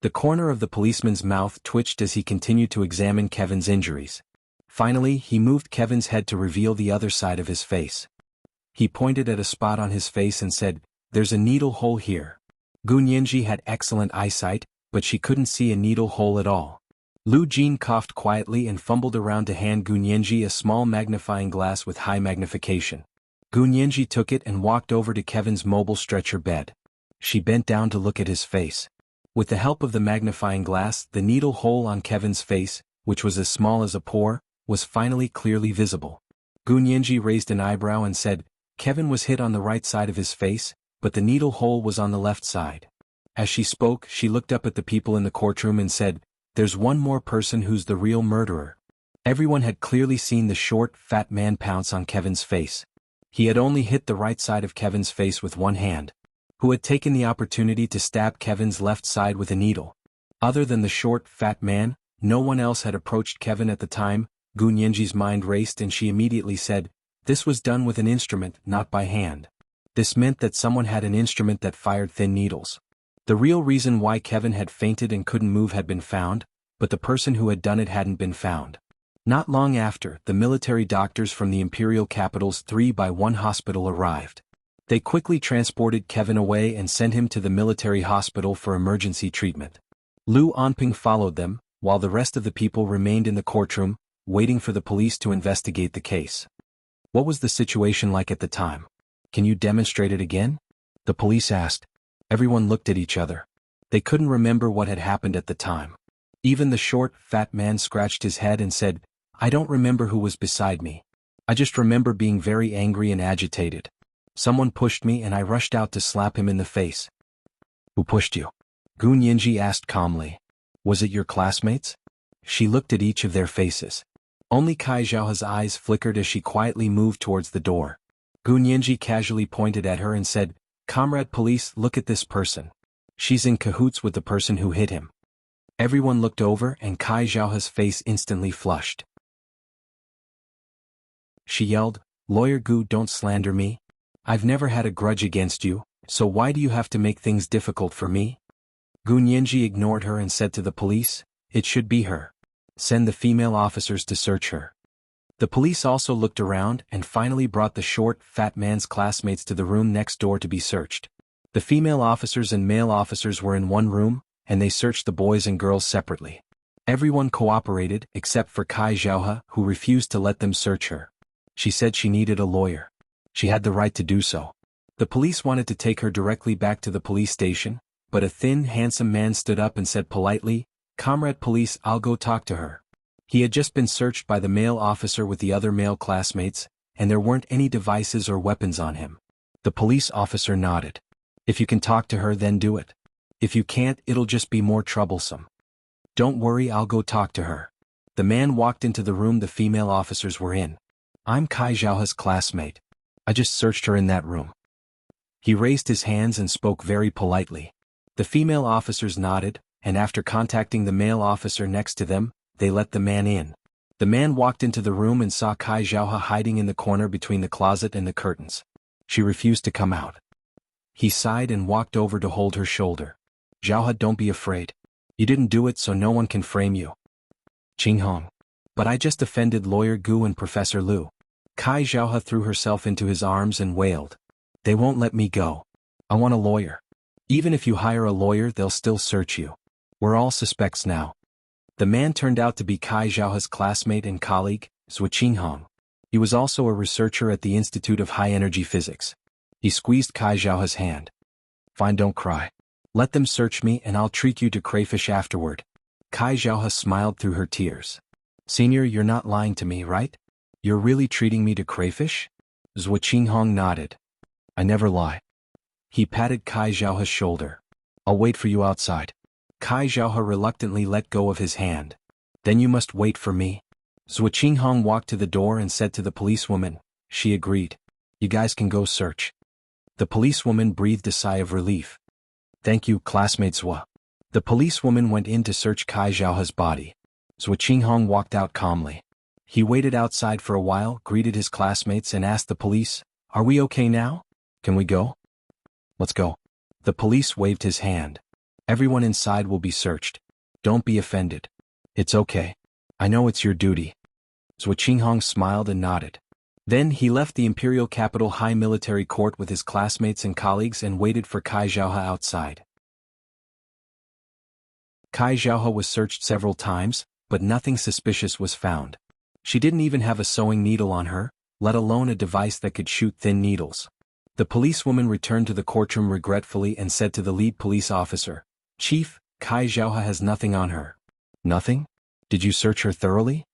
The corner of the policeman's mouth twitched as he continued to examine Kevin's injuries. Finally, he moved Kevin's head to reveal the other side of his face. He pointed at a spot on his face and said, "There's a needle hole here." Gunyenji had excellent eyesight, but she couldn't see a needle hole at all. Lu Jin coughed quietly and fumbled around to hand Gunyenji a small magnifying glass with high magnification. Gunyenji took it and walked over to Kevin's mobile stretcher bed. She bent down to look at his face. With the help of the magnifying glass, the needle hole on Kevin's face, which was as small as a pore, was finally clearly visible. Gunyenji raised an eyebrow and said, "Kevin was hit on the right side of his face, but the needle hole was on the left side." As she spoke, she looked up at the people in the courtroom and said, "There's one more person who's the real murderer." Everyone had clearly seen the short, fat man pounce on Kevin's face. He had only hit the right side of Kevin's face with one hand. Who had taken the opportunity to stab Kevin's left side with a needle? Other than the short, fat man, no one else had approached Kevin at the time. Gunyenji's mind raced and she immediately said, "This was done with an instrument, not by hand." This meant that someone had an instrument that fired thin needles. The real reason why Kevin had fainted and couldn't move had been found, but the person who had done it hadn't been found. Not long after, the military doctors from the imperial capital's 3x1 hospital arrived. They quickly transported Kevin away and sent him to the military hospital for emergency treatment. Lu Onping followed them, while the rest of the people remained in the courtroom, waiting for the police to investigate the case. What was the situation like at the time? Can you demonstrate it again? The police asked. Everyone looked at each other. They couldn't remember what had happened at the time. Even the short, fat man scratched his head and said, "I don't remember who was beside me. I just remember being very angry and agitated. Someone pushed me and I rushed out to slap him in the face." "Who pushed you?" Gunyenji asked calmly. "Was it your classmates?" She looked at each of their faces. Only Kai Zhaohe's eyes flickered as she quietly moved towards the door. Gunyenji casually pointed at her and said, "Comrade police, look at this person. She's in cahoots with the person who hit him." Everyone looked over and Kai Zhaohe's face instantly flushed. She yelled, "Lawyer Gu, don't slander me. I've never had a grudge against you, so why do you have to make things difficult for me?" Gunyenji ignored her and said to the police, "It should be her. Send the female officers to search her." The police also looked around and finally brought the short, fat man's classmates to the room next door to be searched. The female officers and male officers were in one room, and they searched the boys and girls separately. Everyone cooperated except for Kai Zhaohe, who refused to let them search her. She said she needed a lawyer. She had the right to do so. The police wanted to take her directly back to the police station, but a thin, handsome man stood up and said politely, "Comrade police, I'll go talk to her." He had just been searched by the male officer with the other male classmates, and there weren't any devices or weapons on him. The police officer nodded. "If you can talk to her, then do it. If you can't, it'll just be more troublesome." "Don't worry, I'll go talk to her." The man walked into the room the female officers were in. I'm Kai Zhaohe's classmate. I just searched her in that room. He raised his hands and spoke very politely. The female officers nodded, and after contacting the male officer next to them, they let the man in. The man walked into the room and saw Kai Zhaohe hiding in the corner between the closet and the curtains. She refused to come out. He sighed and walked over to hold her shoulder. Zhaohe, don't be afraid. You didn't do it, so no one can frame you. Qinghong. But I just offended Lawyer Gu and Professor Liu. Kai Zhaohe threw herself into his arms and wailed. They won't let me go. I want a lawyer. Even if you hire a lawyer, they'll still search you. We're all suspects now. The man turned out to be Kai Zhaohe's classmate and colleague, Zhu Qinghong. He was also a researcher at the Institute of High Energy Physics. He squeezed Kai Zhaohe's hand. Fine, don't cry. Let them search me and I'll treat you to crayfish afterward. Kai Zhaohe smiled through her tears. Senior, you're not lying to me, right? You're really treating me to crayfish? Zhu Qinghong nodded. I never lie. He patted Kai Zhaohe's shoulder. I'll wait for you outside. Kai Zhaohe reluctantly let go of his hand. Then you must wait for me. Zhu Qinghong walked to the door and said to the policewoman. She agreed. You guys can go search. The policewoman breathed a sigh of relief. Thank you, classmate Zhu. The policewoman went in to search Kai Zhaohe's body. Zhu Qinghong walked out calmly. He waited outside for a while, greeted his classmates and asked the police, Are we okay now? Can we go? Let's go. The police waved his hand. Everyone inside will be searched. Don't be offended. It's okay. I know it's your duty. Zhu Qinghong smiled and nodded. Then he left the Imperial Capital High Military Court with his classmates and colleagues and waited for Kai Zhaohe outside. Kai Zhaohe was searched several times, but nothing suspicious was found. She didn't even have a sewing needle on her, let alone a device that could shoot thin needles. The policewoman returned to the courtroom regretfully and said to the lead police officer, Chief, Kai Zhaohe has nothing on her. Nothing? Did you search her thoroughly?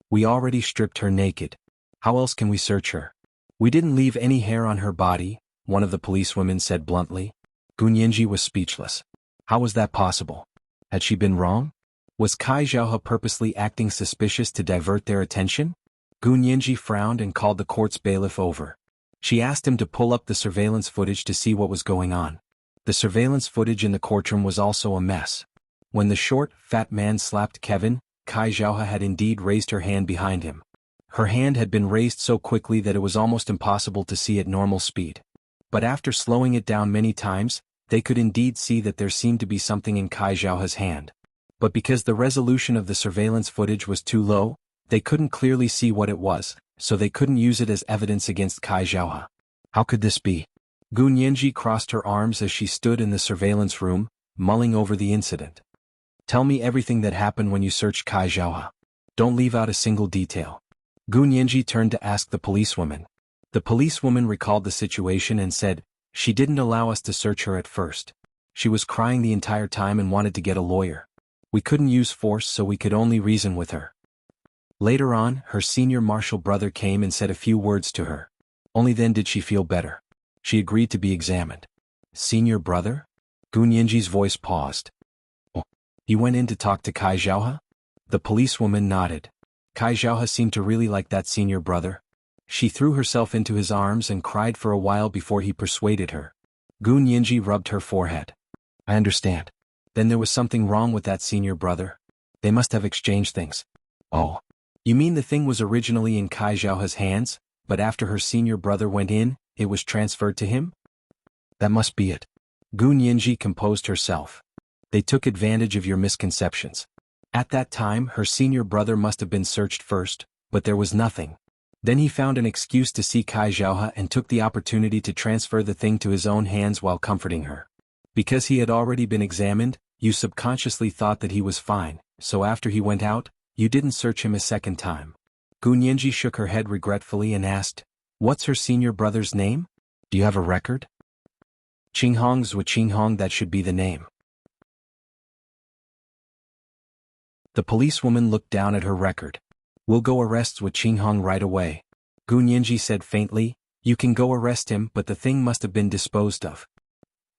We already stripped her naked. How else can we search her? We didn't leave any hair on her body, one of the policewomen said bluntly. Gu Nianji was speechless. How was that possible? Had she been wrong? Was Kai Zhaohe purposely acting suspicious to divert their attention? Gu Nianji frowned and called the court's bailiff over. She asked him to pull up the surveillance footage to see what was going on. The surveillance footage in the courtroom was also a mess. When the short, fat man slapped Kevin, Kai Zhaohe had indeed raised her hand behind him. Her hand had been raised so quickly that it was almost impossible to see at normal speed. But after slowing it down many times, they could indeed see that there seemed to be something in Kai Zhaohe's hand. But because the resolution of the surveillance footage was too low, they couldn't clearly see what it was, so they couldn't use it as evidence against Kai Zhaohe. How could this be? Gu Nianji crossed her arms as she stood in the surveillance room, mulling over the incident. Tell me everything that happened when you searched Kai Zhaohe. Don't leave out a single detail. Gu Nianji turned to ask the policewoman. The policewoman recalled the situation and said, She didn't allow us to search her at first. She was crying the entire time and wanted to get a lawyer. We couldn't use force, so we could only reason with her. Later on, her senior marshal brother came and said a few words to her. Only then did she feel better. She agreed to be examined. Senior brother? Gu Nianji's voice paused. Oh, you went in to talk to Kai Zhaohe? The policewoman nodded. Kai Zhaohe seemed to really like that senior brother. She threw herself into his arms and cried for a while before he persuaded her. Gu Nianji rubbed her forehead. I understand. Then there was something wrong with that senior brother. They must have exchanged things. Oh. You mean the thing was originally in Kai Zhaohe's hands, but after her senior brother went in, it was transferred to him? That must be it. Gu Nianji composed herself. They took advantage of your misconceptions. At that time, her senior brother must have been searched first, but there was nothing. Then he found an excuse to see Kai Zhaohe and took the opportunity to transfer the thing to his own hands while comforting her. Because he had already been examined, you subconsciously thought that he was fine, so after he went out, you didn't search him a second time. Gu Nianji shook her head regretfully and asked, What's her senior brother's name? Do you have a record? Qinghong Zhu Qinghong, that should be the name. The policewoman looked down at her record. We'll go arrest Zhu Qinghong right away. Gu Nianji said faintly, You can go arrest him, but the thing must have been disposed of.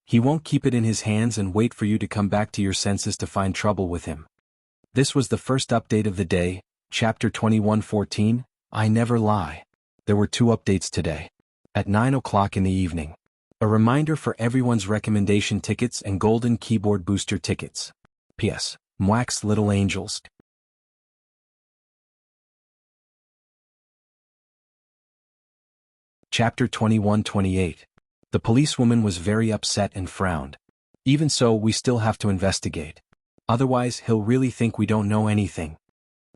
He won't keep it in his hands and wait for you to come back to your senses to find trouble with him. This was the first update of the day, Chapter 21:14, I never lie. There were 2 updates today. At 9 o'clock in the evening. A reminder for everyone's recommendation tickets and golden keyboard booster tickets. P.S. Mwax Little Angels. Chapter 21-28. The policewoman was very upset and frowned. Even so, we still have to investigate. Otherwise, he'll really think we don't know anything.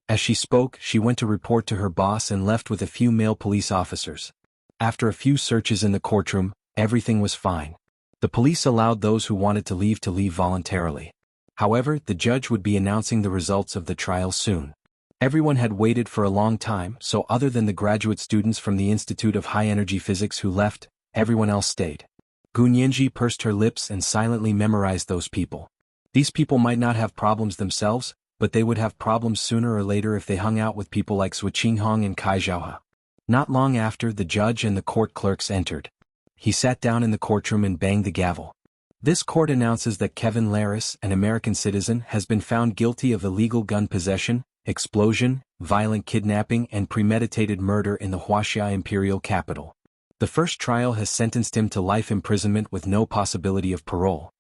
As she spoke, she went to report to her boss and left with a few male police officers. After a few searches in the courtroom, everything was fine. The police allowed those who wanted to leave voluntarily. However, the judge would be announcing the results of the trial soon. Everyone had waited for a long time, so other than the graduate students from the Institute of High Energy Physics who left, everyone else stayed. Gunyanji pursed her lips and silently memorized those people. These people might not have problems themselves, but they would have problems sooner or later if they hung out with people like Suqinghong and Kai Zhaohe. Not long after, the judge and the court clerks entered. He sat down in the courtroom and banged the gavel. This court announces that Kevin Laris, an American citizen, has been found guilty of illegal gun possession, explosion, violent kidnapping and premeditated murder in the Wuxia imperial capital. The first trial has sentenced him to life imprisonment with no possibility of parole.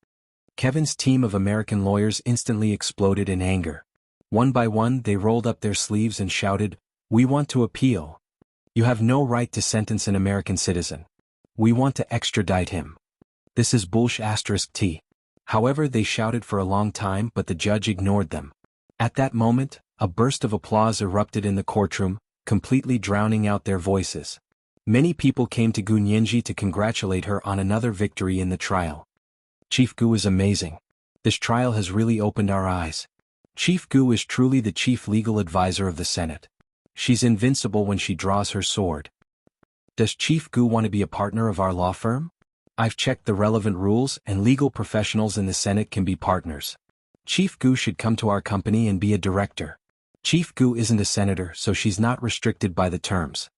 Kevin's team of American lawyers instantly exploded in anger. One by one they rolled up their sleeves and shouted, "We want to appeal. You have no right to sentence an American citizen. We want to extradite him. This is bullshit. However, they shouted for a long time, but the judge ignored them. At that moment, a burst of applause erupted in the courtroom, completely drowning out their voices. Many people came to Gunyanji to congratulate her on another victory in the trial. Chief Gu is amazing. This trial has really opened our eyes. Chief Gu is truly the chief legal advisor of the Senate. She's invincible when she draws her sword. Does Chief Gu want to be a partner of our law firm? I've checked the relevant rules and legal professionals in the Senate can be partners. Chief Gu should come to our company and be a director. Chief Gu isn't a senator, so she's not restricted by the terms.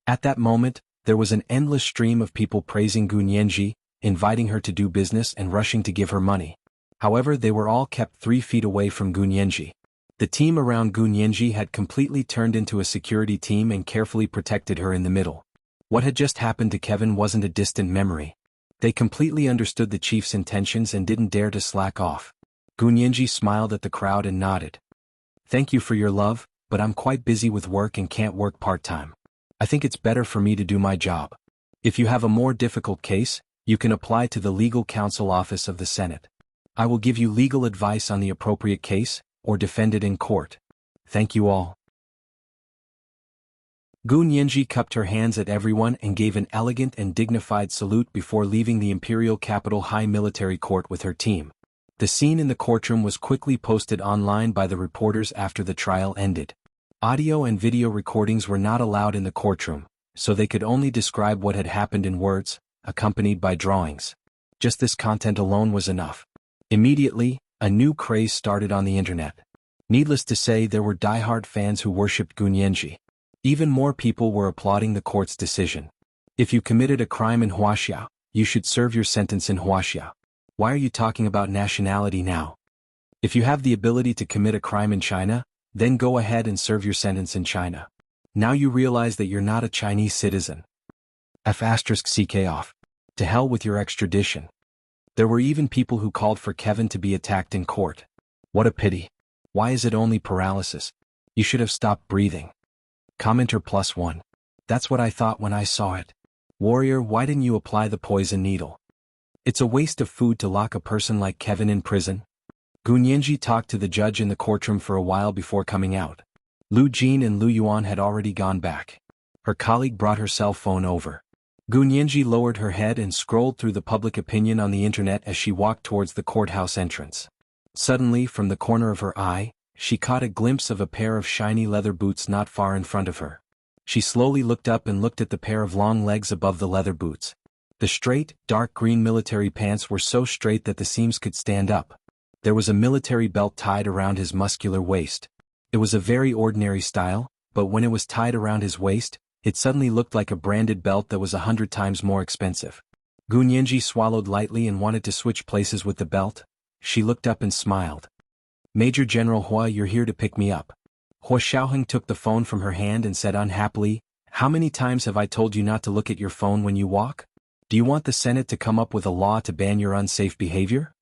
At that moment, there was an endless stream of people praising Gunyanji, inviting her to do business and rushing to give her money. However, they were all kept 3 feet away from Gunyanji. The team around Gunyanji had completely turned into a security team and carefully protected her in the middle. What had just happened to Kevin wasn't a distant memory. They completely understood the chief's intentions and didn't dare to slack off. Gunyanji smiled at the crowd and nodded. Thank you for your love, but I'm quite busy with work and can't work part-time. I think it's better for me to do my job. If you have a more difficult case, you can apply to the Legal Counsel Office of the Senate. I will give you legal advice on the appropriate case, or defend it in court. Thank you all. Gunyanji cupped her hands at everyone and gave an elegant and dignified salute before leaving the Imperial Capital High Military Court with her team. The scene in the courtroom was quickly posted online by the reporters after the trial ended. Audio and video recordings were not allowed in the courtroom, so they could only describe what had happened in words, accompanied by drawings. Just this content alone was enough. Immediately, a new craze started on the internet. Needless to say, there were die-hard fans who worshipped Gunyanji. Even more people were applauding the court's decision. If you committed a crime in Wuxia, you should serve your sentence in Wuxia. Why are you talking about nationality now? If you have the ability to commit a crime in China, then go ahead and serve your sentence in China. Now you realize that you're not a Chinese citizen. F***ck off. To hell with your extradition. There were even people who called for Kevin to be attacked in court. What a pity. Why is it only paralysis? You should have stopped breathing. Commenter +1. That's what I thought when I saw it. Warrior, why didn't you apply the poison needle? It's a waste of food to lock a person like Kevin in prison. Gunyanji talked to the judge in the courtroom for a while before coming out. Lu Jin and Lu Yuan had already gone back. Her colleague brought her cell phone over. Gunyanji lowered her head and scrolled through the public opinion on the internet as she walked towards the courthouse entrance. Suddenly, from the corner of her eye, she caught a glimpse of a pair of shiny leather boots not far in front of her. She slowly looked up and looked at the pair of long legs above the leather boots. The straight, dark green military pants were so straight that the seams could stand up. There was a military belt tied around his muscular waist. It was a very ordinary style, but when it was tied around his waist, it suddenly looked like a branded belt that was 100 times more expensive. Gunyanji swallowed lightly and wanted to switch places with the belt. She looked up and smiled. Major General Hua, you're here to pick me up. Hua Xiaoheng took the phone from her hand and said unhappily, "How many times have I told you not to look at your phone when you walk? Do you want the Senate to come up with a law to ban your unsafe behavior?"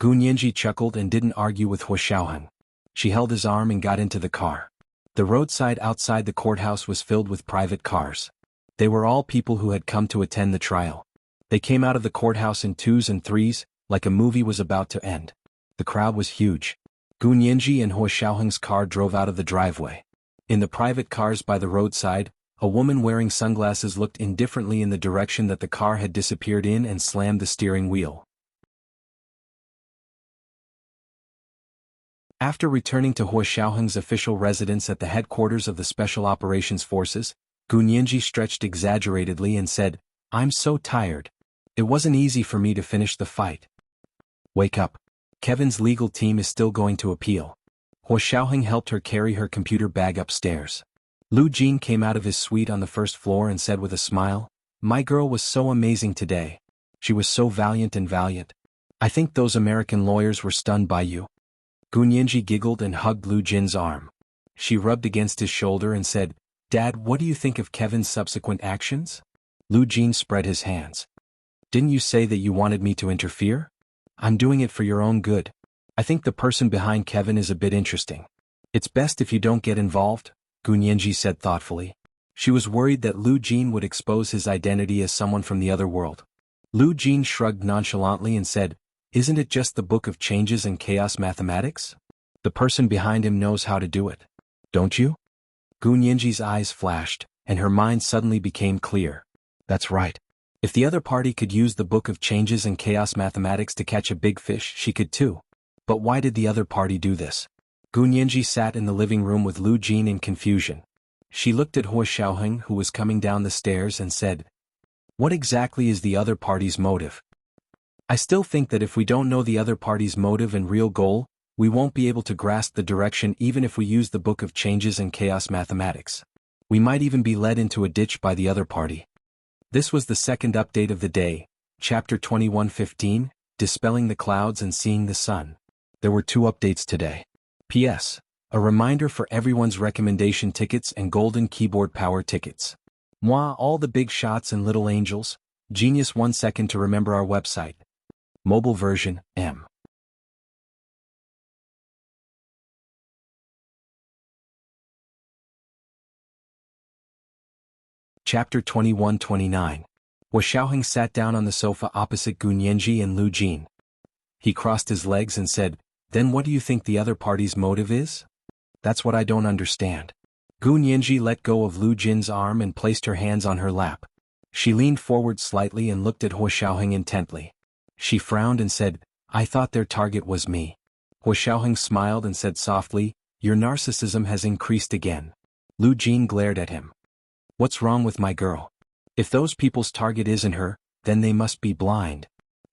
Gu Nianji chuckled and didn't argue with Hua Xiaoheng. She held his arm and got into the car. The roadside outside the courthouse was filled with private cars. They were all people who had come to attend the trial. They came out of the courthouse in twos and threes, like a movie was about to end. The crowd was huge. Gu Nianji and Hua Xiaoheng's car drove out of the driveway. In the private cars by the roadside, a woman wearing sunglasses looked indifferently in the direction that the car had disappeared in and slammed the steering wheel. After returning to Hua Xiaoheng's official residence at the headquarters of the Special Operations Forces, Gu Nianji stretched exaggeratedly and said, "I'm so tired. It wasn't easy for me to finish the fight." "Wake up. Kevin's legal team is still going to appeal." Hua Xiaoheng helped her carry her computer bag upstairs. Lu Jin came out of his suite on the first floor and said with a smile, "My girl was so amazing today. She was so valiant and valiant. I think those American lawyers were stunned by you." Gu Nianji giggled and hugged Lu Jin's arm. She rubbed against his shoulder and said, "Dad, what do you think of Kevin's subsequent actions?" Lu Jin spread his hands. "Didn't you say that you wanted me to interfere? I'm doing it for your own good. I think the person behind Kevin is a bit interesting. It's best if you don't get involved," Gu Nianji said thoughtfully. She was worried that Lu Jin would expose his identity as someone from the other world. Lu Jin shrugged nonchalantly and said, "Isn't it just the book of changes and chaos mathematics? The person behind him knows how to do it. Don't you?" Gu Nianji's eyes flashed, and her mind suddenly became clear. That's right. If the other party could use the book of changes and chaos mathematics to catch a big fish, she could too. But why did the other party do this? Gu Nianji sat in the living room with Lu Jin in confusion. She looked at Hua Xiaoheng who was coming down the stairs and said, "What exactly is the other party's motive?" "I still think that if we don't know the other party's motive and real goal, we won't be able to grasp the direction even if we use the book of changes and chaos mathematics. We might even be led into a ditch by the other party." This was the second update of the day, Chapter 21:15, Dispelling the Clouds and Seeing the Sun. There were 2 updates today. P.S. A reminder for everyone's recommendation tickets and golden keyboard power tickets. Moi, all the big shots and little angels. Genius 1 second to remember our website. Mobile version, M. Chapter 21:29. Hua Xiaoheng sat down on the sofa opposite Gu Nianji and Lu Jin. He crossed his legs and said, "Then what do you think the other party's motive is?" "That's what I don't understand." Gu Nianji let go of Lu Jin's arm and placed her hands on her lap. She leaned forward slightly and looked at Hua Xiaoheng intently. She frowned and said, "I thought their target was me." Hua Xiaoheng smiled and said softly, "Your narcissism has increased again." Lu Jin glared at him. "What's wrong with my girl? If those people's target isn't her, then they must be blind."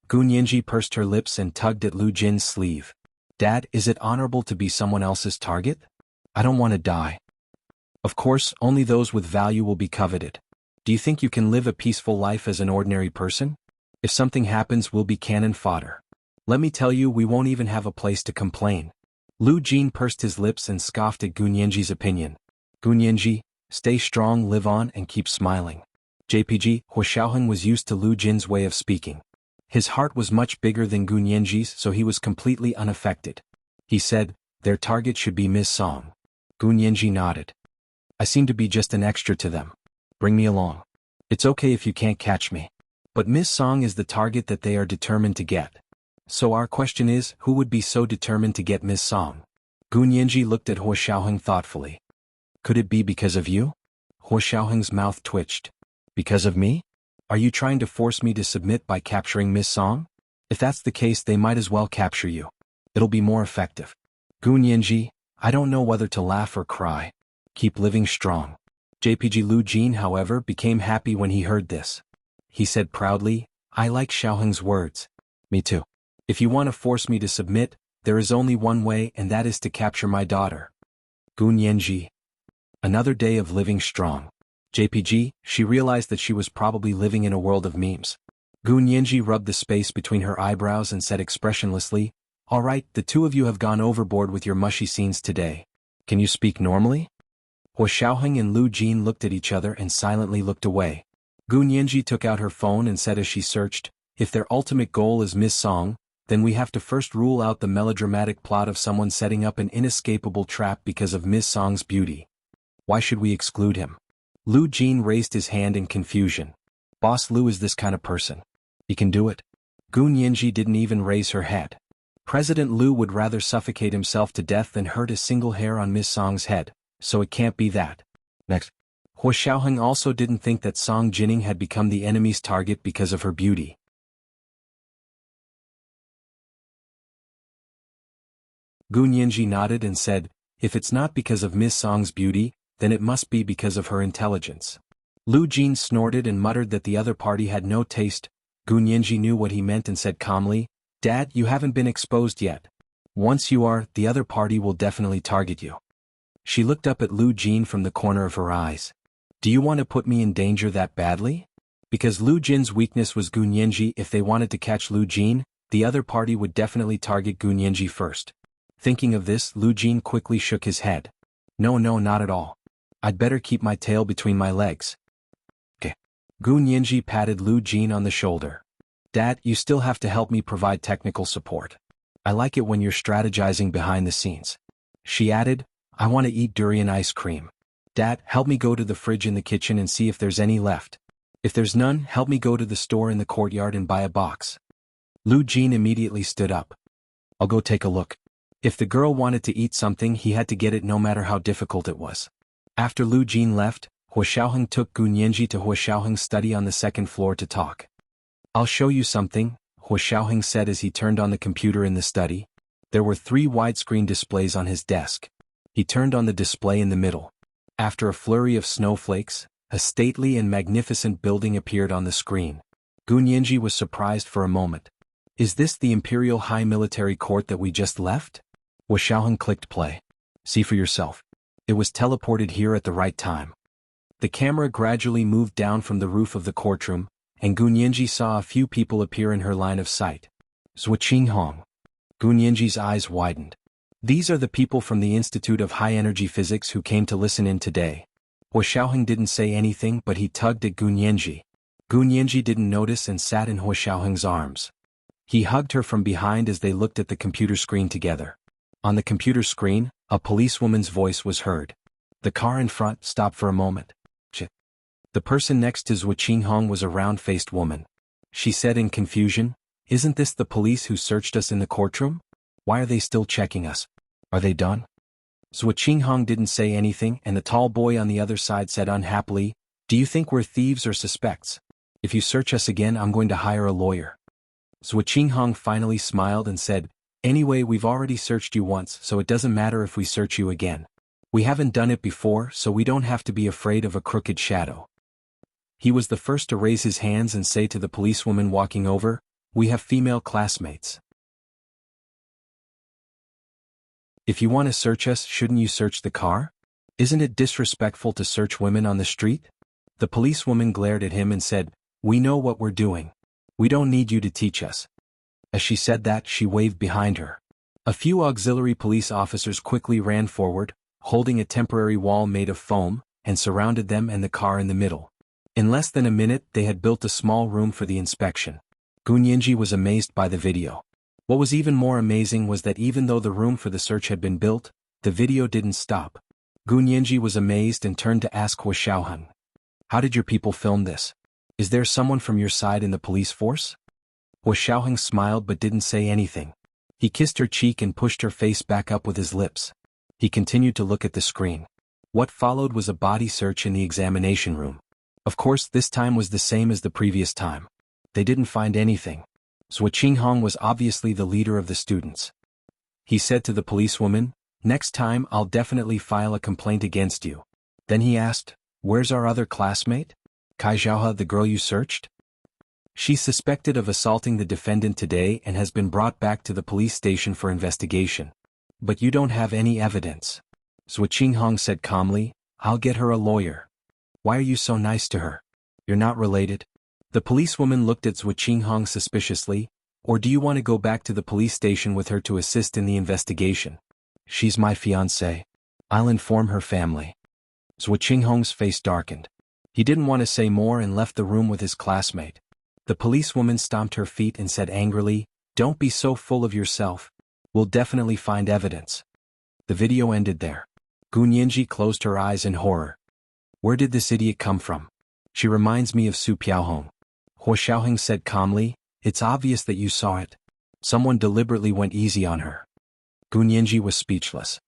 Gu Nianji pursed her lips and tugged at Lu Jin's sleeve. "Dad, is it honorable to be someone else's target? I don't want to die." "Of course, only those with value will be coveted. Do you think you can live a peaceful life as an ordinary person? If something happens, we'll be cannon fodder. Let me tell you, we won't even have a place to complain." Lu Jin pursed his lips and scoffed at Gu Nianji's opinion. "Gu Nianji, stay strong, live on, and keep smiling." JPG, Hua Xiaoheng was used to Lu Jin's way of speaking. His heart was much bigger than Gu Nianji's, so he was completely unaffected. He said, "Their target should be Ms. Song." Gu Nianji nodded. "I seem to be just an extra to them. Bring me along. It's okay if you can't catch me. But Ms. Song is the target that they are determined to get. So our question is, who would be so determined to get Ms. Song?" Gu Nianji looked at Hua Xiaoheng thoughtfully. "Could it be because of you?" Hua Xiaoheng's mouth twitched. "Because of me? Are you trying to force me to submit by capturing Miss Song? If that's the case, they might as well capture you. It'll be more effective." Gu Nianji, I don't know whether to laugh or cry. Keep living strong. JPG Lu Jin, however, became happy when he heard this. He said proudly, "I like Xiaoheng's words." "Me too. If you want to force me to submit, there is only one way, and that is to capture my daughter." Gu Nianji. Another day of living strong. JPG, she realized that she was probably living in a world of memes. Gu Nianji rubbed the space between her eyebrows and said expressionlessly, "All right, the two of you have gone overboard with your mushy scenes today. Can you speak normally? Hua Xiaoheng and Lu Jin looked at each other and silently looked away. Gu Nianji took out her phone and said as she searched, if their ultimate goal is Miss Song, then we have to first rule out the melodramatic plot of someone setting up an inescapable trap because of Miss Song's beauty. Why should we exclude him? Lu Jin raised his hand in confusion. Boss Lu is this kind of person. He can do it. Gu Nianji didn't even raise her head. President Lu would rather suffocate himself to death than hurt a single hair on Miss Song's head, so it can't be that. Next. Hua Xiaoheng also didn't think that Song Jining had become the enemy's target because of her beauty. Gu Nianji nodded and said, if it's not because of Miss Song's beauty, then it must be because of her intelligence. Lu Jin snorted and muttered that the other party had no taste. Gu Nianji knew what he meant and said calmly, Dad, you haven't been exposed yet. Once you are, the other party will definitely target you. She looked up at Lu Jin from the corner of her eyes. Do you want to put me in danger that badly? Because Lu Jin's weakness was Gu Nianji. If they wanted to catch Lu Jin, the other party would definitely target Gu Nianji first. Thinking of this, Lu Jin quickly shook his head. No, not at all. I'd better keep my tail between my legs. Okay. Gu Nianji patted Lu Jin on the shoulder. Dad, you still have to help me provide technical support. I like it when you're strategizing behind the scenes. She added, I want to eat durian ice cream. Dad, help me go to the fridge in the kitchen and see if there's any left. If there's none, help me go to the store in the courtyard and buy a box. Lu Jin immediately stood up. I'll go take a look. If the girl wanted to eat something, he had to get it no matter how difficult it was. After Lu Jin left, Hua Xiaoheng took Gu Nianji to Hua Xiaoheng's study on the second floor to talk. I'll show you something, Hua Xiaoheng said as he turned on the computer in the study. There were 3 widescreen displays on his desk. He turned on the display in the middle. After a flurry of snowflakes, a stately and magnificent building appeared on the screen. Gu Nianji was surprised for a moment. Is this the Imperial High Military Court that we just left? Hua Xiaoheng clicked play. See for yourself. It was teleported here at the right time. The camera gradually moved down from the roof of the courtroom, and Gu Nianji saw a few people appear in her line of sight. Zhuo Qinghong. Gu Nianji's eyes widened. These are the people from the Institute of High Energy Physics who came to listen in today. Hua Xiaoheng didn't say anything, but he tugged at Gu Nianji. Gu Nianji didn't notice and sat in Hua Xiaoheng's arms. He hugged her from behind as they looked at the computer screen together. On the computer screen, a policewoman's voice was heard. The car in front stopped for a moment. The person next to Zhuo Qinghong was a round-faced woman. She said in confusion, Isn't this the police who searched us in the courtroom? Why are they still checking us? Are they done? Zhuo Qinghong didn't say anything, and the tall boy on the other side said unhappily, Do you think we're thieves or suspects? If you search us again, I'm going to hire a lawyer. Zhuo Qinghong finally smiled and said, Anyway, we've already searched you once, so it doesn't matter if we search you again. We haven't done it before, so we don't have to be afraid of a crooked shadow. He was the first to raise his hands and say to the policewoman walking over, We have female classmates. If you want to search us, shouldn't you search the car? Isn't it disrespectful to search women on the street? The policewoman glared at him and said, We know what we're doing. We don't need you to teach us. As she said that, she waved behind her. A few auxiliary police officers quickly ran forward, holding a temporary wall made of foam, and surrounded them and the car in the middle. In less than a minute, they had built a small room for the inspection. Gu Nianji was amazed by the video. What was even more amazing was that even though the room for the search had been built, the video didn't stop. Gu Nianji was amazed and turned to ask Hua Xiaoheng, How did your people film this? Is there someone from your side in the police force? Hua Xiaoheng smiled but didn't say anything. He kissed her cheek and pushed her face back up with his lips. He continued to look at the screen. What followed was a body search in the examination room. Of course, this time was the same as the previous time. They didn't find anything. Zhuo Qinghong was obviously the leader of the students. He said to the policewoman, Next time I'll definitely file a complaint against you. Then he asked, Where's our other classmate? Kai Zhaohe, the girl you searched? She's suspected of assaulting the defendant today and has been brought back to the police station for investigation. But you don't have any evidence. Zhuo Qinghong said calmly, I'll get her a lawyer. Why are you so nice to her? You're not related? The policewoman looked at Zhuo Qinghong suspiciously. Or do you want to go back to the police station with her to assist in the investigation? She's my fiancée. I'll inform her family. Zhuo Qinghong's face darkened. He didn't want to say more and left the room with his classmate. The policewoman stomped her feet and said angrily, "Don't be so full of yourself. We'll definitely find evidence." The video ended there. Gu Nianji closed her eyes in horror. Where did this idiot come from? She reminds me of Su Piaohong. Huo Xiaoheng said calmly, "It's obvious that you saw it. Someone deliberately went easy on her." Gu Nianji was speechless.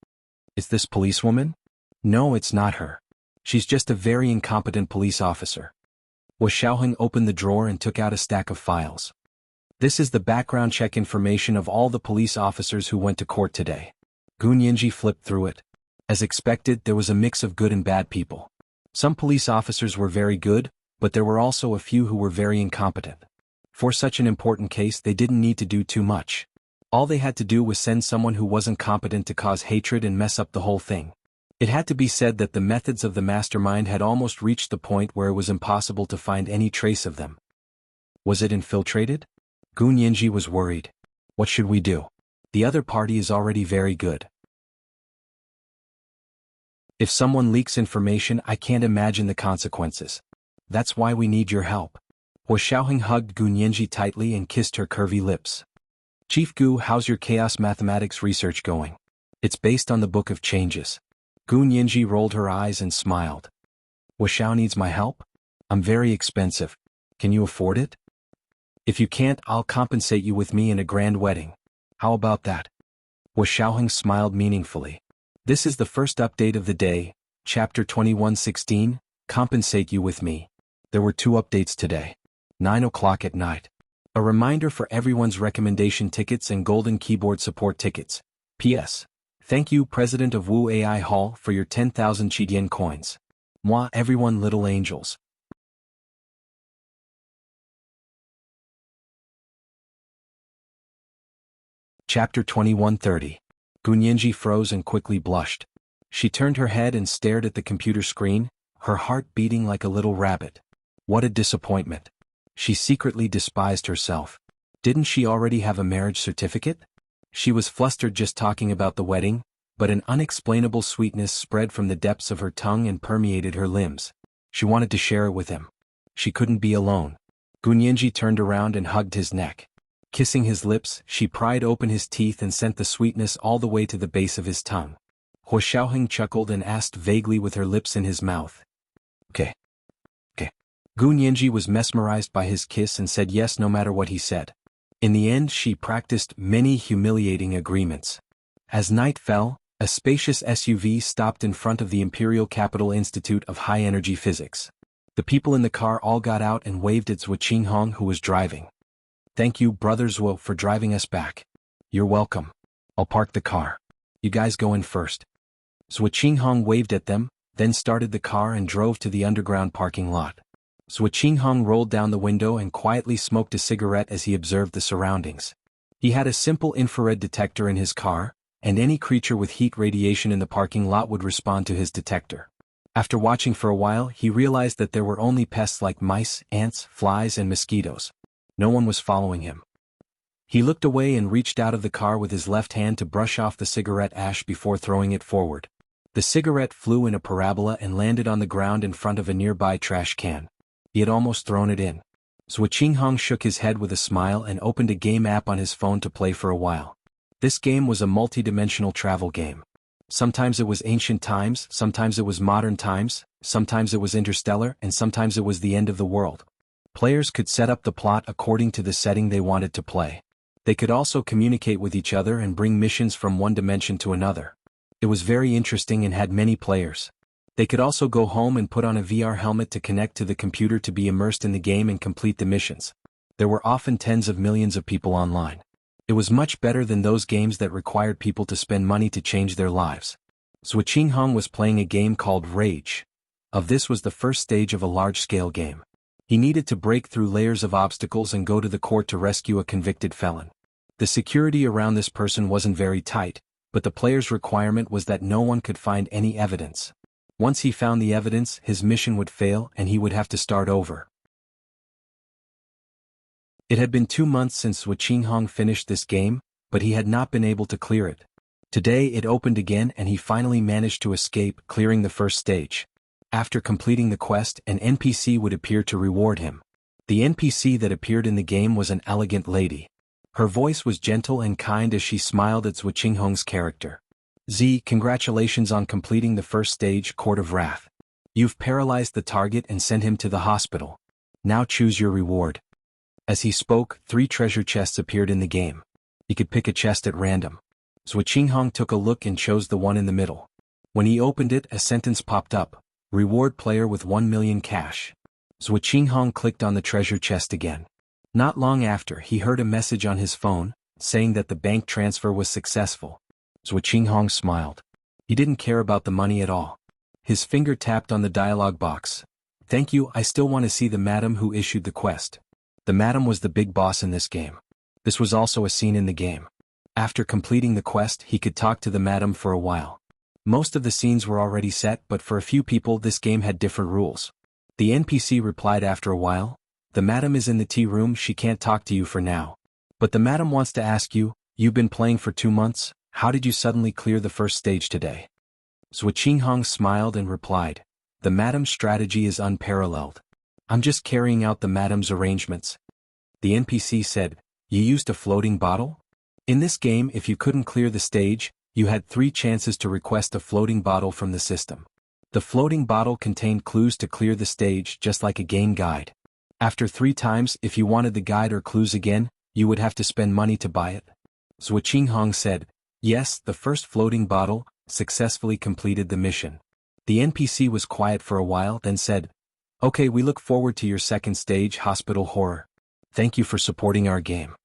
Is this policewoman? No, it's not her. She's just a very incompetent police officer. Huo Xiaoheng opened the drawer and took out a stack of files. This is the background check information of all the police officers who went to court today. Gu Nianji flipped through it. As expected, there was a mix of good and bad people. Some police officers were very good, but there were also a few who were very incompetent. For such an important case, they didn't need to do too much. All they had to do was send someone who wasn't competent to cause hatred and mess up the whole thing. It had to be said that the methods of the mastermind had almost reached the point where it was impossible to find any trace of them. Was it infiltrated? Gu Nianji was worried. What should we do? The other party is already very good. If someone leaks information, I can't imagine the consequences. That's why we need your help. Huo Xiaoheng hugged Gu Nianji tightly and kissed her curvy lips. Chief Gu, how's your chaos mathematics research going? It's based on the Book of Changes. Gu Nianji rolled her eyes and smiled. Huo Xiao needs my help? I'm very expensive. Can you afford it? If you can't, I'll compensate you with me in a grand wedding. How about that? Huo Xiaoheng smiled meaningfully. This is the first update of the day, Chapter 2116, Compensate You With Me. There were 2 updates today. 9 o'clock at night. A reminder for everyone's recommendation tickets and golden keyboard support tickets. P.S. Thank you, President of Wu AI Hall, for your 10,000 Qidian coins. Moi, everyone, little angels. Chapter 2130. Gu Nianji froze and quickly blushed. She turned her head and stared at the computer screen, her heart beating like a little rabbit. What a disappointment. She secretly despised herself. Didn't she already have a marriage certificate? She was flustered just talking about the wedding, but an unexplainable sweetness spread from the depths of her tongue and permeated her limbs. She wanted to share it with him. She couldn't be alone. Gu Nianji turned around and hugged his neck. Kissing his lips, she pried open his teeth and sent the sweetness all the way to the base of his tongue. Huo Xiaoheng chuckled and asked vaguely with her lips in his mouth. Okay. Gu Nianji was mesmerized by his kiss and said yes no matter what he said. In the end, she practiced many humiliating agreements. As night fell, a spacious SUV stopped in front of the Imperial Capital Institute of High Energy Physics. The people in the car all got out and waved at Zhuo Qinghong, who was driving. Thank you, Brother Zhuo, for driving us back. You're welcome. I'll park the car. You guys go in first. Zhuo Qinghong waved at them, then started the car and drove to the underground parking lot. Zhuo Qinghong rolled down the window and quietly smoked a cigarette as he observed the surroundings. He had a simple infrared detector in his car, and any creature with heat radiation in the parking lot would respond to his detector. After watching for a while, he realized that there were only pests like mice, ants, flies, and mosquitoes. No one was following him. He looked away and reached out of the car with his left hand to brush off the cigarette ash before throwing it forward. The cigarette flew in a parabola and landed on the ground in front of a nearby trash can. He had almost thrown it in. Zhuo Qinghong shook his head with a smile and opened a game app on his phone to play for a while. This game was a multi-dimensional travel game. Sometimes it was ancient times, sometimes it was modern times, sometimes it was interstellar, and sometimes it was the end of the world. Players could set up the plot according to the setting they wanted to play. They could also communicate with each other and bring missions from one dimension to another. It was very interesting and had many players. They could also go home and put on a VR helmet to connect to the computer to be immersed in the game and complete the missions. There were often tens of millions of people online. It was much better than those games that required people to spend money to change their lives. Zhuo Qinghong was playing a game called Rage. This was the first stage of a large-scale game. He needed to break through layers of obstacles and go to the court to rescue a convicted felon. The security around this person wasn't very tight, but the player's requirement was that no one could find any evidence. Once he found the evidence, his mission would fail and he would have to start over. It had been 2 months since Zhuo Qinghong finished this game, but he had not been able to clear it. Today it opened again and he finally managed to escape, clearing the first stage. After completing the quest, an NPC would appear to reward him. The NPC that appeared in the game was an elegant lady. Her voice was gentle and kind as she smiled at Zhu Qinghong's character. Congratulations on completing the first stage, Court of Wrath. You've paralyzed the target and sent him to the hospital. Now choose your reward. As he spoke, 3 treasure chests appeared in the game. He could pick a chest at random. Zhu Qinghong took a look and chose the one in the middle. When he opened it, a sentence popped up. Reward player with 1 million cash. Zhu Qinghong clicked on the treasure chest again. Not long after, he heard a message on his phone, saying that the bank transfer was successful. Zhu Qinghong smiled. He didn't care about the money at all. His finger tapped on the dialogue box. Thank you, I still want to see the madam who issued the quest. The madam was the big boss in this game. This was also a scene in the game. After completing the quest, he could talk to the madam for a while. Most of the scenes were already set, but for a few people this game had different rules. The NPC replied after a while, the madam is in the tea room, she can't talk to you for now. But the madam wants to ask you, you've been playing for 2 months, how did you suddenly clear the first stage today? Zhu Qinghong smiled and replied, the madam's strategy is unparalleled. I'm just carrying out the madam's arrangements. The NPC said, you used a floating bottle? In this game, if you couldn't clear the stage, you had 3 chances to request a floating bottle from the system. The floating bottle contained clues to clear the stage, just like a game guide. After 3 times, if you wanted the guide or clues again, you would have to spend money to buy it. Zhu Qinghong said, yes, the first floating bottle successfully completed the mission. The NPC was quiet for a while, then said, okay, we look forward to your second stage, Hospital Horror. Thank you for supporting our game.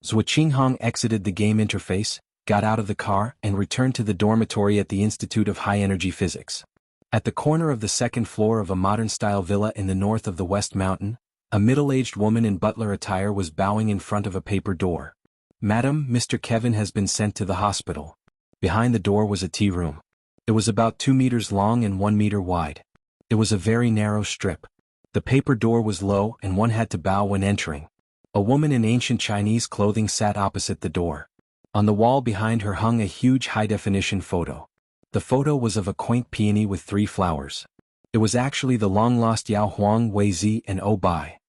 Zhu Qinghong exited the game interface, got out of the car, and returned to the dormitory at the Institute of High Energy Physics. At the corner of the 2nd floor of a modern-style villa in the north of the West Mountain, a middle-aged woman in butler attire was bowing in front of a paper door. Madam, Mr. Kevin has been sent to the hospital. Behind the door was a tea room. It was about 2 meters long and 1 meter wide. It was a very narrow strip. The paper door was low and one had to bow when entering. A woman in ancient Chinese clothing sat opposite the door. On the wall behind her hung a huge high-definition photo. The photo was of a quaint peony with 3 flowers. It was actually the long-lost Yao Huang, Wei Zi, and Oh Bai.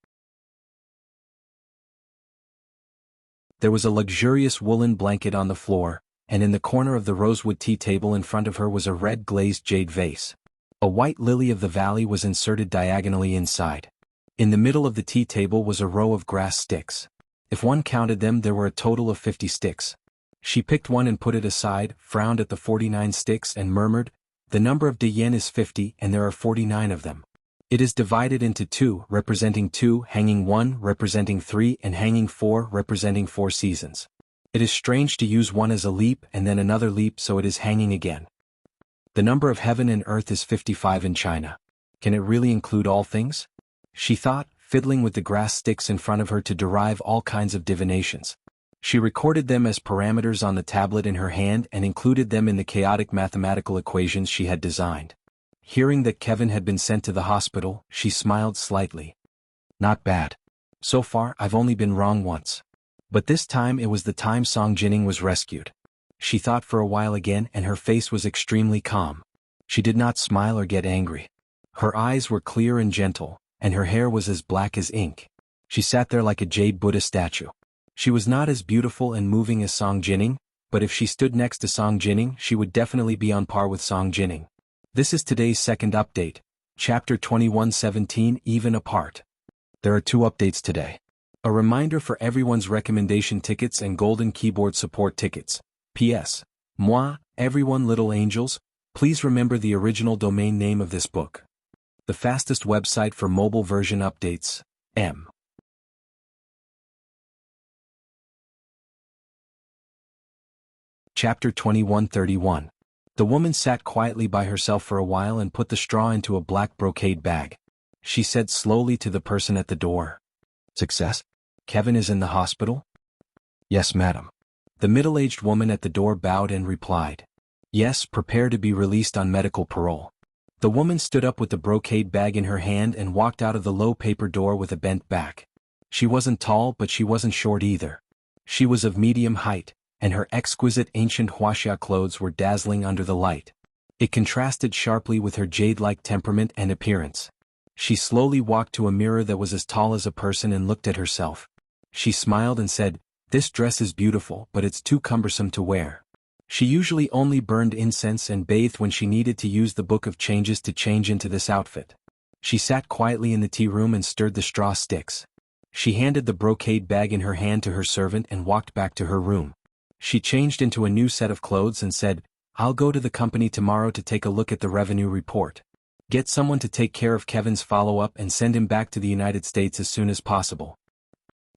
There was a luxurious woolen blanket on the floor, and in the corner of the rosewood tea table in front of her was a red glazed jade vase. A white lily of the valley was inserted diagonally inside. In the middle of the tea table was a row of grass sticks. If one counted them, there were a total of 50 sticks. She picked one and put it aside, frowned at the 49 sticks and murmured, the number of de yen is 50 and there are 49 of them. It is divided into 2, representing 2, hanging 1, representing 3, and hanging 4, representing 4 seasons. It is strange to use one as a leap and then another leap, so it is hanging again. The number of heaven and earth is 55 in China. Can it really include all things? She thought, fiddling with the grass sticks in front of her to derive all kinds of divinations. She recorded them as parameters on the tablet in her hand and included them in the chaotic mathematical equations she had designed. Hearing that Kevin had been sent to the hospital, she smiled slightly. Not bad. So far, I've only been wrong once. But this time it was the time Song Jining was rescued. She thought for a while again and her face was extremely calm. She did not smile or get angry. Her eyes were clear and gentle, and her hair was as black as ink. She sat there like a jade Buddha statue. She was not as beautiful and moving as Song Jining, but if she stood next to Song Jining, she would definitely be on par with Song Jining. This is today's second update, Chapter 21:17, Even Apart. There are 2 updates today. A reminder for everyone's recommendation tickets and golden keyboard support tickets. P.S. Moi, everyone little angels, please remember the original domain name of this book. The fastest website for mobile version updates, M. Chapter 21:31. The woman sat quietly by herself for a while and put the straw into a black brocade bag. She said slowly to the person at the door. Success? Kevin is in the hospital? Yes, madam. The middle-aged woman at the door bowed and replied. Yes, prepare to be released on medical parole. The woman stood up with the brocade bag in her hand and walked out of the low paper door with a bent back. She wasn't tall, but she wasn't short either. She was of medium height, and her exquisite ancient Wuxia clothes were dazzling under the light. It contrasted sharply with her jade-like temperament and appearance. She slowly walked to a mirror that was as tall as a person and looked at herself. She smiled and said, "This dress is beautiful, but it's too cumbersome to wear." She usually only burned incense and bathed when she needed to use the Book of Changes to change into this outfit. She sat quietly in the tea room and stirred the straw sticks. She handed the brocade bag in her hand to her servant and walked back to her room. She changed into a new set of clothes and said, "I'll go to the company tomorrow to take a look at the revenue report. Get someone to take care of Kevin's follow-up and send him back to the United States as soon as possible."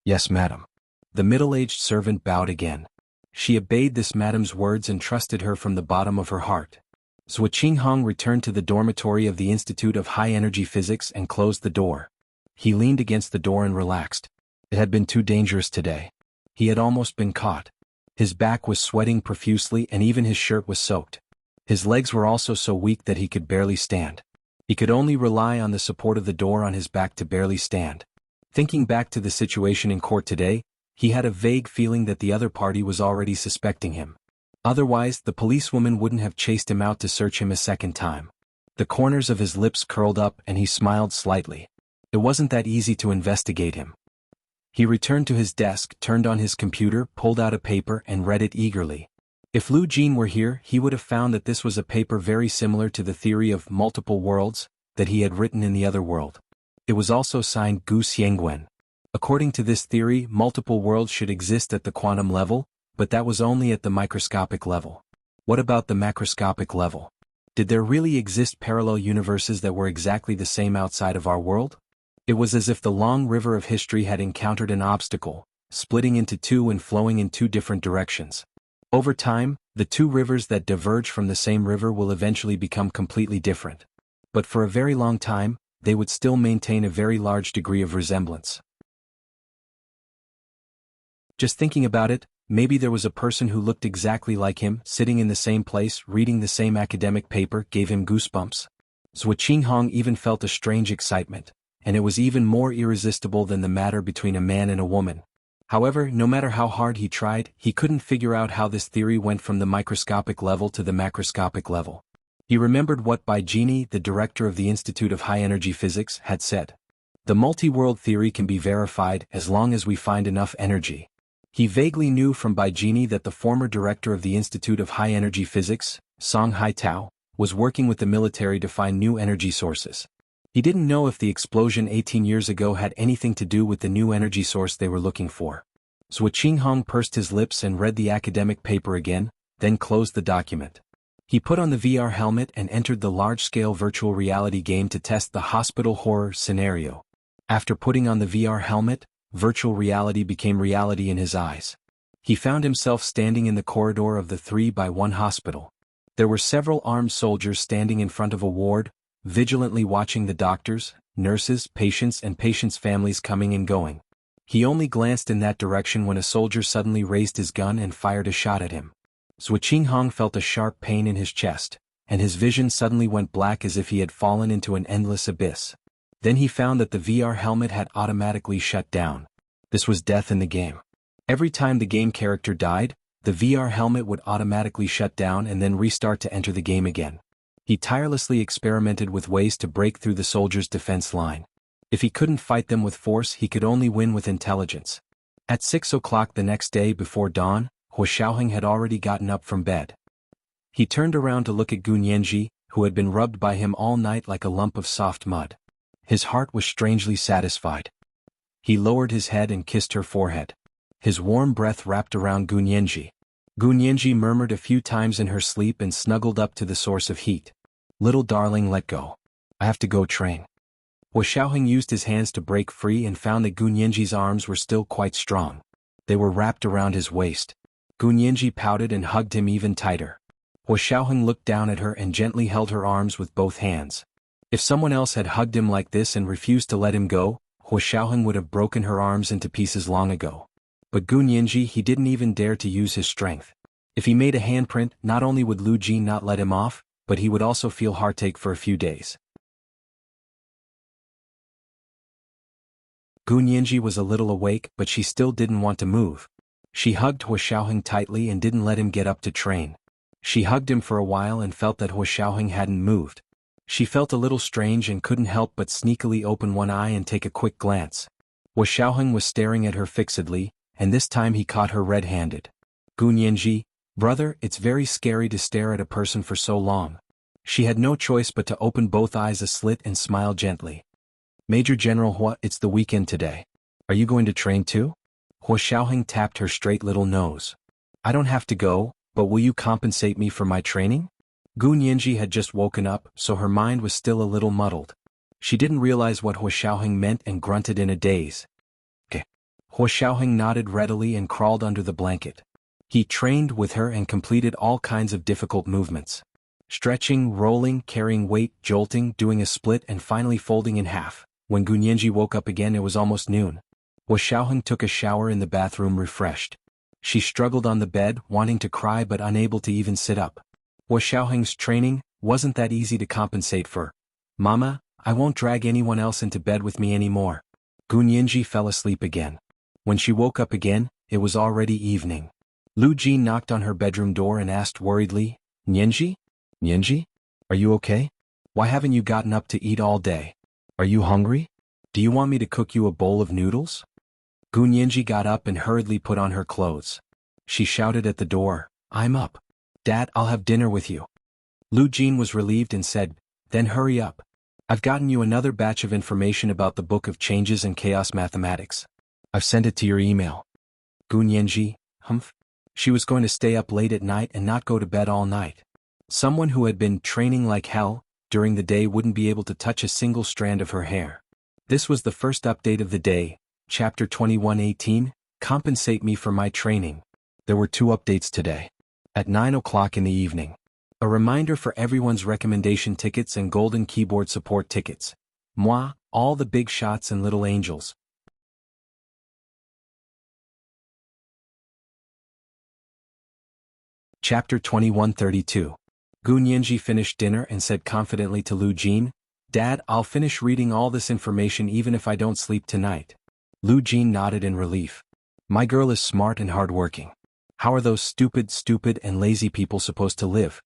"Yes, madam." The middle-aged servant bowed again. She obeyed this madam's words and trusted her from the bottom of her heart. Zhuo Qinghong returned to the dormitory of the Institute of High Energy Physics and closed the door. He leaned against the door and relaxed. It had been too dangerous today. He had almost been caught. His back was sweating profusely and even his shirt was soaked. His legs were also so weak that he could barely stand. He could only rely on the support of the door on his back to barely stand. Thinking back to the situation in court today, he had a vague feeling that the other party was already suspecting him. Otherwise, the policewoman wouldn't have chased him out to search him a second time. The corners of his lips curled up and he smiled slightly. It wasn't that easy to investigate him. He returned to his desk, turned on his computer, pulled out a paper and read it eagerly. If Lu Jin were here, he would have found that this was a paper very similar to the theory of multiple worlds that he had written in the other world. It was also signed Gu Xiangwen. According to this theory, multiple worlds should exist at the quantum level, but that was only at the microscopic level. What about the macroscopic level? Did there really exist parallel universes that were exactly the same outside of our world? It was as if the long river of history had encountered an obstacle, splitting into two and flowing in two different directions. Over time, the two rivers that diverge from the same river will eventually become completely different. But for a very long time, they would still maintain a very large degree of resemblance. Just thinking about it, maybe there was a person who looked exactly like him, sitting in the same place, reading the same academic paper, gave him goosebumps. Zhuo Qinghong even felt a strange excitement, and it was even more irresistible than the matter between a man and a woman. However, no matter how hard he tried, he couldn't figure out how this theory went from the microscopic level to the macroscopic level. He remembered what Bai Jini, the director of the Institute of High Energy Physics, had said. The multi-world theory can be verified as long as we find enough energy. He vaguely knew from Bai Jini that the former director of the Institute of High Energy Physics, Song Haitao, was working with the military to find new energy sources. He didn't know if the explosion 18 years ago had anything to do with the new energy source they were looking for. Zhuo Qinghong pursed his lips and read the academic paper again, then closed the document. He put on the VR helmet and entered the large-scale virtual reality game to test the hospital horror scenario. After putting on the VR helmet, virtual reality became reality in his eyes. He found himself standing in the corridor of the 3x1 hospital. There were several armed soldiers standing in front of a ward, vigilantly watching the doctors, nurses, patients and patients' families coming and going. He only glanced in that direction when a soldier suddenly raised his gun and fired a shot at him. Zhuo Qinghong felt a sharp pain in his chest, and his vision suddenly went black as if he had fallen into an endless abyss. Then he found that the VR helmet had automatically shut down. This was death in the game. Every time the game character died, the VR helmet would automatically shut down and then restart to enter the game again. He tirelessly experimented with ways to break through the soldiers' defense line. If he couldn't fight them with force, he could only win with intelligence. At 6 o'clock the next day before dawn, Huo Xiaoheng had already gotten up from bed. He turned around to look at Gu Nianji, who had been rubbed by him all night like a lump of soft mud. His heart was strangely satisfied. He lowered his head and kissed her forehead. His warm breath wrapped around Gu Nianji. Gu Nianji murmured a few times in her sleep and snuggled up to the source of heat. "Little darling, let go. I have to go train." Huo Xiaoheng used his hands to break free and found that Gu Nianji's arms were still quite strong. They were wrapped around his waist. Gu Nianji pouted and hugged him even tighter. Huo Xiaoheng looked down at her and gently held her arms with both hands. If someone else had hugged him like this and refused to let him go, Huo Xiaoheng would have broken her arms into pieces long ago. But Gu Nianji, he didn't even dare to use his strength. If he made a handprint, not only would Lu Jin not let him off, but he would also feel heartache for a few days. Gu Nianji was a little awake, but she still didn't want to move. She hugged Hua Xiaoheng tightly and didn't let him get up to train. She hugged him for a while and felt that Hua Xiaoheng hadn't moved. She felt a little strange and couldn't help but sneakily open one eye and take a quick glance. Hua Xiaoheng was staring at her fixedly, and this time he caught her red-handed. Gu Nianji, brother, it's very scary to stare at a person for so long. She had no choice but to open both eyes a slit and smile gently. Major General Hua, it's the weekend today. Are you going to train too? Hua Xiaoheng tapped her straight little nose. I don't have to go, but will you compensate me for my training? Gu Nianji had just woken up, so her mind was still a little muddled. She didn't realize what Hua Xiaoheng meant and grunted in a daze. Okay. Hua Xiaoheng nodded readily and crawled under the blanket. He trained with her and completed all kinds of difficult movements. Stretching, rolling, carrying weight, jolting, doing a split and finally folding in half. When Gu Nianji woke up again it was almost noon. Hua Xiaoheng took a shower in the bathroom refreshed. She struggled on the bed, wanting to cry but unable to even sit up. Hua Xiaoheng's training wasn't that easy to compensate for. Mama, I won't drag anyone else into bed with me anymore. Gu Nianji fell asleep again. When she woke up again, it was already evening. Lu Jin knocked on her bedroom door and asked worriedly, Nianji? Nianji? Are you okay? Why haven't you gotten up to eat all day? Are you hungry? Do you want me to cook you a bowl of noodles? Gu Nianji got up and hurriedly put on her clothes. She shouted at the door, I'm up. Dad, I'll have dinner with you. Lu Jin was relieved and said, then hurry up. I've gotten you another batch of information about the Book of Changes and Chaos Mathematics. I've sent it to your email. Gu Nianji, humph. She was going to stay up late at night and not go to bed all night. Someone who had been training like hell during the day wouldn't be able to touch a single strand of her hair. This was the first update of the day, Chapter 21:18, Compensate Me for My Training. There were 2 updates today. At 9 o'clock in the evening. A reminder for everyone's recommendation tickets and golden keyboard support tickets. Moi, all the big shots and little angels. Chapter 21:32. Gu Nianji finished dinner and said confidently to Lu Jin, Dad, I'll finish reading all this information even if I don't sleep tonight. Lu Jin nodded in relief. My girl is smart and hardworking. How are those stupid and lazy people supposed to live?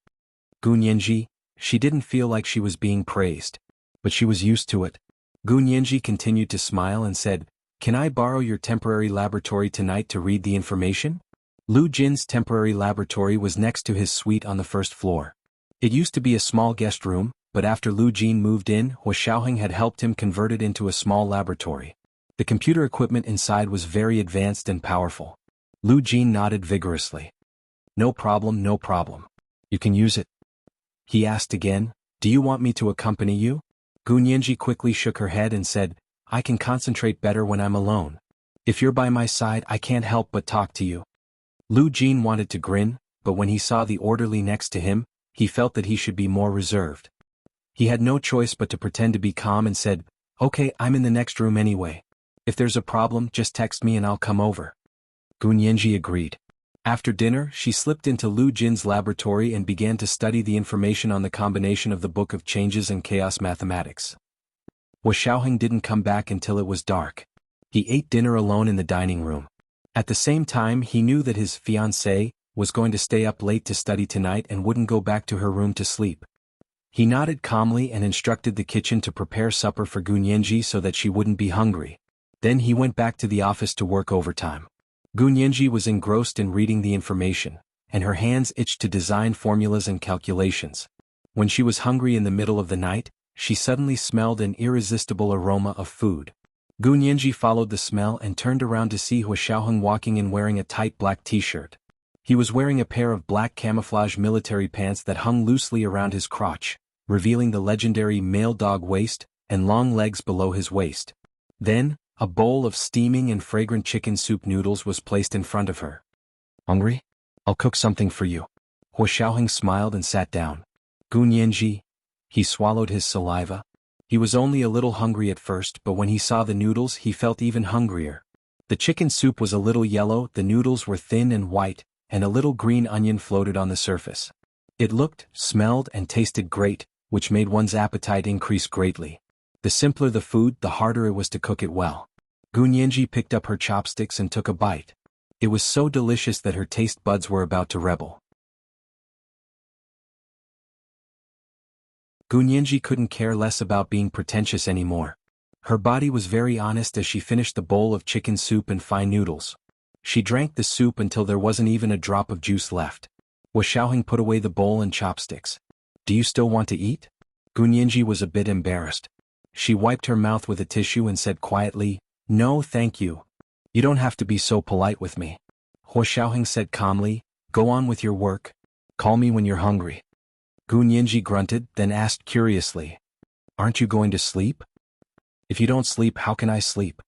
Gu Nianji, she didn't feel like she was being praised. But she was used to it. Gu Nianji continued to smile and said, Can I borrow your temporary laboratory tonight to read the information? Lu Jin's temporary laboratory was next to his suite on the first floor. It used to be a small guest room, but after Lu Jin moved in, Hua Xiaoheng had helped him convert it into a small laboratory. The computer equipment inside was very advanced and powerful. Lu Jin nodded vigorously. No problem, no problem. You can use it. He asked again, Do you want me to accompany you? Gu Nianji quickly shook her head and said, I can concentrate better when I'm alone. If you're by my side I can't help but talk to you. Lu Jin wanted to grin, but when he saw the orderly next to him, he felt that he should be more reserved. He had no choice but to pretend to be calm and said, Okay, I'm in the next room anyway. If there's a problem, just text me and I'll come over. Gu Nianji agreed. After dinner, she slipped into Lu Jin's laboratory and began to study the information on the combination of the Book of Changes and Chaos Mathematics. Hua Xiaoheng didn't come back until it was dark. He ate dinner alone in the dining room. At the same time he knew that his fiancée was going to stay up late to study tonight and wouldn't go back to her room to sleep. He nodded calmly and instructed the kitchen to prepare supper for Gu Nianji so that she wouldn't be hungry. Then he went back to the office to work overtime. Gu Nianji was engrossed in reading the information, and her hands itched to design formulas and calculations. When she was hungry in the middle of the night, she suddenly smelled an irresistible aroma of food. Gu Nianji followed the smell and turned around to see Hua Xiaoheng walking in wearing a tight black t-shirt. He was wearing a pair of black camouflage military pants that hung loosely around his crotch, revealing the legendary male dog waist and long legs below his waist. Then, a bowl of steaming and fragrant chicken soup noodles was placed in front of her. Hungry? I'll cook something for you. Hua Xiaoheng smiled and sat down. Gu Nianji. He swallowed his saliva. He was only a little hungry at first, but when he saw the noodles he felt even hungrier. The chicken soup was a little yellow, the noodles were thin and white, and a little green onion floated on the surface. It looked, smelled, and tasted great, which made one's appetite increase greatly. The simpler the food, the harder it was to cook it well. Gu Nianji picked up her chopsticks and took a bite. It was so delicious that her taste buds were about to rebel. Gunyanji couldn't care less about being pretentious anymore. Her body was very honest as she finished the bowl of chicken soup and fine noodles. She drank the soup until there wasn't even a drop of juice left. Xiaoheng put away the bowl and chopsticks. "Do you still want to eat?" Gunyanji was a bit embarrassed. She wiped her mouth with a tissue and said quietly, "No, thank you. You don't have to be so polite with me." Xiaoheng said calmly, "Go on with your work. Call me when you're hungry." Gunyanji grunted, then asked curiously, "Aren't you going to sleep?" "If you don't sleep, how can I sleep?"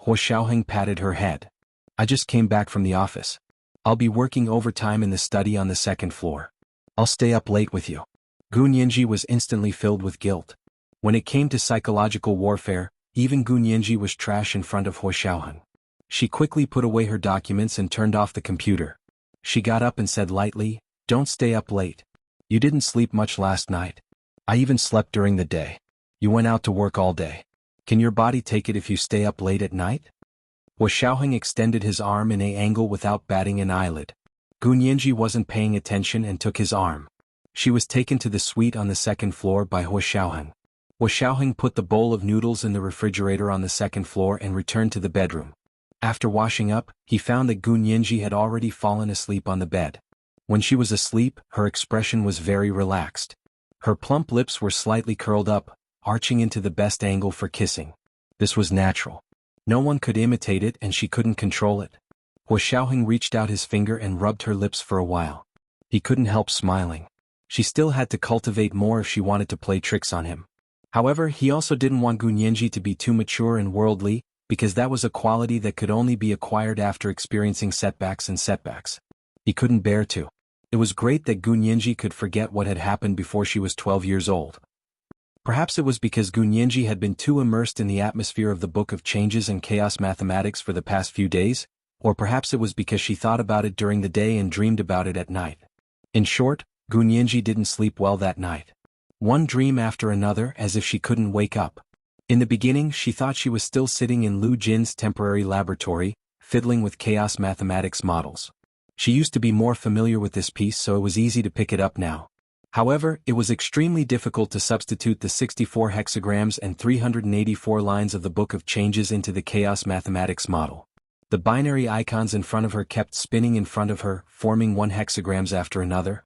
Xiaoheng patted her head. "I just came back from the office. I'll be working overtime in the study on the second floor. I'll stay up late with you." Gunyanji was instantly filled with guilt. When it came to psychological warfare, even Gunyanji was trash in front of Xiaoheng. She quickly put away her documents and turned off the computer. She got up and said lightly, "Don't stay up late. You didn't sleep much last night. I even slept during the day. You went out to work all day. Can your body take it if you stay up late at night?" Xiaoheng extended his arm in an angle without batting an eyelid. Gunyanji wasn't paying attention and took his arm. She was taken to the suite on the second floor by Xiaoheng. Xiaoheng put the bowl of noodles in the refrigerator on the second floor and returned to the bedroom. After washing up, he found that Gunyanji had already fallen asleep on the bed. When she was asleep, her expression was very relaxed. Her plump lips were slightly curled up, arching into the best angle for kissing. This was natural. No one could imitate it and she couldn't control it. Xiaoheng reached out his finger and rubbed her lips for a while. He couldn't help smiling. She still had to cultivate more if she wanted to play tricks on him. However, he also didn't want Gunyanji to be too mature and worldly, because that was a quality that could only be acquired after experiencing setbacks. He couldn't bear to. It was great that Gunyanji could forget what had happened before she was 12 years old. Perhaps it was because Gunyanji had been too immersed in the atmosphere of the Book of Changes and Chaos Mathematics for the past few days, or perhaps it was because she thought about it during the day and dreamed about it at night. In short, Gunyanji didn't sleep well that night. One dream after another, as if she couldn't wake up. In the beginning, she thought she was still sitting in Lu Jin's temporary laboratory, fiddling with chaos mathematics models. She used to be more familiar with this piece, so it was easy to pick it up now. However, it was extremely difficult to substitute the 64 hexagrams and 384 lines of the Book of Changes into the chaos mathematics model. The binary icons in front of her kept spinning in front of her, forming one hexagrams after another.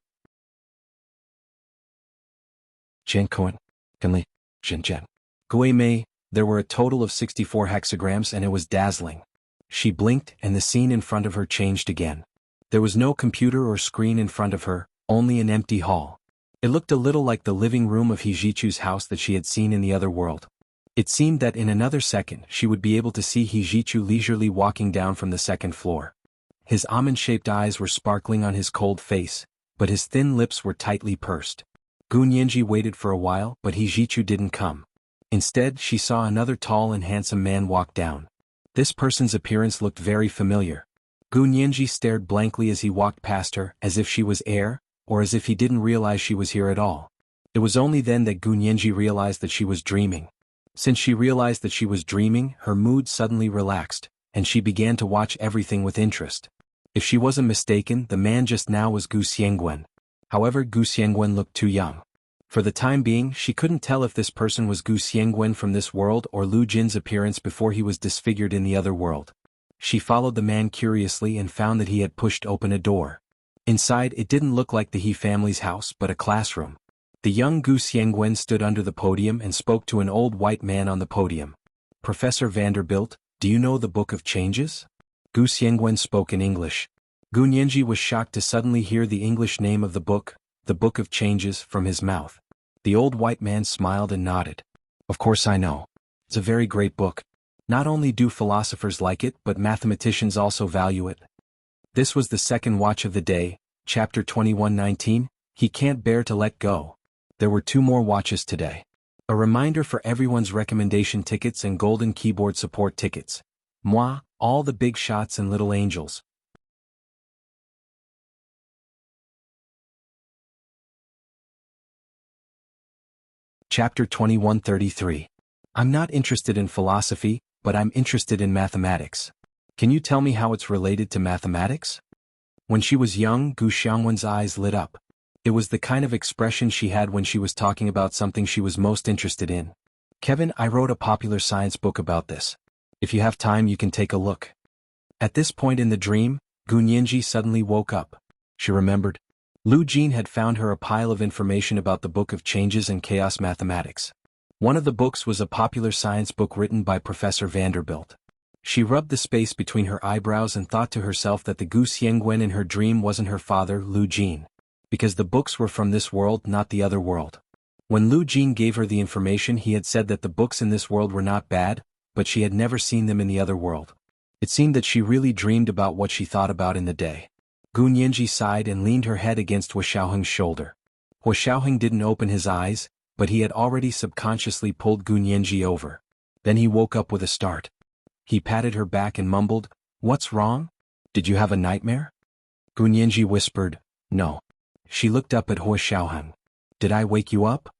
Jiankoan, Kanli, Jinjian. Gui Mei, there were a total of 64 hexagrams and it was dazzling. She blinked and the scene in front of her changed again. There was no computer or screen in front of her, only an empty hall. It looked a little like the living room of Hijichu's house that she had seen in the other world. It seemed that in another second she would be able to see Hijichu leisurely walking down from the second floor. His almond-shaped eyes were sparkling on his cold face, but his thin lips were tightly pursed. Gunyanji waited for a while, but Hijichu didn't come. Instead, she saw another tall and handsome man walk down. This person's appearance looked very familiar. Gunyanji stared blankly as he walked past her, as if she was air, or as if he didn't realize she was here at all. It was only then that Gunyanji realized that she was dreaming. Since she realized that she was dreaming, her mood suddenly relaxed, and she began to watch everything with interest. If she wasn't mistaken, the man just now was Gu Xiangwen. However, Gu Xiangwen looked too young. For the time being, she couldn't tell if this person was Gu Xiangwen from this world or Lu Jin's appearance before he was disfigured in the other world. She followed the man curiously and found that he had pushed open a door. Inside, it didn't look like the He family's house but a classroom. The young Gu Xiangwen stood under the podium and spoke to an old white man on the podium. "Professor Vanderbilt, do you know the Book of Changes?" Gu Xiangwen spoke in English. Gunyanji was shocked to suddenly hear the English name of the Book of Changes, from his mouth. The old white man smiled and nodded. "Of course I know. It's a very great book. Not only do philosophers like it, but mathematicians also value it." This was the second watch of the day, chapter 21:19, He Can't Bear to Let Go. There were 2 more watches today. A reminder for everyone's recommendation tickets and golden keyboard support tickets. Moi, all the big shots and little angels. Chapter 21:33. I'm not interested in philosophy, but I'm interested in mathematics. Can you tell me how it's related to mathematics? When she was young, Gu Xiangwen's eyes lit up. It was the kind of expression she had when she was talking about something she was most interested in. Kevin, I wrote a popular science book about this. If you have time you can take a look. At this point in the dream, Gu Nianji suddenly woke up. She remembered. Lu Jin had found her a pile of information about the Book of Changes and Chaos Mathematics. One of the books was a popular science book written by Professor Vanderbilt. She rubbed the space between her eyebrows and thought to herself that the Gu Xiangwen in her dream wasn't her father, Lu Jin. Because the books were from this world, not the other world. When Lu Jin gave her the information, he had said that the books in this world were not bad, but she had never seen them in the other world. It seemed that she really dreamed about what she thought about in the day. Gu Nianji sighed and leaned her head against Hua Xiaoheng's shoulder. Hua Xiaoheng didn't open his eyes, but he had already subconsciously pulled Gu Nianji over. Then he woke up with a start. He patted her back and mumbled, "What's wrong? Did you have a nightmare?" Gu Nianji whispered, "No." She looked up at Hua Xiaoheng. "Did I wake you up?"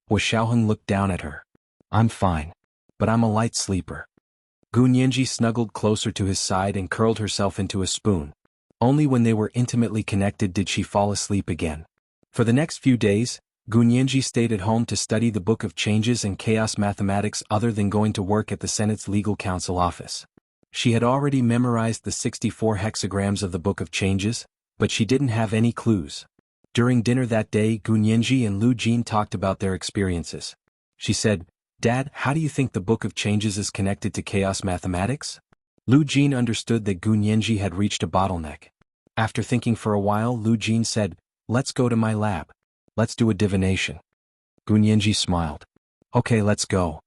Hua Xiaoheng looked down at her. "I'm fine. But I'm a light sleeper." Gu Nianji snuggled closer to his side and curled herself into a spoon. Only when they were intimately connected did she fall asleep again. For the next few days, Gu Nianji stayed at home to study the Book of Changes and Chaos Mathematics other than going to work at the Senate's Legal Counsel office. She had already memorized the 64 hexagrams of the Book of Changes, but she didn't have any clues. During dinner that day, Gu Nianji and Lu Jin talked about their experiences. She said, "Dad, how do you think the Book of Changes is connected to Chaos Mathematics?" Lu Jin understood that Gu Nianji had reached a bottleneck. After thinking for a while, Lu Jin said, "Let's go to my lab. Let's do a divination." Gu Nianji smiled. "Okay, let's go."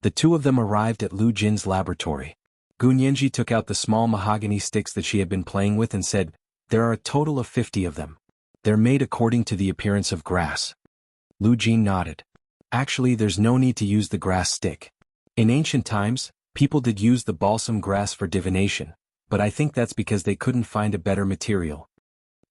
The two of them arrived at Lu Jin's laboratory. Gu Nianji took out the small mahogany sticks that she had been playing with and said, "There are a total of 50 of them. They're made according to the appearance of grass." Lu Jin nodded. "Actually, there's no need to use the grass stick. In ancient times, people did use the balsam grass for divination, but I think that's because they couldn't find a better material."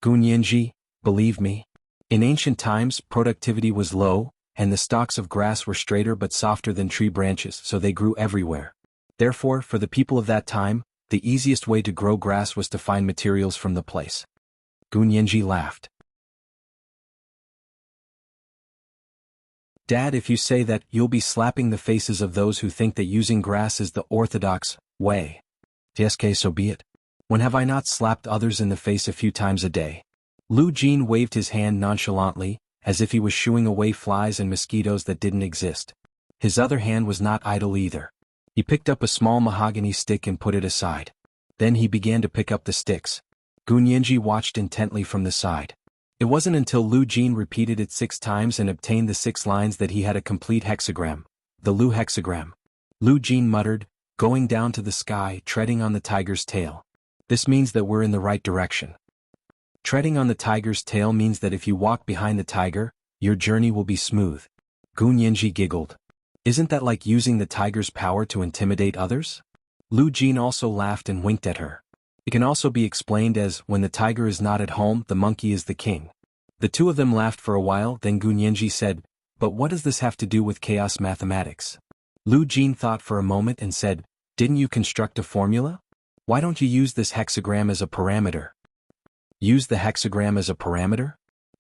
Gu Nianji, believe me. In ancient times, productivity was low, and the stalks of grass were straighter but softer than tree branches, so they grew everywhere. Therefore, for the people of that time, the easiest way to grow grass was to find materials from the place. Gu Nianji laughed. "Dad, if you say that, you'll be slapping the faces of those who think that using grass is the orthodox way." "Okay, so be it. When have I not slapped others in the face a few times a day?" Lu Jin waved his hand nonchalantly, as if he was shooing away flies and mosquitoes that didn't exist. His other hand was not idle either. He picked up a small mahogany stick and put it aside. Then he began to pick up the sticks. Gu Nianji watched intently from the side. It wasn't until Lu Jin repeated it 6 times and obtained the 6 lines that he had a complete hexagram, the Lu hexagram. Lu Jin muttered, "Going down to the sky, treading on the tiger's tail. This means that we're in the right direction." Treading on the tiger's tail means that if you walk behind the tiger, your journey will be smooth. Gu Nianji giggled. "Isn't that like using the tiger's power to intimidate others?" Lu Jin also laughed and winked at her. It can also be explained as, when the tiger is not at home, the monkey is the king. The two of them laughed for a while, then Gu Nianji said, "But what does this have to do with chaos mathematics?" Lu Jin thought for a moment and said, "Didn't you construct a formula? Why don't you use this hexagram as a parameter?" "Use the hexagram as a parameter?"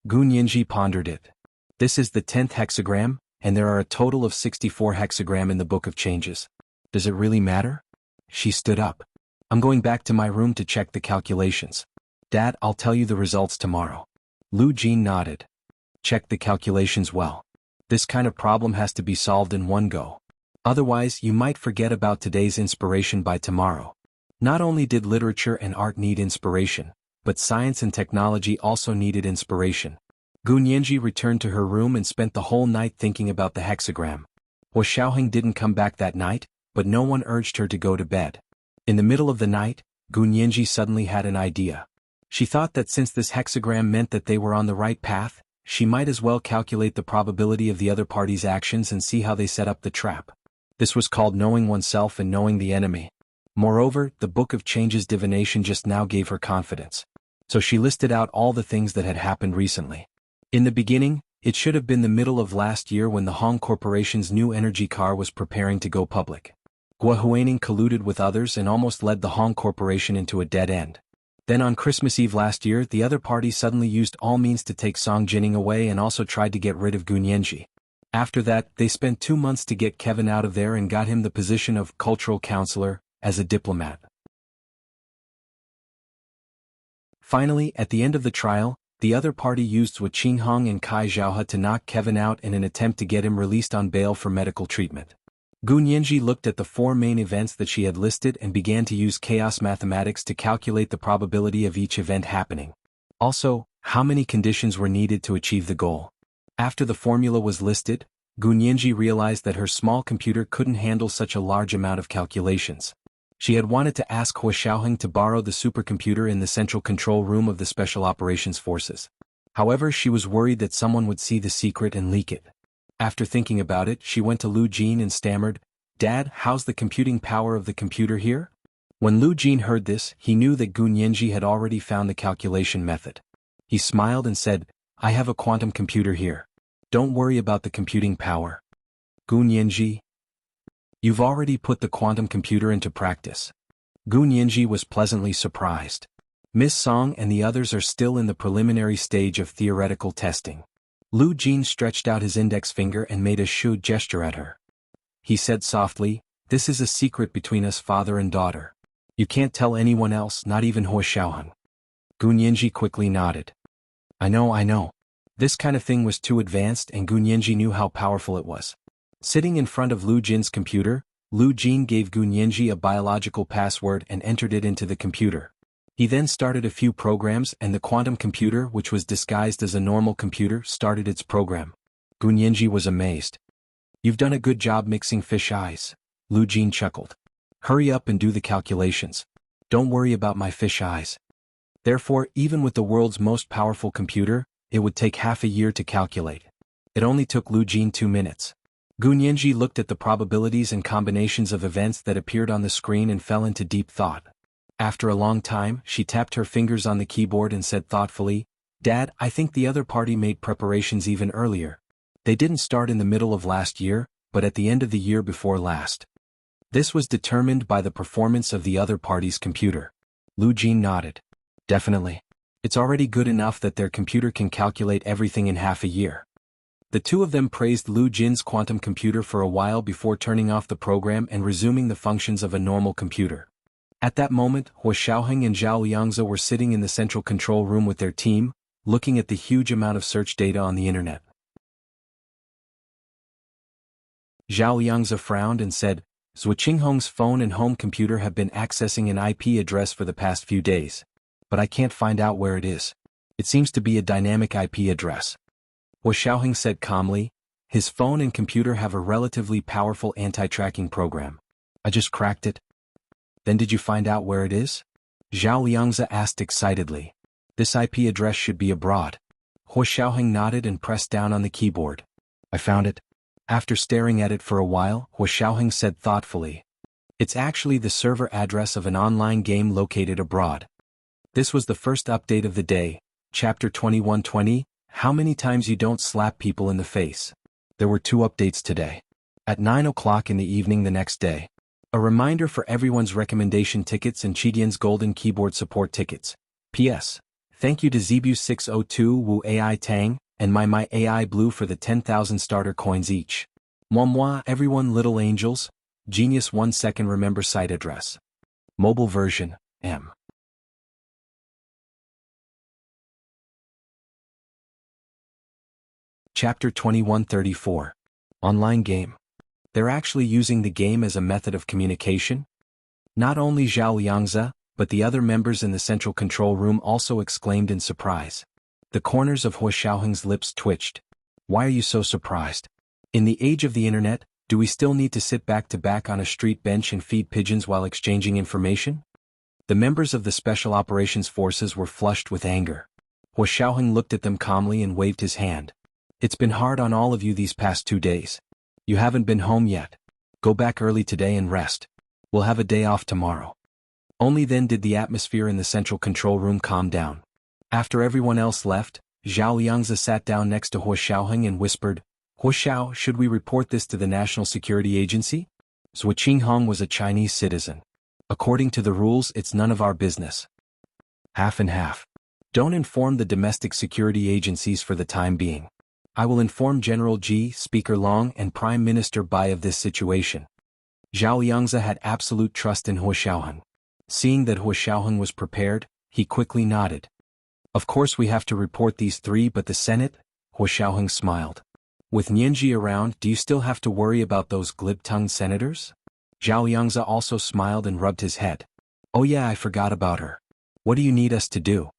Gu Nianji pondered it. "This is the 10th hexagram, and there are a total of 64 hexagram in the Book of Changes. Does it really matter?" She stood up. "I'm going back to my room to check the calculations. Dad, I'll tell you the results tomorrow." Lu Jin nodded. "Check the calculations well. This kind of problem has to be solved in one go. Otherwise, you might forget about today's inspiration by tomorrow." Not only did literature and art need inspiration, but science and technology also needed inspiration. Gu Nianji returned to her room and spent the whole night thinking about the hexagram. Hua Xiaoheng didn't come back that night, but no one urged her to go to bed. In the middle of the night, Gu Nianji suddenly had an idea. She thought that since this hexagram meant that they were on the right path, she might as well calculate the probability of the other party's actions and see how they set up the trap. This was called knowing oneself and knowing the enemy. Moreover, the Book of Changes divination just now gave her confidence. So she listed out all the things that had happened recently. In the beginning, it should have been the middle of last year when the Hong Corporation's new energy car was preparing to go public. Gua Huaining colluded with others and almost led the Hong Corporation into a dead end. Then on Christmas Eve last year, the other party suddenly used all means to take Song Jining away and also tried to get rid of Gu Nianji. After that, they spent 2 months to get Kevin out of there and got him the position of cultural counselor, as a diplomat. Finally, at the end of the trial, the other party used Wu Qinghong and Kai Zhaohe to knock Kevin out in an attempt to get him released on bail for medical treatment. Gu Nianji looked at the 4 main events that she had listed and began to use chaos mathematics to calculate the probability of each event happening. Also, how many conditions were needed to achieve the goal. After the formula was listed, Gu Nianji realized that her small computer couldn't handle such a large amount of calculations. She had wanted to ask Hua Xiaoheng to borrow the supercomputer in the central control room of the Special Operations Forces. However, she was worried that someone would see the secret and leak it. After thinking about it, she went to Lu Jin and stammered, "Dad, how's the computing power of the computer here?" When Lu Jin heard this, he knew that Gu Nianji had already found the calculation method. He smiled and said, "I have a quantum computer here. Don't worry about the computing power." Gu Nianji, "You've already put the quantum computer into practice." Gu Nianji was pleasantly surprised. Miss Song and the others are still in the preliminary stage of theoretical testing. Lu Jin stretched out his index finger and made a shu gesture at her. He said softly, "This is a secret between us, father and daughter. You can't tell anyone else, not even Hua Xiaoheng." Gu Nianji quickly nodded. I know. This kind of thing was too advanced and Gu Nianji knew how powerful it was. Sitting in front of Lu Jin's computer, Lu Jin gave Gu Nianji a biological password and entered it into the computer. He then started a few programs and the quantum computer, which was disguised as a normal computer, started its program. Gu Nianji was amazed. "You've done a good job mixing fish eyes," Lu Jin chuckled. "Hurry up and do the calculations. Don't worry about my fish eyes." Therefore, even with the world's most powerful computer, it would take half a year to calculate. It only took Lu Jin 2 minutes. Gu Nianji looked at the probabilities and combinations of events that appeared on the screen and fell into deep thought. After a long time, she tapped her fingers on the keyboard and said thoughtfully, "Dad, I think the other party made preparations even earlier. They didn't start in the middle of last year, but at the end of the year before last. This was determined by the performance of the other party's computer." Lu Jin nodded. "Definitely. It's already good enough that their computer can calculate everything in half a year." The two of them praised Lu Jin's quantum computer for a while before turning off the program and resuming the functions of a normal computer. At that moment, Hua Xiaoheng and Zhao Liangzi were sitting in the central control room with their team, looking at the huge amount of search data on the internet. Zhao Liangzi frowned and said, "Zhu Qinghong's phone and home computer have been accessing an IP address for the past few days. But I can't find out where it is. It seems to be a dynamic IP address." Hua Xiaoheng said calmly, "His phone and computer have a relatively powerful anti-tracking program. I just cracked it." "Then did you find out where it is?" Zhao Liangzi asked excitedly. "This IP address should be abroad." Hua Xiaoheng nodded and pressed down on the keyboard. "I found it." After staring at it for a while, Hua Xiaoheng said thoughtfully, "It's actually the server address of an online game located abroad." This was the first update of the day, Chapter 2120, How Many Times You Don't Slap People in the Face. There were 2 updates today. At 9 o'clock in the evening the next day. A reminder for everyone's recommendation tickets and Chidian's golden keyboard support tickets. P.S. Thank you to Zebu602 Wu AI Tang, and My AI Blue for the 10,000 starter coins each. Moi everyone little angels, Genius 1 second remember site address. Mobile version, M. Chapter 2134. Online game. They're actually using the game as a method of communication? Not only Zhao Liangzi, but the other members in the central control room also exclaimed in surprise. The corners of Hua Xiaoheng's lips twitched. Why are you so surprised? In the age of the internet, do we still need to sit back to back on a street bench and feed pigeons while exchanging information? The members of the Special Operations Forces were flushed with anger. Hua Xiaoheng looked at them calmly and waved his hand. It's been hard on all of you these past 2 days. You haven't been home yet. Go back early today and rest. We'll have a day off tomorrow. Only then did the atmosphere in the central control room calm down. After everyone else left, Zhao Liangzi sat down next to Hua Xiaoheng and whispered, "Hua Xiao, should we report this to the National Security Agency?" Zhuo Qinghong was a Chinese citizen. According to the rules, it's none of our business. Half and half. Don't inform the domestic security agencies for the time being. I will inform General Ji, Speaker Long, and Prime Minister Bai of this situation. Zhao Yangzi had absolute trust in Huo Xiaoheng. Seeing that Huo Xiaoheng was prepared, he quickly nodded. Of course we have to report these three, but the Senate? Huo Xiaoheng smiled. With Nianji around, do you still have to worry about those glib-tongued senators? Zhao Yangzi also smiled and rubbed his head. Oh yeah, I forgot about her. What do you need us to do?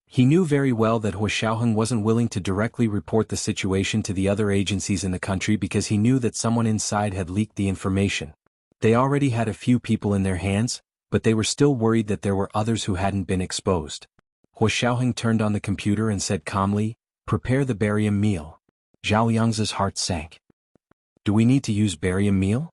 He knew very well that Huo Xiaoheng wasn't willing to directly report the situation to the other agencies in the country because he knew that someone inside had leaked the information. They already had a few people in their hands, but they were still worried that there were others who hadn't been exposed. Huo Xiaoheng turned on the computer and said calmly, "Prepare the barium meal." Zhao Yangzi's heart sank. Do we need to use barium meal?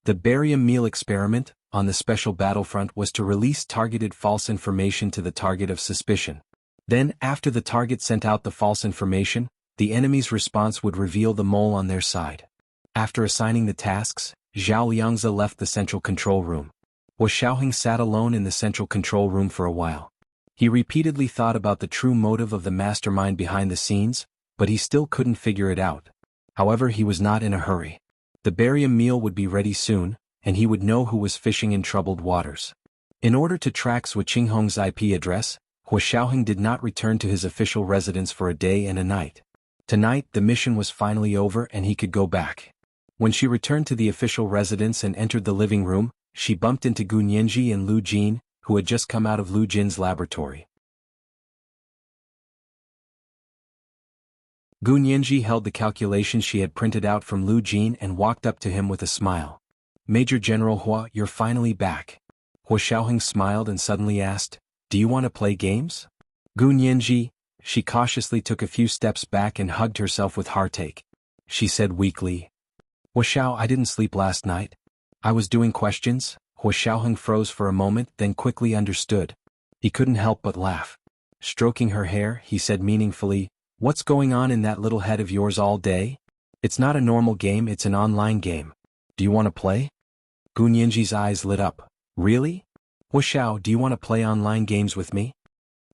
The barium meal experiment, on the special battlefront, was to release targeted false information to the target of suspicion. Then, after the target sent out the false information, the enemy's response would reveal the mole on their side. After assigning the tasks, Zhao Yangzi left the central control room. Huo Xiaoheng sat alone in the central control room for a while. He repeatedly thought about the true motive of the mastermind behind the scenes, but he still couldn't figure it out. However, he was not in a hurry. The barium meal would be ready soon, and he would know who was fishing in troubled waters. In order to track Zhuo Qinghong's IP address, Huo Xiaoheng did not return to his official residence for a day and a night. Tonight, the mission was finally over and he could go back. When she returned to the official residence and entered the living room, she bumped into Gu Nianji and Lu Jin, who had just come out of Lu Jin's laboratory. Gu Nianji held the calculations she had printed out from Lu Jin and walked up to him with a smile. "Major General Hua, you're finally back." Huo Xiaoheng smiled and suddenly asked, "Do you want to play games?" Gu Nianji, she cautiously took a few steps back and hugged herself with heartache. She said weakly, "Huo Xiao, I didn't sleep last night. I was doing questions." Huo Xiaoheng froze for a moment, then quickly understood. He couldn't help but laugh. Stroking her hair, he said meaningfully, "What's going on in that little head of yours all day? It's not a normal game, it's an online game. Do you want to play?" Gu Nianji's eyes lit up. "Really? Huo Xiao, do you want to play online games with me?"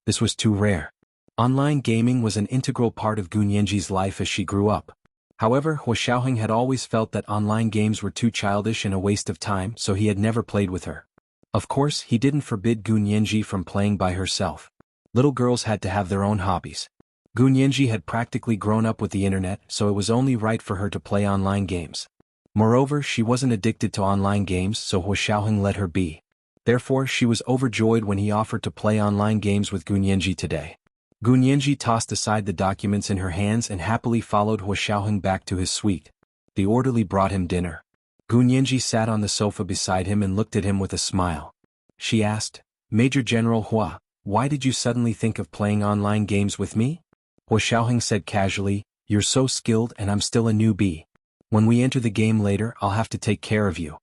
This was too rare. Online gaming was an integral part of Gu Nianji's life as she grew up. However, Huo Xiaoheng had always felt that online games were too childish and a waste of time, so he had never played with her. Of course, he didn't forbid Gu Nianji from playing by herself. Little girls had to have their own hobbies. Gu Nianji had practically grown up with the internet, so it was only right for her to play online games. Moreover, she wasn't addicted to online games, so Huo Xiaoheng let her be. Therefore, she was overjoyed when he offered to play online games with Gu Nianji today. Gu Nianji tossed aside the documents in her hands and happily followed Huo Xiaoheng back to his suite. The orderly brought him dinner. Gu Nianji sat on the sofa beside him and looked at him with a smile. She asked, "Major General Hua, why did you suddenly think of playing online games with me?" Huo Xiaoheng said casually, "You're so skilled and I'm still a newbie. When we enter the game later, I'll have to take care of you."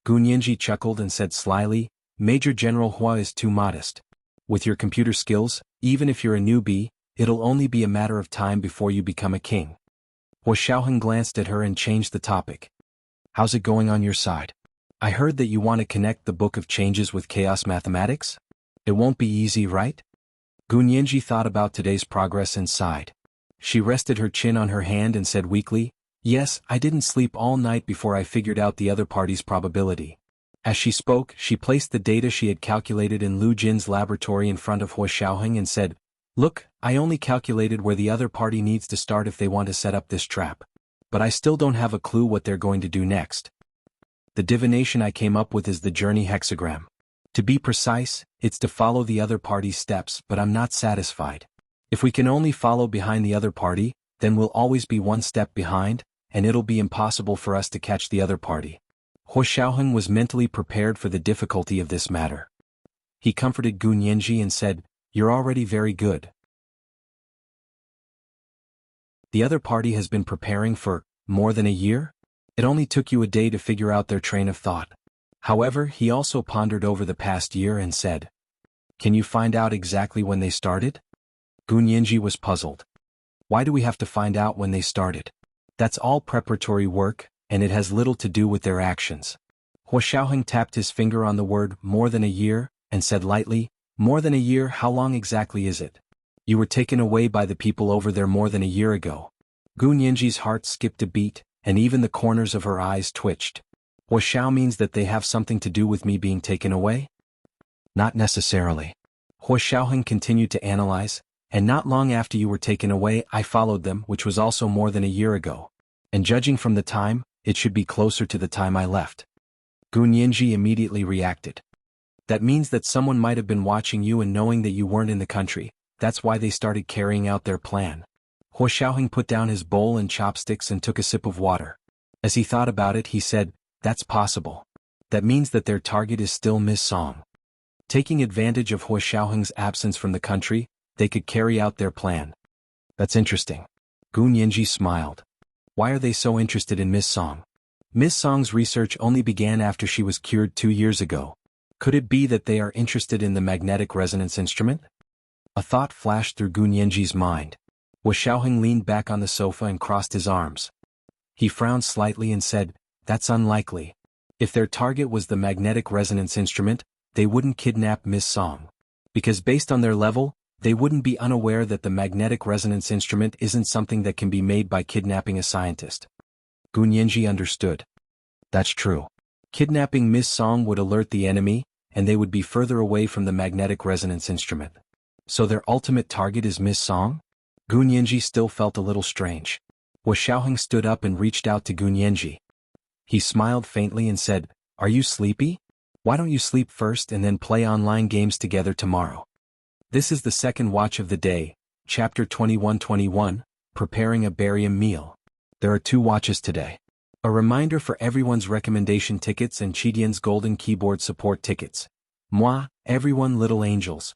Gu Nianji chuckled and said slyly, "Major General Hua is too modest. With your computer skills, even if you're a newbie, it'll only be a matter of time before you become a king." Huo Xiaoheng glanced at her and changed the topic. "How's it going on your side? I heard that you want to connect the Book of Changes with Chaos Mathematics? It won't be easy, right?" Gu Nianji thought about today's progress and sighed. She rested her chin on her hand and said weakly, "Yes, I didn't sleep all night before I figured out the other party's probability." As she spoke, she placed the data she had calculated in Lu Jin's laboratory in front of Huo Xiaoheng and said, "Look, I only calculated where the other party needs to start if they want to set up this trap. But I still don't have a clue what they're going to do next. The divination I came up with is the journey hexagram. To be precise, it's to follow the other party's steps, but I'm not satisfied. If we can only follow behind the other party, then we'll always be one step behind, and it'll be impossible for us to catch the other party." Huo Xiaoheng was mentally prepared for the difficulty of this matter. He comforted Gu Nianji and said, "You're already very good. The other party has been preparing for more than a year? It only took you a day to figure out their train of thought." However, he also pondered over the past year and said, "Can you find out exactly when they started?" Gu Nianji was puzzled. "Why do we have to find out when they started? That's all preparatory work, and it has little to do with their actions." Hua Xiaoheng tapped his finger on the word more than a year, and said lightly, more than a year, how long exactly is it? You were taken away by the people over there more than a year ago. Gu Nianji's heart skipped a beat, and even the corners of her eyes twitched. Hua Xiao means that they have something to do with me being taken away? Not necessarily. Hua Xiaoheng continued to analyze, and not long after you were taken away I followed them, which was also more than a year ago. And judging from the time, it should be closer to the time I left. Gu Nianji immediately reacted. That means that someone might have been watching you and knowing that you weren't in the country, that's why they started carrying out their plan. Hua Xiaoheng put down his bowl and chopsticks and took a sip of water. As he thought about it he said, that's possible. That means that their target is still Miss Song. Taking advantage of Hua Xiaoheng's absence from the country, they could carry out their plan. That's interesting. Gu Nianji smiled. Why are they so interested in Miss Song? Miss Song's research only began after she was cured 2 years ago. Could it be that they are interested in the magnetic resonance instrument? A thought flashed through Gu Nianji's mind. Hua Xiaoheng leaned back on the sofa and crossed his arms. He frowned slightly and said, that's unlikely. If their target was the magnetic resonance instrument, they wouldn't kidnap Miss Song. Because based on their level, they wouldn't be unaware that the magnetic resonance instrument isn't something that can be made by kidnapping a scientist. Gu Nianji understood. That's true. Kidnapping Miss Song would alert the enemy, and they would be further away from the magnetic resonance instrument. So their ultimate target is Miss Song? Gu Nianji still felt a little strange. Hua Xiaoheng stood up and reached out to Gu Nianji. He smiled faintly and said, are you sleepy? Why don't you sleep first and then play online games together tomorrow? This is the second watch of the day, Chapter 2121, Preparing a Barium Meal. There are 2 watches today. A reminder for everyone's recommendation tickets and Chidian's golden keyboard support tickets. Moi, everyone little angels.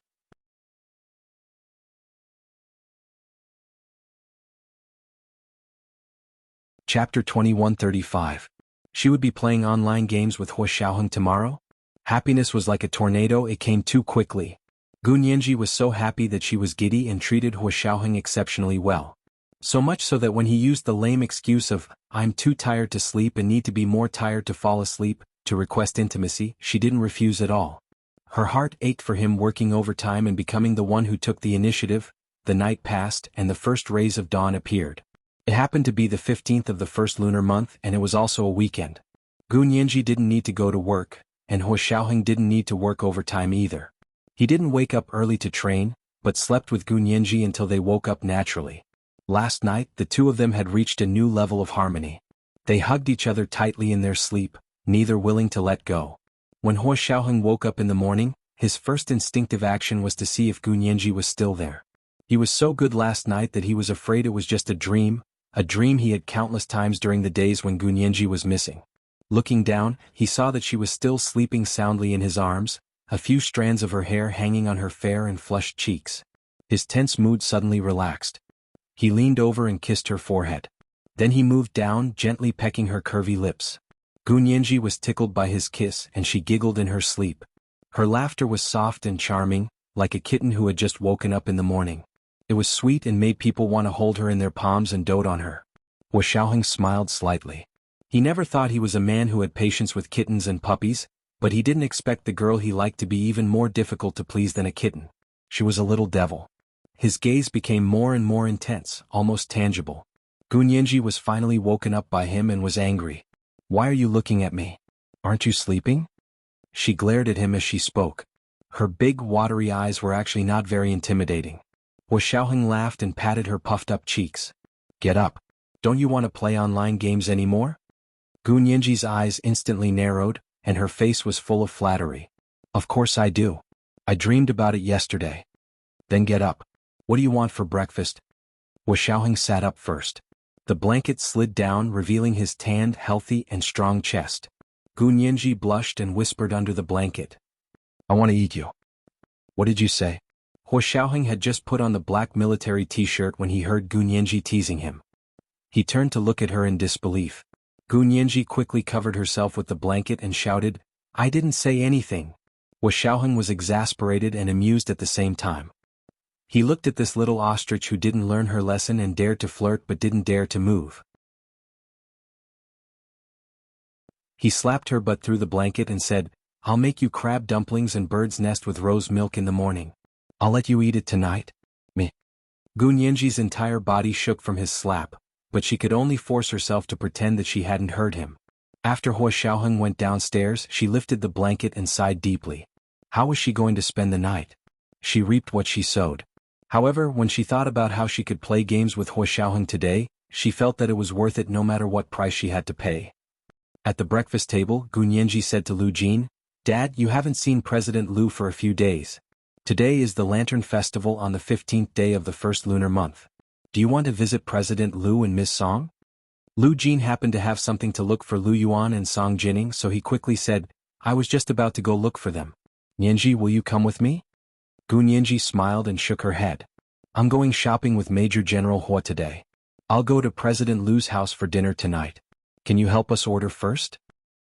Chapter 2135. She would be playing online games with Hua Xiaoheng tomorrow? Happiness was like a tornado, it came too quickly. Gu Nianji was so happy that she was giddy and treated Hua Xiaoheng exceptionally well. So much so that when he used the lame excuse of, I'm too tired to sleep and need to be more tired to fall asleep, to request intimacy, she didn't refuse at all. Her heart ached for him working overtime and becoming the one who took the initiative. The night passed and the first rays of dawn appeared. It happened to be the 15th of the first lunar month and it was also a weekend. Gu Nianji didn't need to go to work, and Hua Xiaoheng didn't need to work overtime either. He didn't wake up early to train, but slept with Gu Nianji until they woke up naturally. Last night, the 2 of them had reached a new level of harmony. They hugged each other tightly in their sleep, neither willing to let go. When Hua Xiaoheng woke up in the morning, his first instinctive action was to see if Gu Nianji was still there. He was so good last night that he was afraid it was just a dream he had countless times during the days when Gu Nianji was missing. Looking down, he saw that she was still sleeping soundly in his arms, a few strands of her hair hanging on her fair and flushed cheeks. His tense mood suddenly relaxed. He leaned over and kissed her forehead. Then he moved down, gently pecking her curvy lips. Gu Nianji was tickled by his kiss and she giggled in her sleep. Her laughter was soft and charming, like a kitten who had just woken up in the morning. It was sweet and made people want to hold her in their palms and dote on her. Hua Xiaoheng smiled slightly. He never thought he was a man who had patience with kittens and puppies, but he didn't expect the girl he liked to be even more difficult to please than a kitten. She was a little devil. His gaze became more and more intense, almost tangible. Gu Nianji was finally woken up by him and was angry. Why are you looking at me? Aren't you sleeping? She glared at him as she spoke. Her big watery eyes were actually not very intimidating. Hua Xiaoheng laughed and patted her puffed-up cheeks. Get up. Don't you want to play online games anymore? Gu Nianji's eyes instantly narrowed, and her face was full of flattery. Of course I do. I dreamed about it yesterday. Then get up. What do you want for breakfast? Hua Xiaoheng sat up first. The blanket slid down, revealing his tanned, healthy, and strong chest. Gu Nianji blushed and whispered under the blanket. I want to eat you. What did you say? Hua Xiaoheng had just put on the black military t-shirt when he heard Gu Nianji teasing him. He turned to look at her in disbelief. Gu Nianji quickly covered herself with the blanket and shouted, I didn't say anything. Hua Xiaoheng was exasperated and amused at the same time. He looked at this little ostrich who didn't learn her lesson and dared to flirt but didn't dare to move. He slapped her butt through the blanket and said, "I'll make you crab dumplings and bird's nest with rose milk in the morning. I'll let you eat it tonight." Meh. Gu Nianji's entire body shook from his slap, but she could only force herself to pretend that she hadn't heard him. After Hua Xiaoheng went downstairs, she lifted the blanket and sighed deeply. How was she going to spend the night? She reaped what she sowed. However, when she thought about how she could play games with Hua Xiaoheng today, she felt that it was worth it no matter what price she had to pay. At the breakfast table, Gu Nianji said to Lu Jin, "Dad, you haven't seen President Lu for a few days. Today is the Lantern Festival on the 15th day of the first lunar month. Do you want to visit President Lu and Miss Song?" Lu Jin happened to have something to look for Lu Yuan and Song Jining, so he quickly said, "I was just about to go look for them. Nianji, will you come with me?" Gu Nianji smiled and shook her head. "I'm going shopping with Major General Hua today. I'll go to President Lu's house for dinner tonight. Can you help us order first?"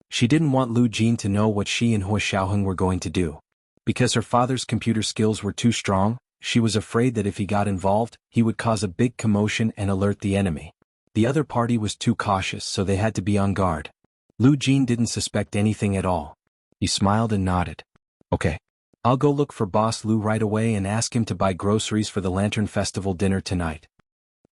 She didn't want Lu Jin to know what she and Hua Xiaoheng were going to do. Because her father's computer skills were too strong, she was afraid that if he got involved, he would cause a big commotion and alert the enemy. The other party was too cautious, so they had to be on guard. Lu Jin didn't suspect anything at all. He smiled and nodded. "Okay. I'll go look for Boss Lu right away and ask him to buy groceries for the Lantern Festival dinner tonight."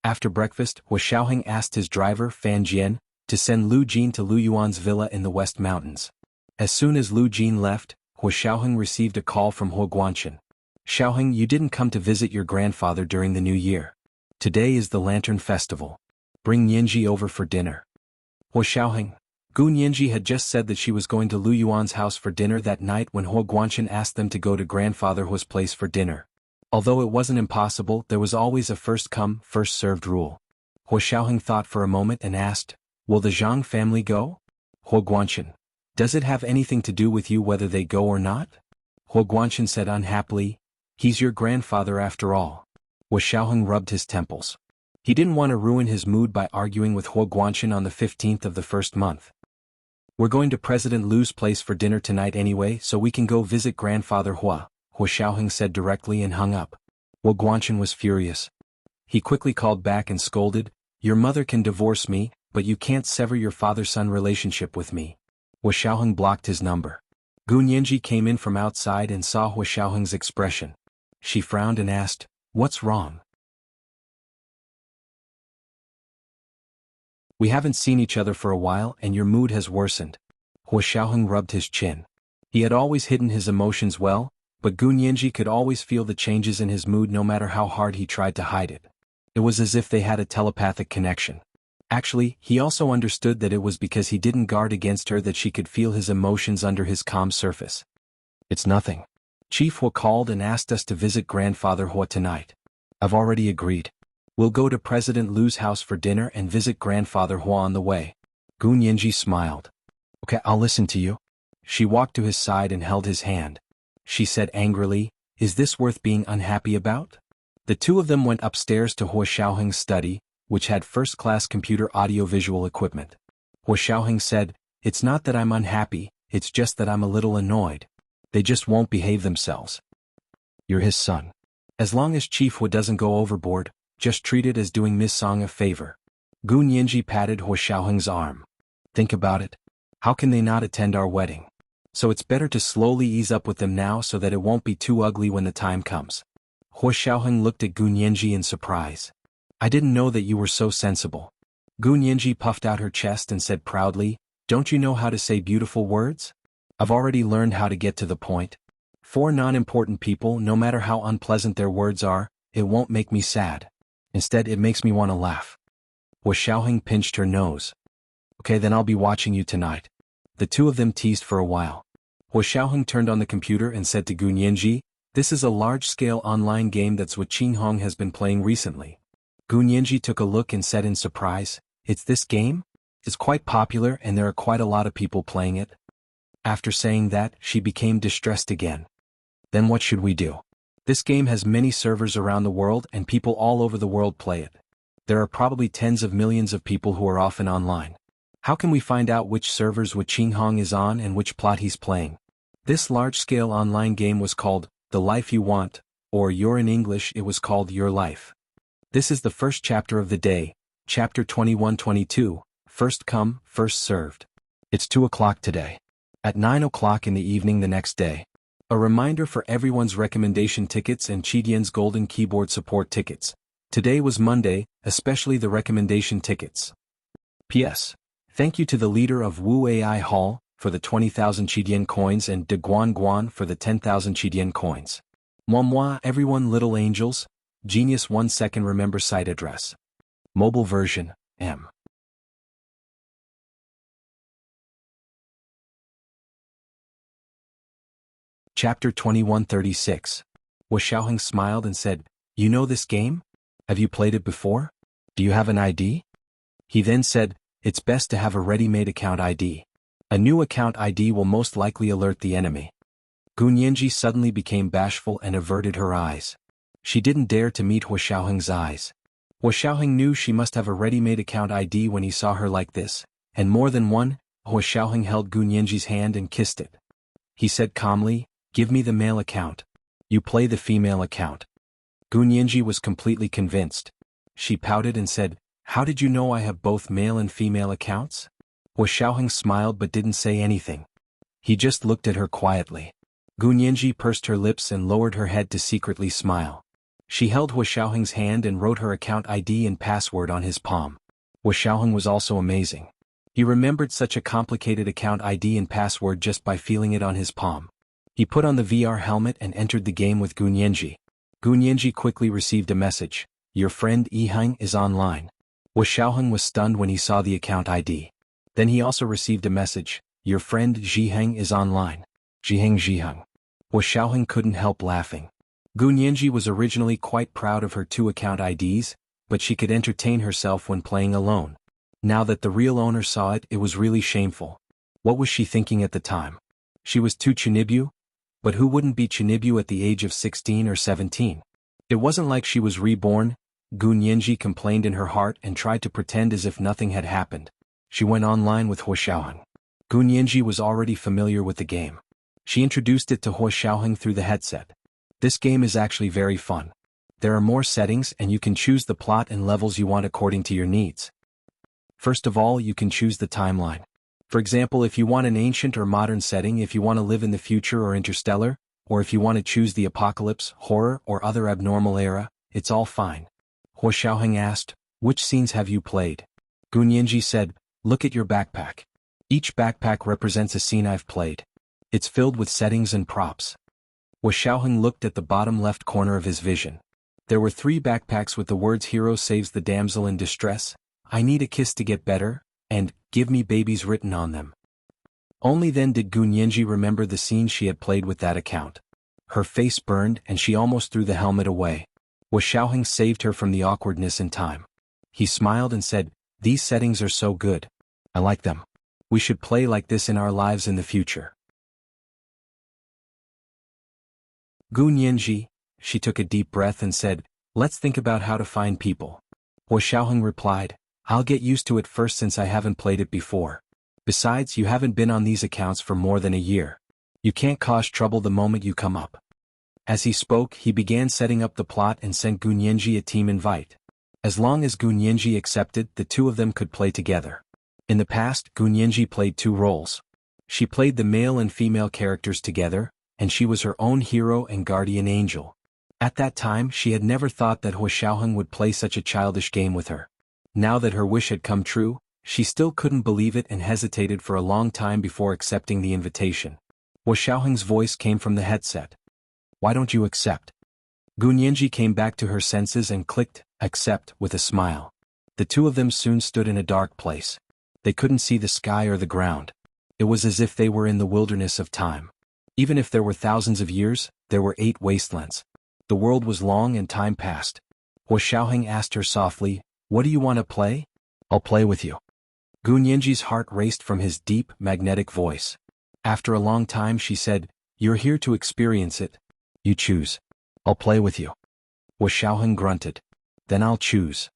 After breakfast, Hua Xiaoheng asked his driver, Fan Jian, to send Lu Jin to Lu Yuan's villa in the West Mountains. As soon as Lu Jin left, Hua Xiaoheng received a call from Hua Guanchen. "Xiaoheng, you didn't come to visit your grandfather during the new year. Today is the Lantern Festival. Bring Nianji over for dinner." Hua Xiaoheng. Gu Nianji had just said that she was going to Lu Yuan's house for dinner that night when Hua Guanchen asked them to go to Grandfather Hua's place for dinner. Although it wasn't impossible, there was always a first-come, first-served rule. Hua Xiaoheng thought for a moment and asked, "Will the Zhang family go?" Hua Guanchen. "Does it have anything to do with you whether they go or not?" Hua Guanchen said unhappily, "He's your grandfather after all." Hua Xiaoheng rubbed his temples. He didn't want to ruin his mood by arguing with Hua Guanchen on the 15th of the first month. "We're going to President Lu's place for dinner tonight anyway, so we can go visit Grandfather Hua," Hua Xiaoheng said directly and hung up. Hua Guanchen was furious. He quickly called back and scolded, "Your mother can divorce me, but you can't sever your father-son relationship with me." Hua Xiaoheng blocked his number. Gu Nianji came in from outside and saw Hua Xiaoheng's expression. She frowned and asked, "What's wrong?" "We haven't seen each other for a while and your mood has worsened." Hua Xiaoheng rubbed his chin. He had always hidden his emotions well, but Gu Nianji could always feel the changes in his mood no matter how hard he tried to hide it. It was as if they had a telepathic connection. Actually, he also understood that it was because he didn't guard against her that she could feel his emotions under his calm surface. "It's nothing. Chief Hua called and asked us to visit Grandfather Hua tonight. I've already agreed. We'll go to President Lu's house for dinner and visit Grandfather Hua on the way." Gu Nianji smiled. "Okay, I'll listen to you." She walked to his side and held his hand. She said angrily, "Is this worth being unhappy about?" The two of them went upstairs to Hua Xiaoheng's study, which had first-class computer audiovisual equipment. Hua Xiaoheng said, "It's not that I'm unhappy, it's just that I'm a little annoyed. They just won't behave themselves. You're his son. As long as Chief Hua doesn't go overboard, just treat it as doing Miss Song a favor." Gu Nianji patted Hua Xiaoheng's arm. "Think about it. How can they not attend our wedding? So it's better to slowly ease up with them now so that it won't be too ugly when the time comes." Hua Xiaoheng looked at Gu Nianji in surprise. "I didn't know that you were so sensible." Gu Nianji puffed out her chest and said proudly, "Don't you know how to say beautiful words? I've already learned how to get to the point. For non-important people, no matter how unpleasant their words are, it won't make me sad. Instead, it makes me want to laugh." Hua Xiaoheng pinched her nose. "Okay, then I'll be watching you tonight." The two of them teased for a while. Hua Xiaoheng turned on the computer and said to Gu Nianji, "This is a large-scale online game that's what Qinghong has been playing recently." Gu Nianji took a look and said in surprise, "It's this game? It's quite popular and there are quite a lot of people playing it." After saying that, she became distressed again. "Then what should we do? This game has many servers around the world and people all over the world play it. There are probably tens of millions of people who are often online. How can we find out which servers Wu Qinghong is on and which plot he's playing?" This large-scale online game was called The Life You Want, or in English it was called Your Life. This is the first chapter of the day, chapter 21-22, First Come, First Served. It's 2 o'clock today. At 9 o'clock in the evening the next day. A reminder for everyone's recommendation tickets and Chidian's golden keyboard support tickets. Today was Monday, especially the recommendation tickets. P.S. Thank you to the leader of Wu AI Hall for the 20,000 Chidian coins and De Guan Guan for the 10,000 Chidian coins. Moi everyone little angels. Genius 1 second remember site address. Mobile version, M. Chapter 2136. Xiaoheng smiled and said, "You know this game? Have you played it before? Do you have an ID?" He then said, "It's best to have a ready-made account ID. A new account ID will most likely alert the enemy." Gunyanji suddenly became bashful and averted her eyes. She didn't dare to meet Xiaoheng's eyes. Xiaoheng knew she must have a ready-made account ID when he saw her like this, and more than one. Xiaoheng held Gunyanji's hand and kissed it. He said calmly, "Give me the male account. You play the female account." Gunyanji was completely convinced. She pouted and said, "How did you know I have both male and female accounts?" Xiaoheng smiled but didn't say anything. He just looked at her quietly. Gunyanji pursed her lips and lowered her head to secretly smile. She held Xiaoheng's hand and wrote her account ID and password on his palm. Xiaoheng was also amazing. He remembered such a complicated account ID and password just by feeling it on his palm. He put on the VR helmet and entered the game with Gunyanji. Gunyanji quickly received a message, "Your friend Yiheng is online." Xiaoheng was stunned when he saw the account ID. Then he also received a message, "Your friend Zhiheng is online." Zhiheng. Xiaoheng couldn't help laughing. Gunyanji was originally quite proud of her 2 account IDs, but she could entertain herself when playing alone. Now that the real owner saw it, it was really shameful. What was she thinking at the time? She was too Chinibu? But who wouldn't be Chinibu at the age of 16 or 17? It wasn't like she was reborn. Gunyanji complained in her heart and tried to pretend as if nothing had happened. She went online with Xiaoheng. Gunyanji was already familiar with the game. She introduced it to Xiaoheng through the headset. This game is actually very fun. There are more settings and you can choose the plot and levels you want according to your needs. First of all, you can choose the timeline. For example, if you want an ancient or modern setting, if you want to live in the future or interstellar, or if you want to choose the apocalypse, horror, or other abnormal era, it's all fine. Xiaoheng asked, "Which scenes have you played?" Gunyanji said, "Look at your backpack. Each backpack represents a scene I've played. It's filled with settings and props." Xiaoheng looked at the bottom left corner of his vision. There were 3 backpacks with the words "Hero saves the damsel in distress," "I need a kiss to get better," and "Give me babies" written on them. Only then did Gunyanji remember the scene she had played with that account. Her face burned and she almost threw the helmet away. Xiaoheng saved her from the awkwardness in time. He smiled and said, "These settings are so good. I like them. We should play like this in our lives in the future." Gunyanji, she took a deep breath and said, "Let's think about how to find people." Xiaoheng replied, "I'll get used to it first since I haven't played it before. Besides, you haven't been on these accounts for more than a year. You can't cause trouble the moment you come up." As he spoke, he began setting up the plot and sent Gunyanji a team invite. As long as Gunyanji accepted, the 2 of them could play together. In the past, Gunyanji played 2 roles. She played the male and female characters together, and she was her own hero and guardian angel. At that time, she had never thought that Xiaoheng would play such a childish game with her. Now that her wish had come true, she still couldn't believe it and hesitated for a long time before accepting the invitation. Xiaoheng's voice came from the headset. "Why don't you accept?" Gunyanji came back to her senses and clicked, "Accept," with a smile. The 2 of them soon stood in a dark place. They couldn't see the sky or the ground. It was as if they were in the wilderness of time. Even if there were thousands of years, there were 8 wastelands. The world was long and time passed. Xiaoheng asked her softly, "What do you want to play?" "I'll play with you." Gunyanji's heart raced from his deep, magnetic voice. After a long time she said, "You're here to experience it. You choose." "I'll play with you." Xiaoheng grunted. "Then I'll choose."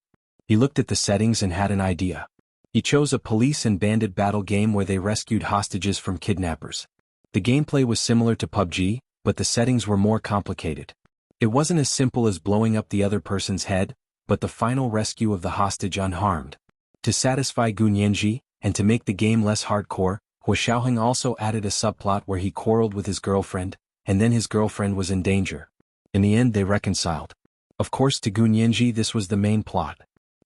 He looked at the settings and had an idea. He chose a police and bandit battle game where they rescued hostages from kidnappers. The gameplay was similar to PUBG, but the settings were more complicated. It wasn't as simple as blowing up the other person's head, but the final rescue of the hostage unharmed. To satisfy Gunyanji, and to make the game less hardcore, Hua Xiaoheng also added a subplot where he quarreled with his girlfriend, and then his girlfriend was in danger. In the end they reconciled. Of course to Gu Nianji this was the main plot.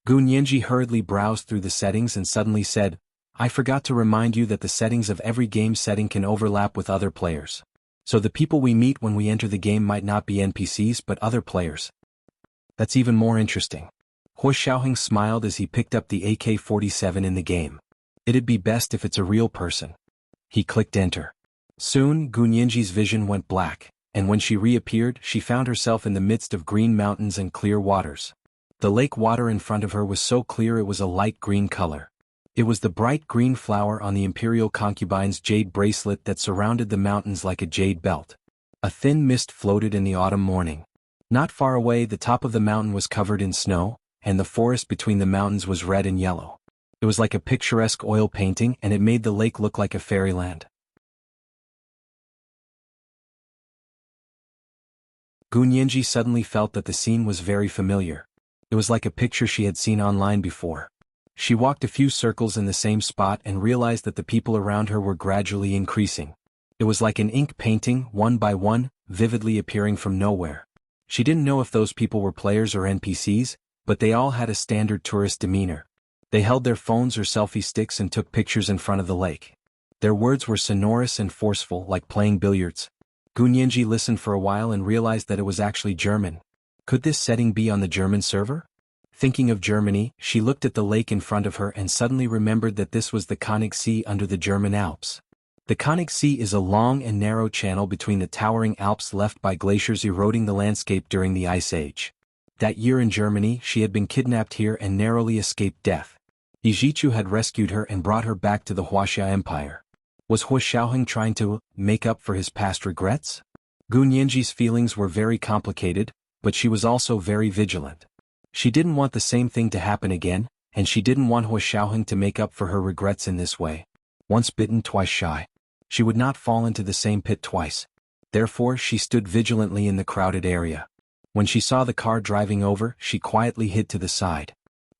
Gu Nianji hurriedly browsed through the settings and suddenly said, "I forgot to remind you that the settings of every game setting can overlap with other players. So the people we meet when we enter the game might not be NPCs but other players. That's even more interesting." Hua Xiaoheng smiled as he picked up the AK-47 in the game. "It'd be best if it's a real person." He clicked enter. Soon Gu Nianji's vision went black, and when she reappeared she found herself in the midst of green mountains and clear waters. The lake water in front of her was so clear it was a light green color. It was the bright green flower on the imperial concubine's jade bracelet that surrounded the mountains like a jade belt. A thin mist floated in the autumn morning. Not far away the top of the mountain was covered in snow, and the forest between the mountains was red and yellow. It was like a picturesque oil painting and it made the lake look like a fairyland. Gu Nianji suddenly felt that the scene was very familiar. It was like a picture she had seen online before. She walked a few circles in the same spot and realized that the people around her were gradually increasing. It was like an ink painting, one by one, vividly appearing from nowhere. She didn't know if those people were players or NPCs, but they all had a standard tourist demeanor. They held their phones or selfie sticks and took pictures in front of the lake. Their words were sonorous and forceful, like playing billiards. Gu Nianji listened for a while and realized that it was actually German. Could this setting be on the German server? Thinking of Germany, she looked at the lake in front of her and suddenly remembered that this was the Konig Sea under the German Alps. The Konig Sea is a long and narrow channel between the towering Alps left by glaciers eroding the landscape during the Ice Age. That year in Germany she had been kidnapped here and narrowly escaped death. Yijichu had rescued her and brought her back to the Huaxia Empire. Was Hua Xiaoheng trying to make up for his past regrets? Gu Nianji's feelings were very complicated, but she was also very vigilant. She didn't want the same thing to happen again, and she didn't want Hua Xiaoheng to make up for her regrets in this way. Once bitten, twice shy. She would not fall into the same pit twice. Therefore she stood vigilantly in the crowded area. When she saw the car driving over, she quietly hid to the side.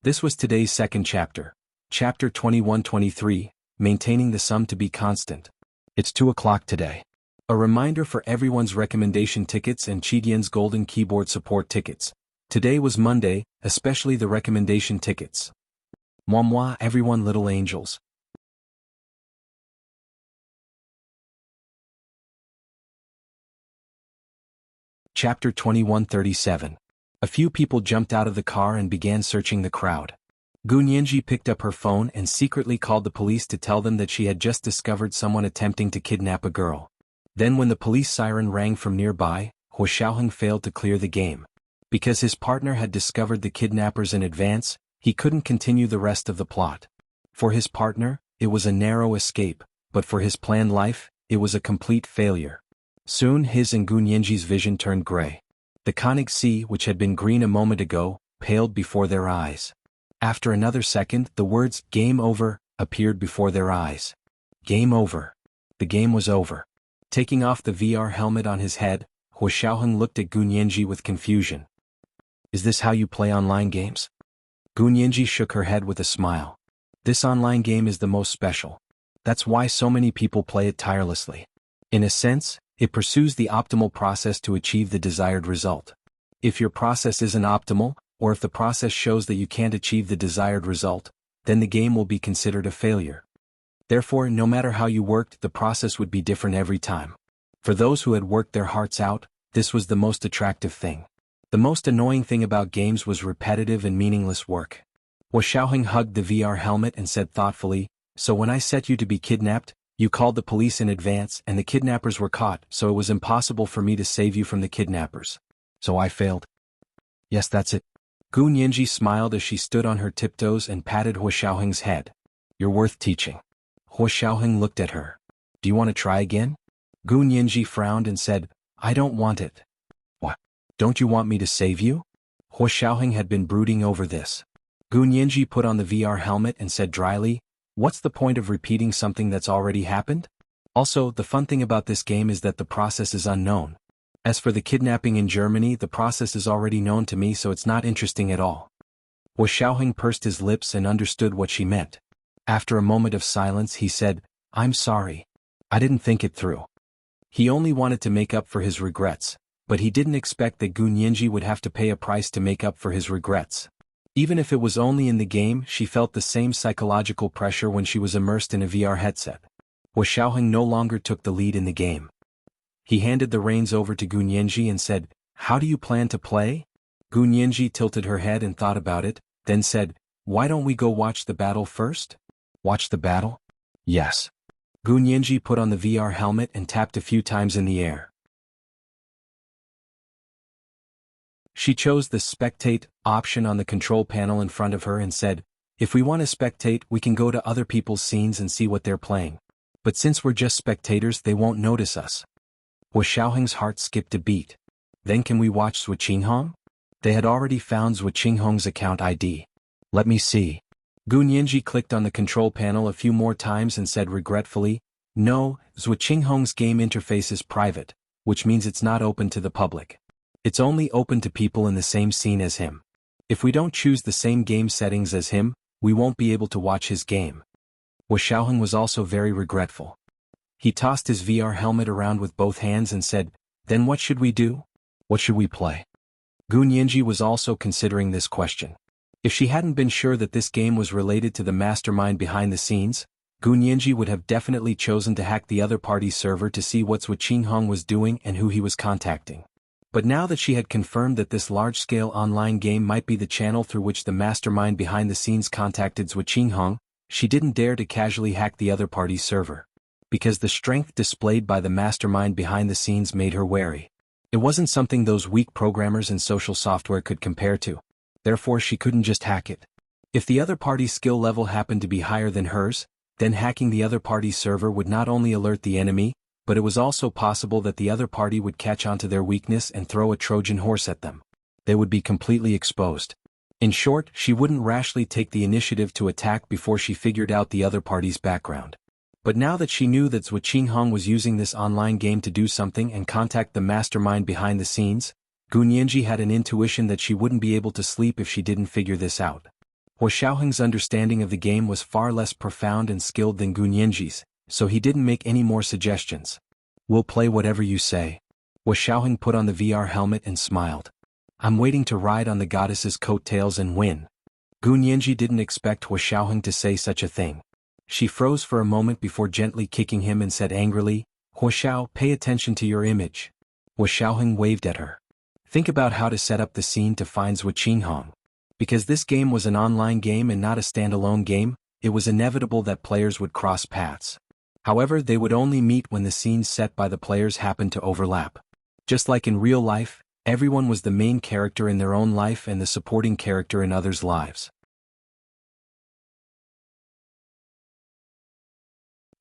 This was today's second chapter. Chapter 21-23, Maintaining the Sum to be Constant. It's 2 o'clock today. A reminder for everyone's recommendation tickets and Chidian's golden keyboard support tickets. Today was Monday, especially the recommendation tickets. Moi everyone little angels. Chapter 21-37. A few people jumped out of the car and began searching the crowd. Gu Nianji picked up her phone and secretly called the police to tell them that she had just discovered someone attempting to kidnap a girl. Then when the police siren rang from nearby, Hua Xiaoheng failed to clear the game. Because his partner had discovered the kidnappers in advance, he couldn't continue the rest of the plot. For his partner, it was a narrow escape, but for his planned life, it was a complete failure. Soon his and Gu Nianji's vision turned gray. The Konig Sea, which had been green a moment ago, paled before their eyes. After another second, the words, "Game over," appeared before their eyes. Game over. The game was over. Taking off the VR helmet on his head, Hua Xiaoheng looked at Gu Nianji with confusion. "Is this how you play online games?" Gu Nianji shook her head with a smile. "This online game is the most special. That's why so many people play it tirelessly. In a sense, it pursues the optimal process to achieve the desired result. If your process isn't optimal, or if the process shows that you can't achieve the desired result, then the game will be considered a failure. Therefore, no matter how you worked, the process would be different every time. For those who had worked their hearts out, this was the most attractive thing. The most annoying thing about games was repetitive and meaningless work." Hua Xiaoheng hugged the VR helmet and said thoughtfully, "So when I set you to be kidnapped, you called the police in advance and the kidnappers were caught, so it was impossible for me to save you from the kidnappers. So I failed." "Yes, that's it." Gu Nianji smiled as she stood on her tiptoes and patted Hua Xiaoheng's head. "You're worth teaching." Hua Xiaoheng looked at her. "Do you want to try again?" Gu Nianji frowned and said, "I don't want it." "What? Don't you want me to save you?" Hua Xiaoheng had been brooding over this. Gu Nianji put on the VR helmet and said dryly, "What's the point of repeating something that's already happened? Also, the fun thing about this game is that the process is unknown. As for the kidnapping in Germany, the process is already known to me, so it's not interesting at all." Hua Xiaoheng pursed his lips and understood what she meant. After a moment of silence he said, I'm sorry. I didn't think it through. He only wanted to make up for his regrets, but he didn't expect that Gu Nianji would have to pay a price to make up for his regrets. Even if it was only in the game, she felt the same psychological pressure when she was immersed in a VR headset. Hua Xiaoheng no longer took the lead in the game. He handed the reins over to Gu Nianji and said, "How do you plan to play?" Gu Nianji tilted her head and thought about it, then said, "Why don't we go watch the battle first?" Watch the battle? Yes. Gu Nianji put on the VR helmet and tapped a few times in the air. She chose the spectate option on the control panel in front of her and said, "If we want to spectate, we can go to other people's scenes and see what they're playing. But since we're just spectators, they won't notice us." Hua Xiaoheng's heart skipped a beat. Then can we watch Zhu Qinghong? They had already found Zhu Qinghong's account ID. Let me see. Gu Nianji clicked on the control panel a few more times and said regretfully, "No, Zhu Qinghong's game interface is private, which means it's not open to the public. It's only open to people in the same scene as him. If we don't choose the same game settings as him, we won't be able to watch his game." Hua Xiaoheng was also very regretful. He tossed his VR helmet around with both hands and said, "Then what should we do? What should we play?" Gu Nianji was also considering this question. If she hadn't been sure that this game was related to the mastermind behind the scenes, Gu Nianji would have definitely chosen to hack the other party's server to see what Zhu Qinghong was doing and who he was contacting. But now that she had confirmed that this large-scale online game might be the channel through which the mastermind behind the scenes contacted Zhu Qinghong, she didn't dare to casually hack the other party's server. Because the strength displayed by the mastermind behind the scenes made her wary. It wasn't something those weak programmers in social software could compare to. Therefore she couldn't just hack it. If the other party's skill level happened to be higher than hers, then hacking the other party's server would not only alert the enemy, but it was also possible that the other party would catch on to their weakness and throw a Trojan horse at them. They would be completely exposed. In short, she wouldn't rashly take the initiative to attack before she figured out the other party's background. But now that she knew that Zhu Qinghong was using this online game to do something and contact the mastermind behind the scenes, Gu Nianji had an intuition that she wouldn't be able to sleep if she didn't figure this out. Hua Xiaoheng's understanding of the game was far less profound and skilled than Gu Nianji's, so he didn't make any more suggestions. "We'll play whatever you say." Hua Xiaoheng put on the VR helmet and smiled. "I'm waiting to ride on the goddess's coattails and win." Gu Nianji didn't expect Hua Xiaoheng to say such a thing. She froze for a moment before gently kicking him and said angrily, "Hua Xiao, pay attention to your image." Hua Xiaoheng waved at her. "Think about how to set up the scene to find Zhu Qinghong. Because this game was an online game and not a standalone game, it was inevitable that players would cross paths. However, they would only meet when the scenes set by the players happened to overlap. Just like in real life, everyone was the main character in their own life and the supporting character in others' lives.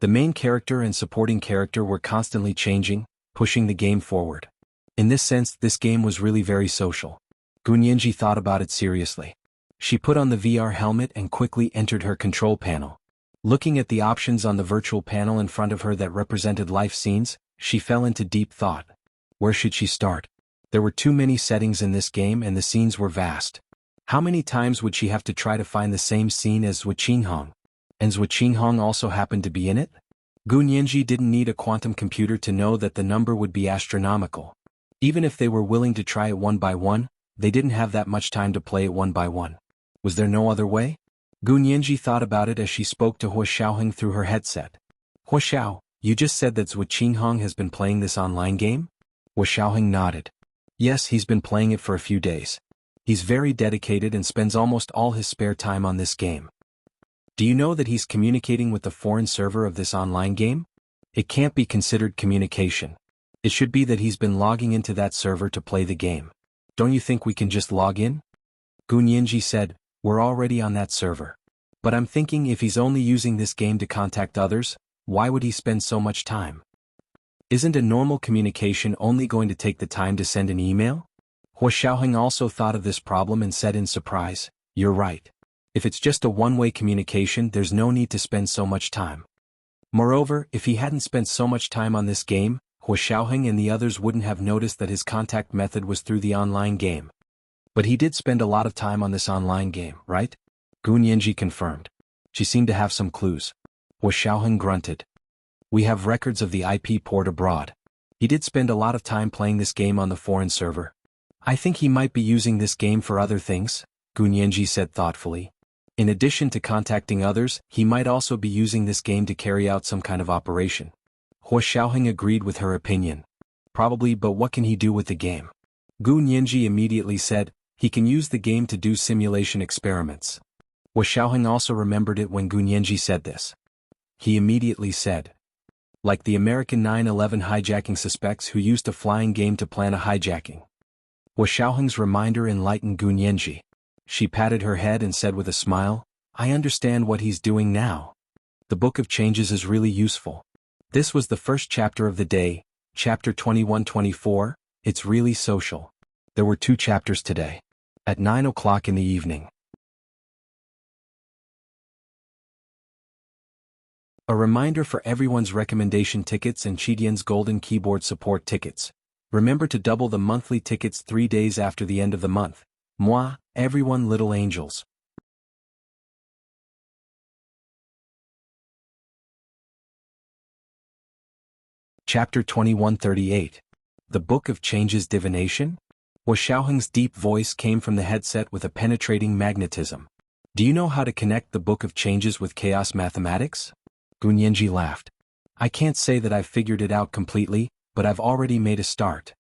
The main character and supporting character were constantly changing, pushing the game forward. In this sense, this game was really very social. Gu Nianji thought about it seriously. She put on the VR helmet and quickly entered her control panel. Looking at the options on the virtual panel in front of her that represented life scenes, she fell into deep thought. Where should she start? There were too many settings in this game and the scenes were vast. How many times would she have to try to find the same scene as Zhu Qinghong? And Zhu Qinghong also happened to be in it? Gu Nianji didn't need a quantum computer to know that the number would be astronomical. Even if they were willing to try it one by one, they didn't have that much time to play it one by one. Was there no other way? Gu Nianji thought about it as she spoke to Hua Xiaoheng through her headset. "Hua Xiao, you just said that Zhu Qinghong has been playing this online game?" Hua Xiaoheng nodded. "Yes, he's been playing it for a few days. He's very dedicated and spends almost all his spare time on this game. Do you know that he's communicating with the foreign server of this online game? It can't be considered communication. It should be that he's been logging into that server to play the game. Don't you think we can just log in?" Gu Nianji said, "We're already on that server. But I'm thinking if he's only using this game to contact others, why would he spend so much time? Isn't a normal communication only going to take the time to send an email?" Hua Xiaoheng also thought of this problem and said in surprise, "You're right. If it's just a one-way communication, there's no need to spend so much time." Moreover, if he hadn't spent so much time on this game, Hua Xiaoheng and the others wouldn't have noticed that his contact method was through the online game. But he did spend a lot of time on this online game, right? Gu Nianji confirmed. She seemed to have some clues. Hua Xiaoheng grunted. We have records of the IP port abroad. He did spend a lot of time playing this game on the foreign server. I think he might be using this game for other things, Gunyanji said thoughtfully. In addition to contacting others, he might also be using this game to carry out some kind of operation. Hua Xiaoheng agreed with her opinion. Probably, but what can he do with the game? Gunyanji immediately said, he can use the game to do simulation experiments. Hua Xiaoheng also remembered it when Gunyanji said this. He immediately said, like the American 9/11 hijacking suspects who used a flying game to plan a hijacking. Hua Xiaoheng's reminder enlightened Gunyanji. She patted her head and said with a smile, I understand what he's doing now. The Book of Changes is really useful. This was the first chapter of the day, chapter 21-24, it's really social. There were 2 chapters today. At 9 o'clock in the evening. A reminder for everyone's recommendation tickets and Chidian's golden keyboard support tickets. Remember to double the monthly tickets 3 days after the end of the month. Moi, everyone little angels. Chapter 21-38. The Book of Changes Divination? Hua Xiaoheng's deep voice came from the headset with a penetrating magnetism. Do you know how to connect the Book of Changes with chaos mathematics? Gunyanji laughed. I can't say that I've figured it out completely, but I've already made a start.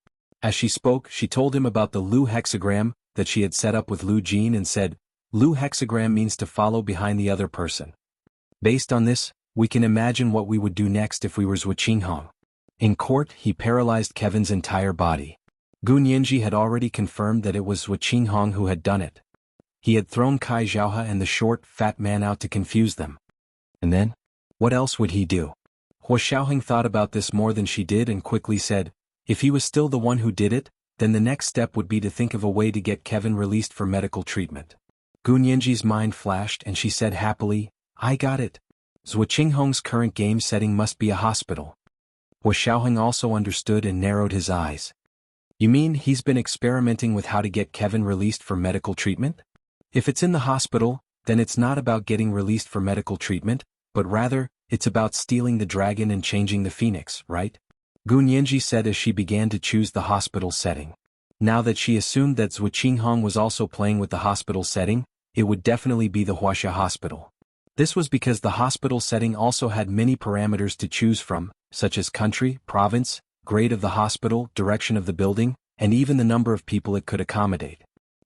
As she spoke, she told him about the Lu hexagram that she had set up with Lu Jin and said, Lu hexagram means to follow behind the other person. Based on this, we can imagine what we would do next if we were Zhuo Qinghong. In court, he paralyzed Kevin's entire body. Gunyanji had already confirmed that it was Zhuo Qinghong who had done it. He had thrown Kai Zhaohe and the short, fat man out to confuse them. And then? What else would he do? Hua Xiaoheng thought about this more than she did and quickly said, if he was still the one who did it, then the next step would be to think of a way to get Kevin released for medical treatment. Gunyanji's mind flashed and she said happily, I got it. Zhuo Qinghong's current game setting must be a hospital. Hua Xiaoheng also understood and narrowed his eyes. You mean he's been experimenting with how to get Kevin released for medical treatment? If it's in the hospital, then it's not about getting released for medical treatment, but rather, it's about stealing the dragon and changing the phoenix, right? Gunyanji said as she began to choose the hospital setting. Now that she assumed that Zhuo Qinghong was also playing with the hospital setting, it would definitely be the Huaxia Hospital. This was because the hospital setting also had many parameters to choose from, such as country, province, grade of the hospital, direction of the building, and even the number of people it could accommodate.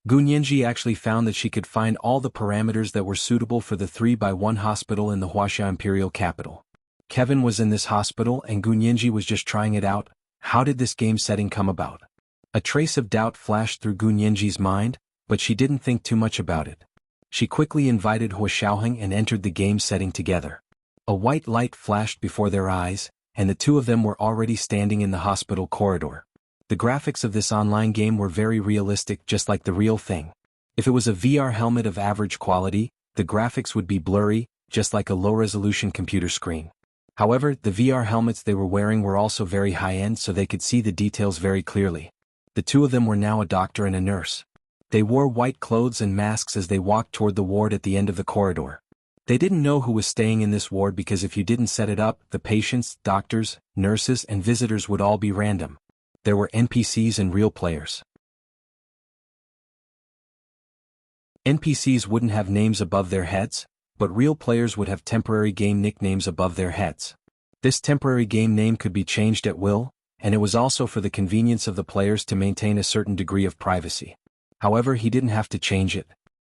Gunyanji actually found that she could find all the parameters that were suitable for the 3x1 hospital in the Huaxia imperial capital. Kevin was in this hospital and Gunyanji was just trying it out. How did this game setting come about? A trace of doubt flashed through Gunyanji's mind, but she didn't think too much about it. She quickly invited Hua Xiaoheng and entered the game setting together. A white light flashed before their eyes, and the 2 of them were already standing in the hospital corridor. The graphics of this online game were very realistic, just like the real thing. If it was a VR helmet of average quality, the graphics would be blurry, just like a low-resolution computer screen. However, the VR helmets they were wearing were also very high-end so they could see the details very clearly. The 2 of them were now a doctor and a nurse. They wore white clothes and masks as they walked toward the ward at the end of the corridor. They didn't know who was staying in this ward because if you didn't set it up, the patients, doctors, nurses, and visitors would all be random. There were NPCs and real players. NPCs wouldn't have names above their heads, but real players would have temporary game nicknames above their heads. This temporary game name could be changed at will, and it was also for the convenience of the players to maintain a certain degree of privacy. However, he didn't have to change it.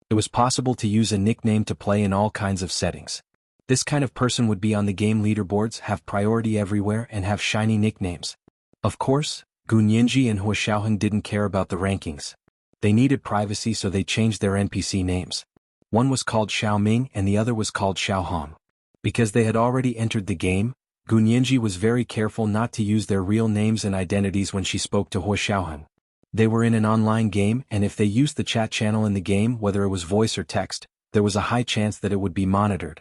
It was possible to use a nickname to play in all kinds of settings. This kind of person would be on the game leaderboards, have priority everywhere, and have shiny nicknames. Of course, Gunyanji and Hua Xiaoheng didn't care about the rankings. They needed privacy so they changed their NPC names. One was called Xiao Ming and the other was called Xiao Hong. Because they had already entered the game, Gunyanji was very careful not to use their real names and identities when she spoke to Hua Xiaoheng. They were in an online game and if they used the chat channel in the game, whether it was voice or text, there was a high chance that it would be monitored.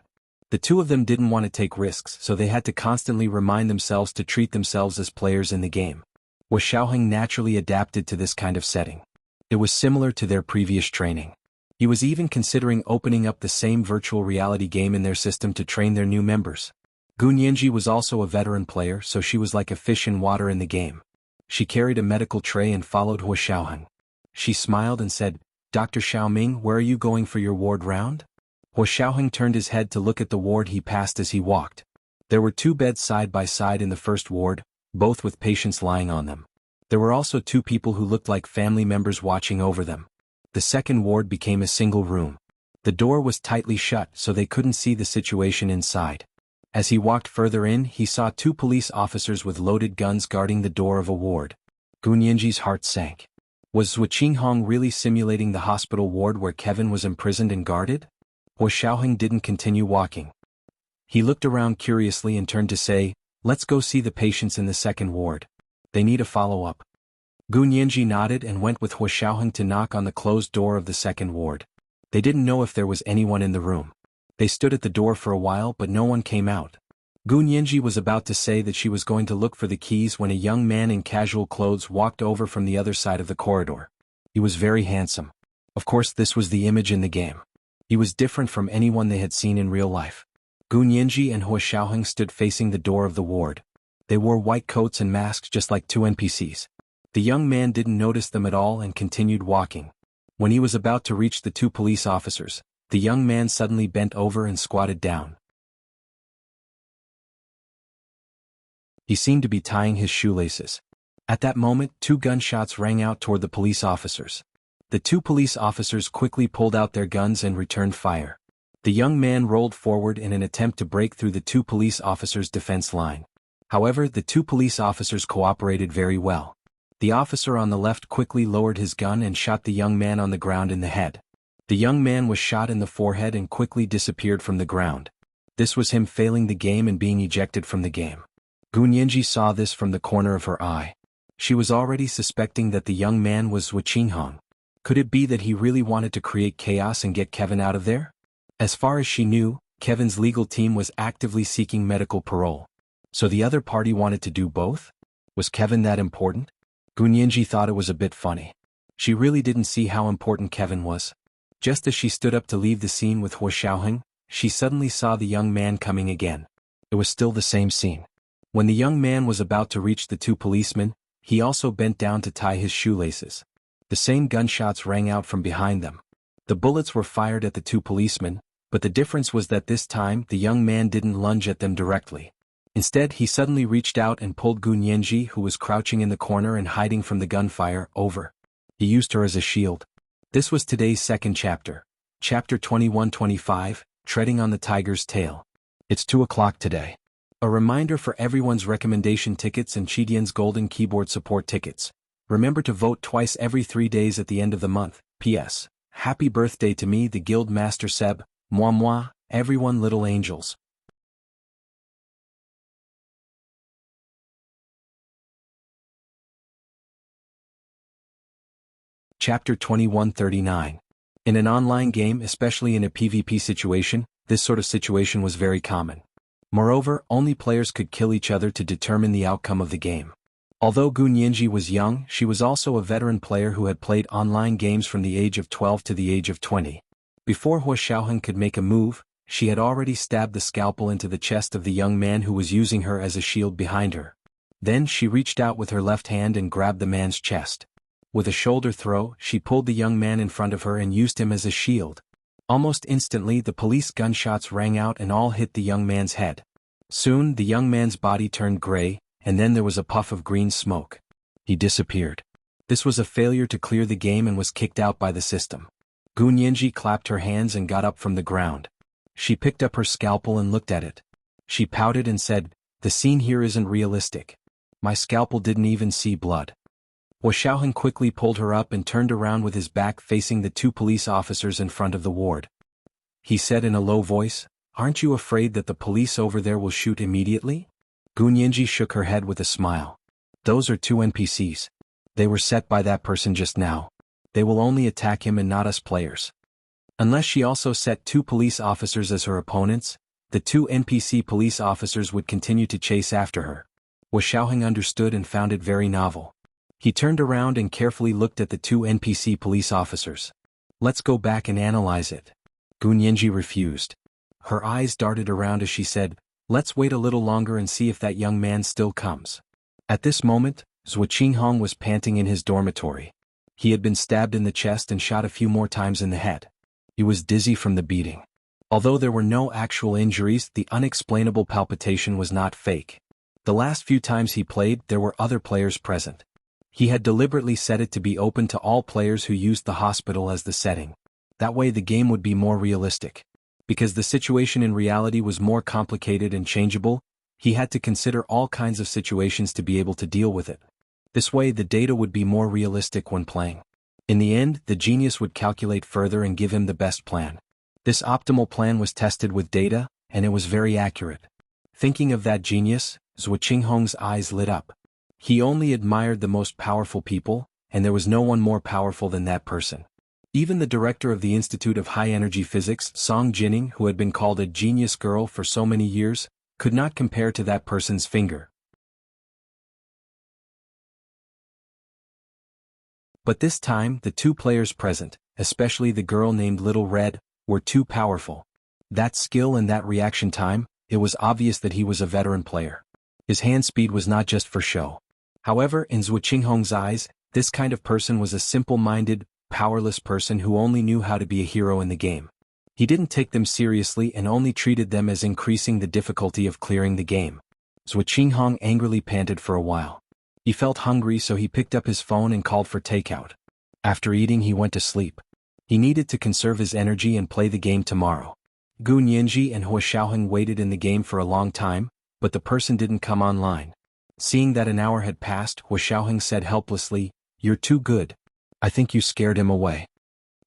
The 2 of them didn't want to take risks, so they had to constantly remind themselves to treat themselves as players in the game. Hua Xiaoheng naturally adapted to this kind of setting. It was similar to their previous training. He was even considering opening up the same virtual reality game in their system to train their new members. Gunyanji was also a veteran player, so she was like a fish in water in the game. She carried a medical tray and followed Hua Xiaoheng. She smiled and said, "Dr. Xiaoming, where are you going for your ward round?" Hua Xiaoheng turned his head to look at the ward he passed as he walked. There were 2 beds side by side in the first ward, both with patients lying on them. There were also 2 people who looked like family members watching over them. The second ward became a single room. The door was tightly shut so they couldn't see the situation inside. As he walked further in, he saw 2 police officers with loaded guns guarding the door of a ward. Gunyanji's heart sank. Was Zhu Qinghong really simulating the hospital ward where Kevin was imprisoned and guarded? Hua Xiaoheng didn't continue walking. He looked around curiously and turned to say, "Let's go see the patients in the second ward. They need a follow-up." Gunyanji nodded and went with Hua Xiaoheng to knock on the closed door of the second ward. They didn't know if there was anyone in the room. They stood at the door for a while but no one came out. Gunyanji was about to say that she was going to look for the keys when a young man in casual clothes walked over from the other side of the corridor. He was very handsome. Of course, this was the image in the game. He was different from anyone they had seen in real life. Gunyanji and Hua Xiaoheng stood facing the door of the ward. They wore white coats and masks just like 2 NPCs. The young man didn't notice them at all and continued walking. When he was about to reach the 2 police officers, the young man suddenly bent over and squatted down. He seemed to be tying his shoelaces. At that moment, 2 gunshots rang out toward the police officers. The 2 police officers quickly pulled out their guns and returned fire. The young man rolled forward in an attempt to break through the 2 police officers' defense line. However, the 2 police officers cooperated very well. The officer on the left quickly lowered his gun and shot the young man on the ground in the head. The young man was shot in the forehead and quickly disappeared from the ground. This was him failing the game and being ejected from the game. Gunyanji saw this from the corner of her eye. She was already suspecting that the young man was Zhu Qinghong. Could it be that he really wanted to create chaos and get Kevin out of there? As far as she knew, Kevin's legal team was actively seeking medical parole. So the other party wanted to do both? Was Kevin that important? Gunyanji thought it was a bit funny. She really didn't see how important Kevin was. Just as she stood up to leave the scene with Hua Xiaoheng, she suddenly saw the young man coming again. It was still the same scene. When the young man was about to reach the 2 policemen, he also bent down to tie his shoelaces. The same gunshots rang out from behind them. The bullets were fired at the 2 policemen, but the difference was that this time the young man didn't lunge at them directly. Instead, he suddenly reached out and pulled Gunyanji, who was crouching in the corner and hiding from the gunfire, over. He used her as a shield. This was today's second chapter. Chapter 21-25, Treading on the Tiger's Tail. It's 2 o'clock today. A reminder for everyone's recommendation tickets and Chidian's golden keyboard support tickets. Remember to vote twice every 3 days at the end of the month. P.S. Happy birthday to me, the Guild Master Seb. Moi moi, everyone little angels. Chapter 21-39. In an online game, especially in a PvP situation, this sort of situation was very common. Moreover, only players could kill each other to determine the outcome of the game. Although Gunyanji was young, she was also a veteran player who had played online games from the age of 12 to the age of 20. Before Hua Xiaoheng could make a move, she had already stabbed the scalpel into the chest of the young man who was using her as a shield behind her. Then she reached out with her left hand and grabbed the man's chest. With a shoulder throw, she pulled the young man in front of her and used him as a shield. Almost instantly, the police gunshots rang out and all hit the young man's head. Soon, the young man's body turned gray, and then there was a puff of green smoke. He disappeared. This was a failure to clear the game and was kicked out by the system. Gunyanji clapped her hands and got up from the ground. She picked up her scalpel and looked at it. She pouted and said, "The scene here isn't realistic. My scalpel didn't even see blood." Hua Xiaoheng quickly pulled her up and turned around with his back facing the 2 police officers in front of the ward. He said in a low voice, "Aren't you afraid that the police over there will shoot immediately?" Gunyanji shook her head with a smile. "Those are 2 NPCs. They were set by that person just now. They will only attack him and not us players." Unless she also set 2 police officers as her opponents, the 2 NPC police officers would continue to chase after her. Hua Xiaoheng understood and found it very novel. He turned around and carefully looked at the 2 NPC police officers. "Let's go back and analyze it." Gunyanji refused. Her eyes darted around as she said, Let's wait a little longer and see if that young man still comes. At this moment, Zhuo Qinghong was panting in his dormitory. He had been stabbed in the chest and shot a few more times in the head. He was dizzy from the beating. Although there were no actual injuries, the unexplainable palpitation was not fake. The last few times he played, there were other players present. He had deliberately set it to be open to all players who used the hospital as the setting. That way the game would be more realistic. Because the situation in reality was more complicated and changeable, he had to consider all kinds of situations to be able to deal with it. This way the data would be more realistic when playing. In the end, the genius would calculate further and give him the best plan. This optimal plan was tested with data, and it was very accurate. Thinking of that genius, Zhuo Qinghong's eyes lit up. He only admired the most powerful people, and there was no one more powerful than that person. Even the director of the Institute of High-Energy Physics, Song Jining, who had been called a genius girl for so many years, could not compare to that person's finger. But this time, the two players present, especially the girl named Little Red, were too powerful. That skill and that reaction time, it was obvious that he was a veteran player. His hand speed was not just for show. However, in Zhuo Qinghong's eyes, this kind of person was a simple-minded, powerless person who only knew how to be a hero in the game. He didn't take them seriously and only treated them as increasing the difficulty of clearing the game. Zhuo Qinghong angrily panted for a while. He felt hungry, so he picked up his phone and called for takeout. After eating, he went to sleep. He needed to conserve his energy and play the game tomorrow. Gu Nianji and Hua Xiaoheng waited in the game for a long time, but the person didn't come online. Seeing that an hour had passed, Hua Xiaoheng said helplessly, "You're too good. I think you scared him away."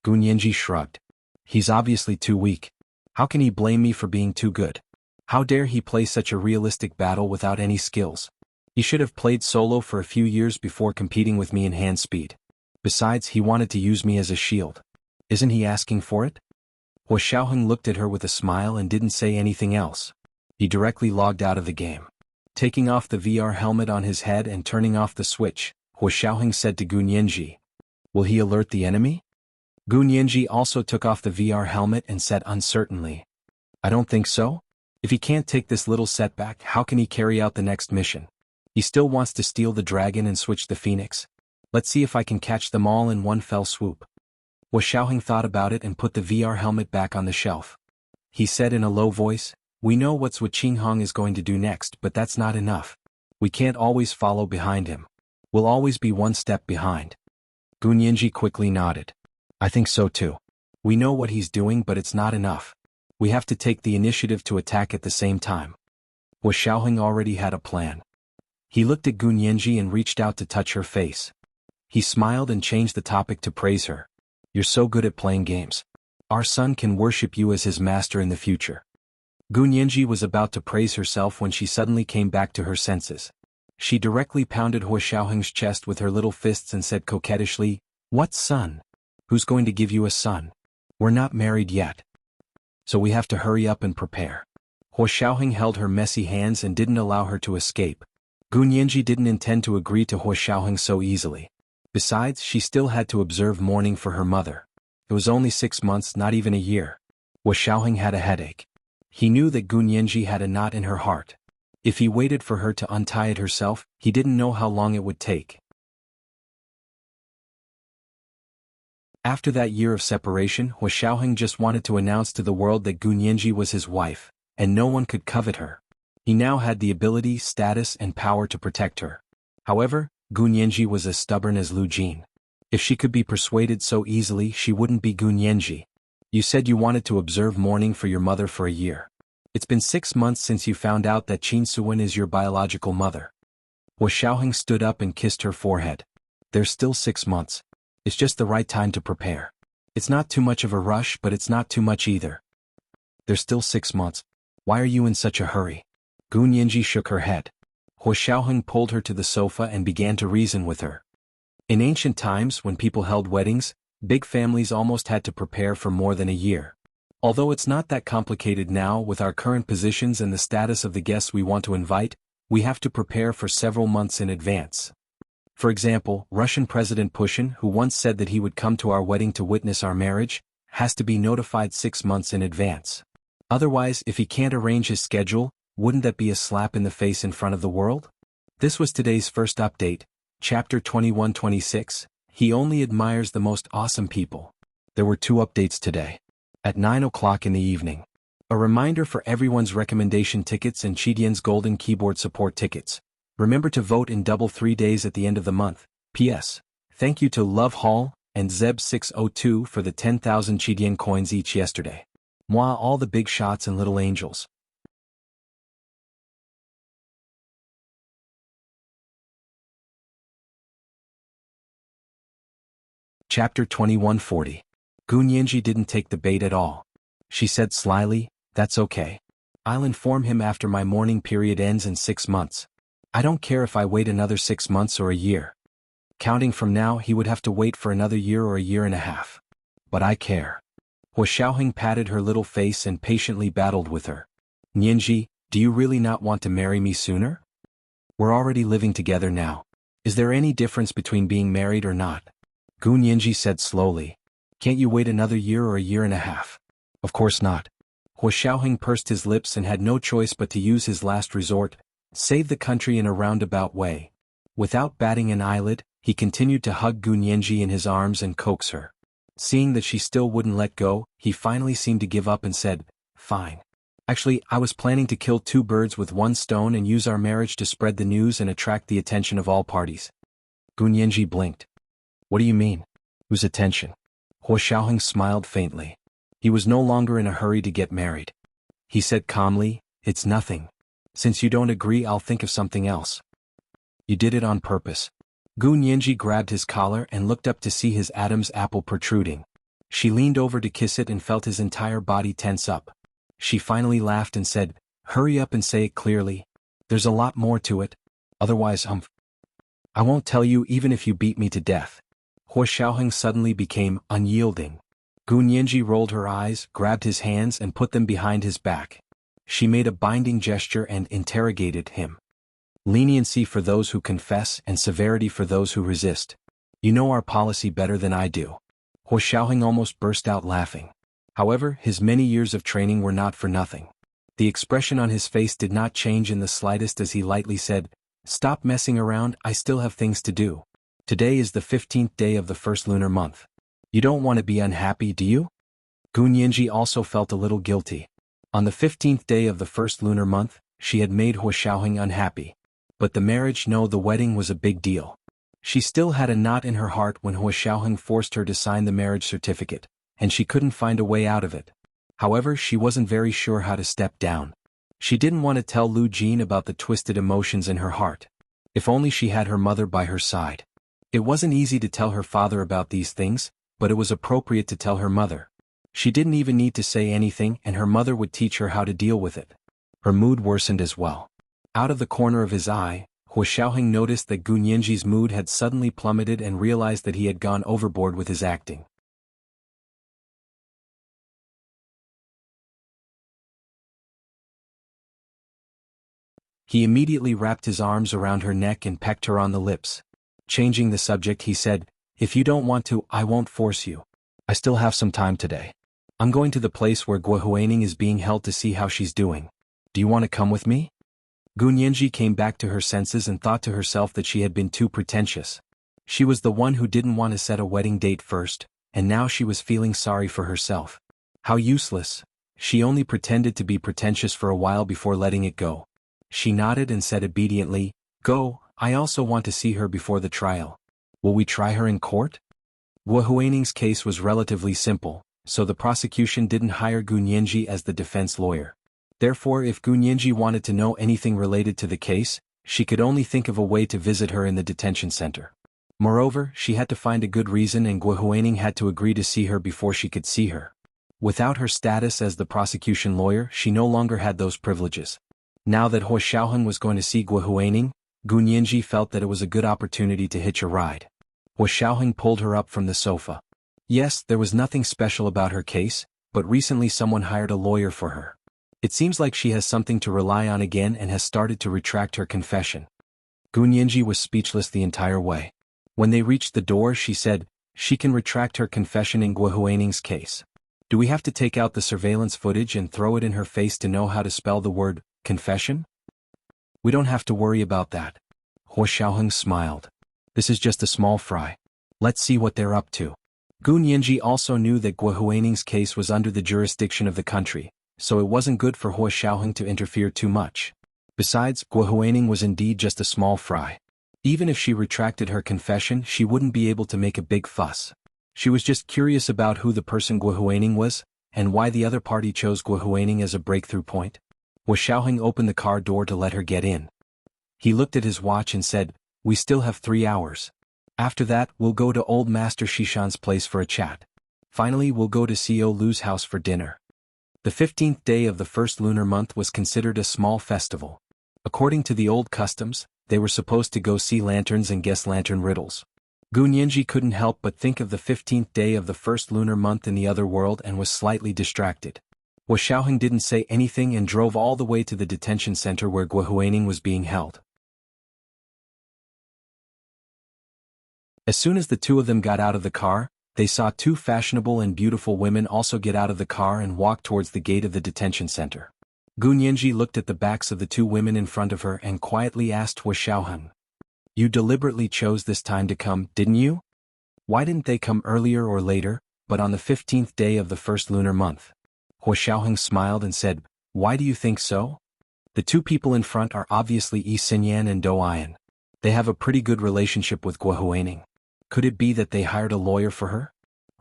Gu Nianji shrugged. "He's obviously too weak. How can he blame me for being too good? How dare he play such a realistic battle without any skills? He should have played solo for a few years before competing with me in hand speed. Besides, he wanted to use me as a shield. Isn't he asking for it?" Hua Xiaoheng looked at her with a smile and didn't say anything else. He directly logged out of the game. Taking off the VR helmet on his head and turning off the switch, Hua Xiaoheng said to Gu Nianji, "Will he alert the enemy?" Gu Nianji also took off the VR helmet and said uncertainly, "I don't think so. If he can't take this little setback, how can he carry out the next mission? He still wants to steal the dragon and switch the phoenix. Let's see if I can catch them all in one fell swoop." Hua Xiaoheng thought about it and put the VR helmet back on the shelf. He said in a low voice, "We know what Zhuo Qinghong is going to do next, but that's not enough. We can't always follow behind him. We'll always be one step behind." Gu Nianji quickly nodded. "I think so too. We know what he's doing, but it's not enough. We have to take the initiative to attack at the same time." Hua Xiaoheng already had a plan. He looked at Gu Nianji and reached out to touch her face. He smiled and changed the topic to praise her. "You're so good at playing games. Our son can worship you as his master in the future." Gu Nianji was about to praise herself when she suddenly came back to her senses. She directly pounded Hua Xiaoheng's chest with her little fists and said coquettishly, "What son? Who's going to give you a son? We're not married yet. So we have to hurry up and prepare." Hua Xiaoheng held her messy hands and didn't allow her to escape. Gu Nianji didn't intend to agree to Hua Xiaoheng so easily. Besides, she still had to observe mourning for her mother. It was only 6 months, not even a year. Hua Xiaoheng had a headache. He knew that Gu Nianji had a knot in her heart. If he waited for her to untie it herself, he didn't know how long it would take. After that year of separation, Hua Xiaoheng just wanted to announce to the world that Gu Nianji was his wife, and no one could covet her. He now had the ability, status, and power to protect her. However, Gu Nianji was as stubborn as Lu Jin. If she could be persuaded so easily, she wouldn't be Gu Nianji. "You said you wanted to observe mourning for your mother for a year. It's been 6 months since you found out that Qin Suwen is your biological mother." Hua Xiaoheng stood up and kissed her forehead. "There's still 6 months. It's just the right time to prepare. It's not too much of a rush, but it's not too much either." "There's still 6 months. Why are you in such a hurry?" Gu Nianji shook her head. Hua Xiaoheng pulled her to the sofa and began to reason with her. In ancient times, when people held weddings, big families almost had to prepare for more than a year. Although it's not that complicated now with our current positions and the status of the guests we want to invite, we have to prepare for several months in advance. For example, Russian President Putin, who once said that he would come to our wedding to witness our marriage, has to be notified 6 months in advance. Otherwise, if he can't arrange his schedule, Wouldn't that be a slap in the face in front of the world? This was today's first update, Chapter 21-26, He only admires the most awesome people. There were 2 updates today. At 9 o'clock in the evening. A reminder for everyone's recommendation tickets and Chidian's golden keyboard support tickets. Remember to vote in double 3 days at the end of the month. P.S. Thank you to Love Hall and Zeb602 for the 10,000 Chidian coins each yesterday. Moi all the big shots and little angels. Chapter 21-40. Gu Nianji didn't take the bait at all. She said slyly, "That's okay. I'll inform him after my mourning period ends in 6 months. I don't care if I wait another 6 months or a year. Counting from now he would have to wait for another year or a year and a half. But I care." Hua Xiaoheng patted her little face and patiently battled with her. "Nianji, do you really not want to marry me sooner? We're already living together now. Is there any difference between being married or not?" Gu Nianji said slowly. "Can't you wait another year or a year and a half?" "Of course not." Hua Xiaoheng pursed his lips and had no choice but to use his last resort, save the country in a roundabout way. Without batting an eyelid, he continued to hug Gu Nianji in his arms and coax her. Seeing that she still wouldn't let go, he finally seemed to give up and said, "Fine. Actually, I was planning to kill 2 birds with 1 stone and use our marriage to spread the news and attract the attention of all parties." Gu Nianji blinked. "What do you mean? Whose attention?" Hua Xiaoheng smiled faintly. He was no longer in a hurry to get married. He said calmly, "It's nothing. Since you don't agree, I'll think of something else." "You did it on purpose." Gu Nianji grabbed his collar and looked up to see his Adam's apple protruding. She leaned over to kiss it and felt his entire body tense up. She finally laughed and said, "Hurry up and say it clearly. There's a lot more to it. Otherwise, I won't tell you even if you beat me to death." Hua Xiaoheng suddenly became unyielding. Gu Nianji rolled her eyes, grabbed his hands and put them behind his back. She made a binding gesture and interrogated him. "Leniency for those who confess and severity for those who resist. You know our policy better than I do." Hua Xiaoheng almost burst out laughing. However, his many years of training were not for nothing. The expression on his face did not change in the slightest as he lightly said, "Stop messing around, I still have things to do. Today is the 15th day of the first lunar month. You don't want to be unhappy, do you?" Gu Nianji also felt a little guilty. On the 15th day of the first lunar month, she had made Hua Xiaoheng unhappy. But the the wedding was a big deal. She still had a knot in her heart when Hua Xiaoheng forced her to sign the marriage certificate, and she couldn't find a way out of it. However, she wasn't very sure how to step down. She didn't want to tell Lu Jin about the twisted emotions in her heart. If only she had her mother by her side. It wasn't easy to tell her father about these things, but it was appropriate to tell her mother. She didn't even need to say anything and her mother would teach her how to deal with it. Her mood worsened as well. Out of the corner of his eye, Hua Xiaoheng noticed that Gu Nianji's mood had suddenly plummeted and realized that he had gone overboard with his acting. He immediately wrapped his arms around her neck and pecked her on the lips. Changing the subject, he said, "If you don't want to, I won't force you. I still have some time today. I'm going to the place where Gua Huaining is being held to see how she's doing. Do you want to come with me?" Gu Nianji came back to her senses and thought to herself that she had been too pretentious. She was the one who didn't want to set a wedding date first, and now she was feeling sorry for herself. How useless. She only pretended to be pretentious for a while before letting it go. She nodded and said obediently, "Go, I also want to see her before the trial. Will we try her in court?" Gua Huaining's case was relatively simple, so the prosecution didn't hire Gu Nianji as the defense lawyer. Therefore, if Gu Nianji wanted to know anything related to the case, she could only think of a way to visit her in the detention center. Moreover, she had to find a good reason and Gua Huaining had to agree to see her before she could see her. Without her status as the prosecution lawyer, she no longer had those privileges. Now that Hua Xiaoheng was going to see Gua Huaining, Gu Nianji felt that it was a good opportunity to hitch a ride. Hua Xiaoheng pulled her up from the sofa. Yes, there was nothing special about her case, but recently someone hired a lawyer for her. It seems like she has something to rely on again and has started to retract her confession. Gu Nianji was speechless the entire way. When they reached the door, she said, "She can retract her confession in Gua Huaining's case. Do we have to take out the surveillance footage and throw it in her face to know how to spell the word Confession? We don't have to worry about that. Hua Xiaoheng smiled. This is just a small fry. Let's see what they're up to. Gu Nianji also knew that Guo Huining's case was under the jurisdiction of the country, so it wasn't good for Hua Xiaoheng to interfere too much. Besides, Guo Huining was indeed just a small fry. Even if she retracted her confession, she wouldn't be able to make a big fuss. She was just curious about who the person Guo Huining was, and why the other party chose Guo Huining as a breakthrough point. Hua Xiaoheng opened the car door to let her get in. He looked at his watch and said, "We still have 3 hours. After that, we'll go to old Master Shishan's place for a chat. Finally, we'll go to CEO Lu's house for dinner." The 15th day of the first lunar month was considered a small festival. According to the old customs, they were supposed to go see lanterns and guess lantern riddles. Gu Nianji couldn't help but think of the 15th day of the first lunar month in the other world and was slightly distracted. Hua Xiaoheng didn't say anything and drove all the way to the detention center where Guo Huining was being held. As soon as the two of them got out of the car, they saw 2 fashionable and beautiful women also get out of the car and walk towards the gate of the detention center. Gu Nianji looked at the backs of the 2 women in front of her and quietly asked Hua Xiaoheng, "You deliberately chose this time to come, didn't you? Why didn't they come earlier or later, but on the 15th day of the first lunar month?" Hua Xiaoheng smiled and said, "Why do you think so? The 2 people in front are obviously Yi Xinyan and Dou Ayan. They have a pretty good relationship with Guo Huining. Could it be that they hired a lawyer for her?"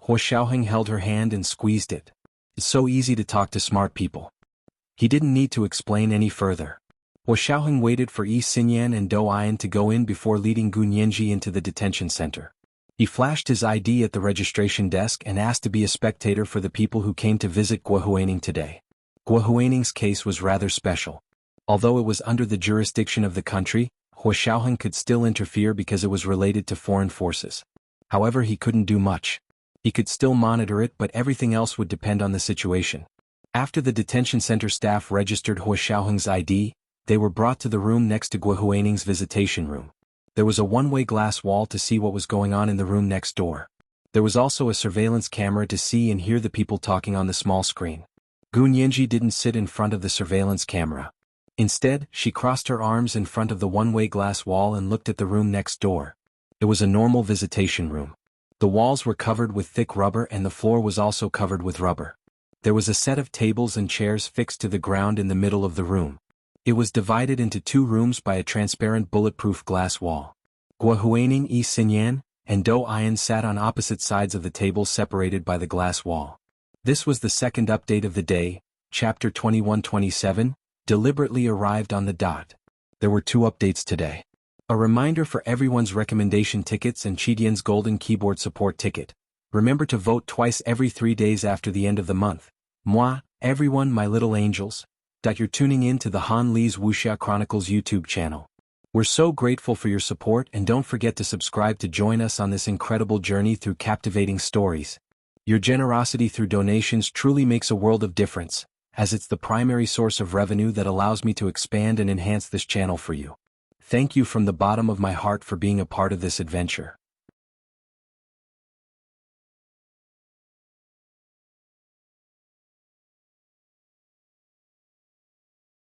Hua Xiaoheng held her hand and squeezed it. It's so easy to talk to smart people. He didn't need to explain any further. Hua Xiaoheng waited for Yi Xinyan and Dou Ayan to go in before leading Gu Nianji into the detention center. He flashed his ID at the registration desk and asked to be a spectator for the people who came to visit Guo Huining today. Guo Huining's case was rather special. Although it was under the jurisdiction of the country, Hua Xiaoheng could still interfere because it was related to foreign forces. However, he couldn't do much. He could still monitor it, but everything else would depend on the situation. After the detention center staff registered Hua Xiaoheng's ID, they were brought to the room next to Guo Huining's visitation room. There was a one-way glass wall to see what was going on in the room next door. There was also a surveillance camera to see and hear the people talking on the small screen. Gu Nianji didn't sit in front of the surveillance camera. Instead, she crossed her arms in front of the one-way glass wall and looked at the room next door. It was a normal visitation room. The walls were covered with thick rubber and the floor was also covered with rubber. There was a set of tables and chairs fixed to the ground in the middle of the room. It was divided into 2 rooms by a transparent bulletproof glass wall. Guo Huining, Yi Xinyan, and Dou Ayan sat on opposite sides of the table separated by the glass wall. This was the second update of the day, Chapter 21-27, deliberately arrived on the dot. There were 2 updates today. A reminder for everyone's recommendation tickets and Chidian's golden keyboard support ticket. Remember to vote twice every 3 days after the end of the month. Moi, everyone, my little angels. You're tuning in to the Han Li's Wuxia Chronicles YouTube channel. We're so grateful for your support, and don't forget to subscribe to join us on this incredible journey through captivating stories. Your generosity through donations truly makes a world of difference, as it's the primary source of revenue that allows me to expand and enhance this channel for you. Thank you from the bottom of my heart for being a part of this adventure.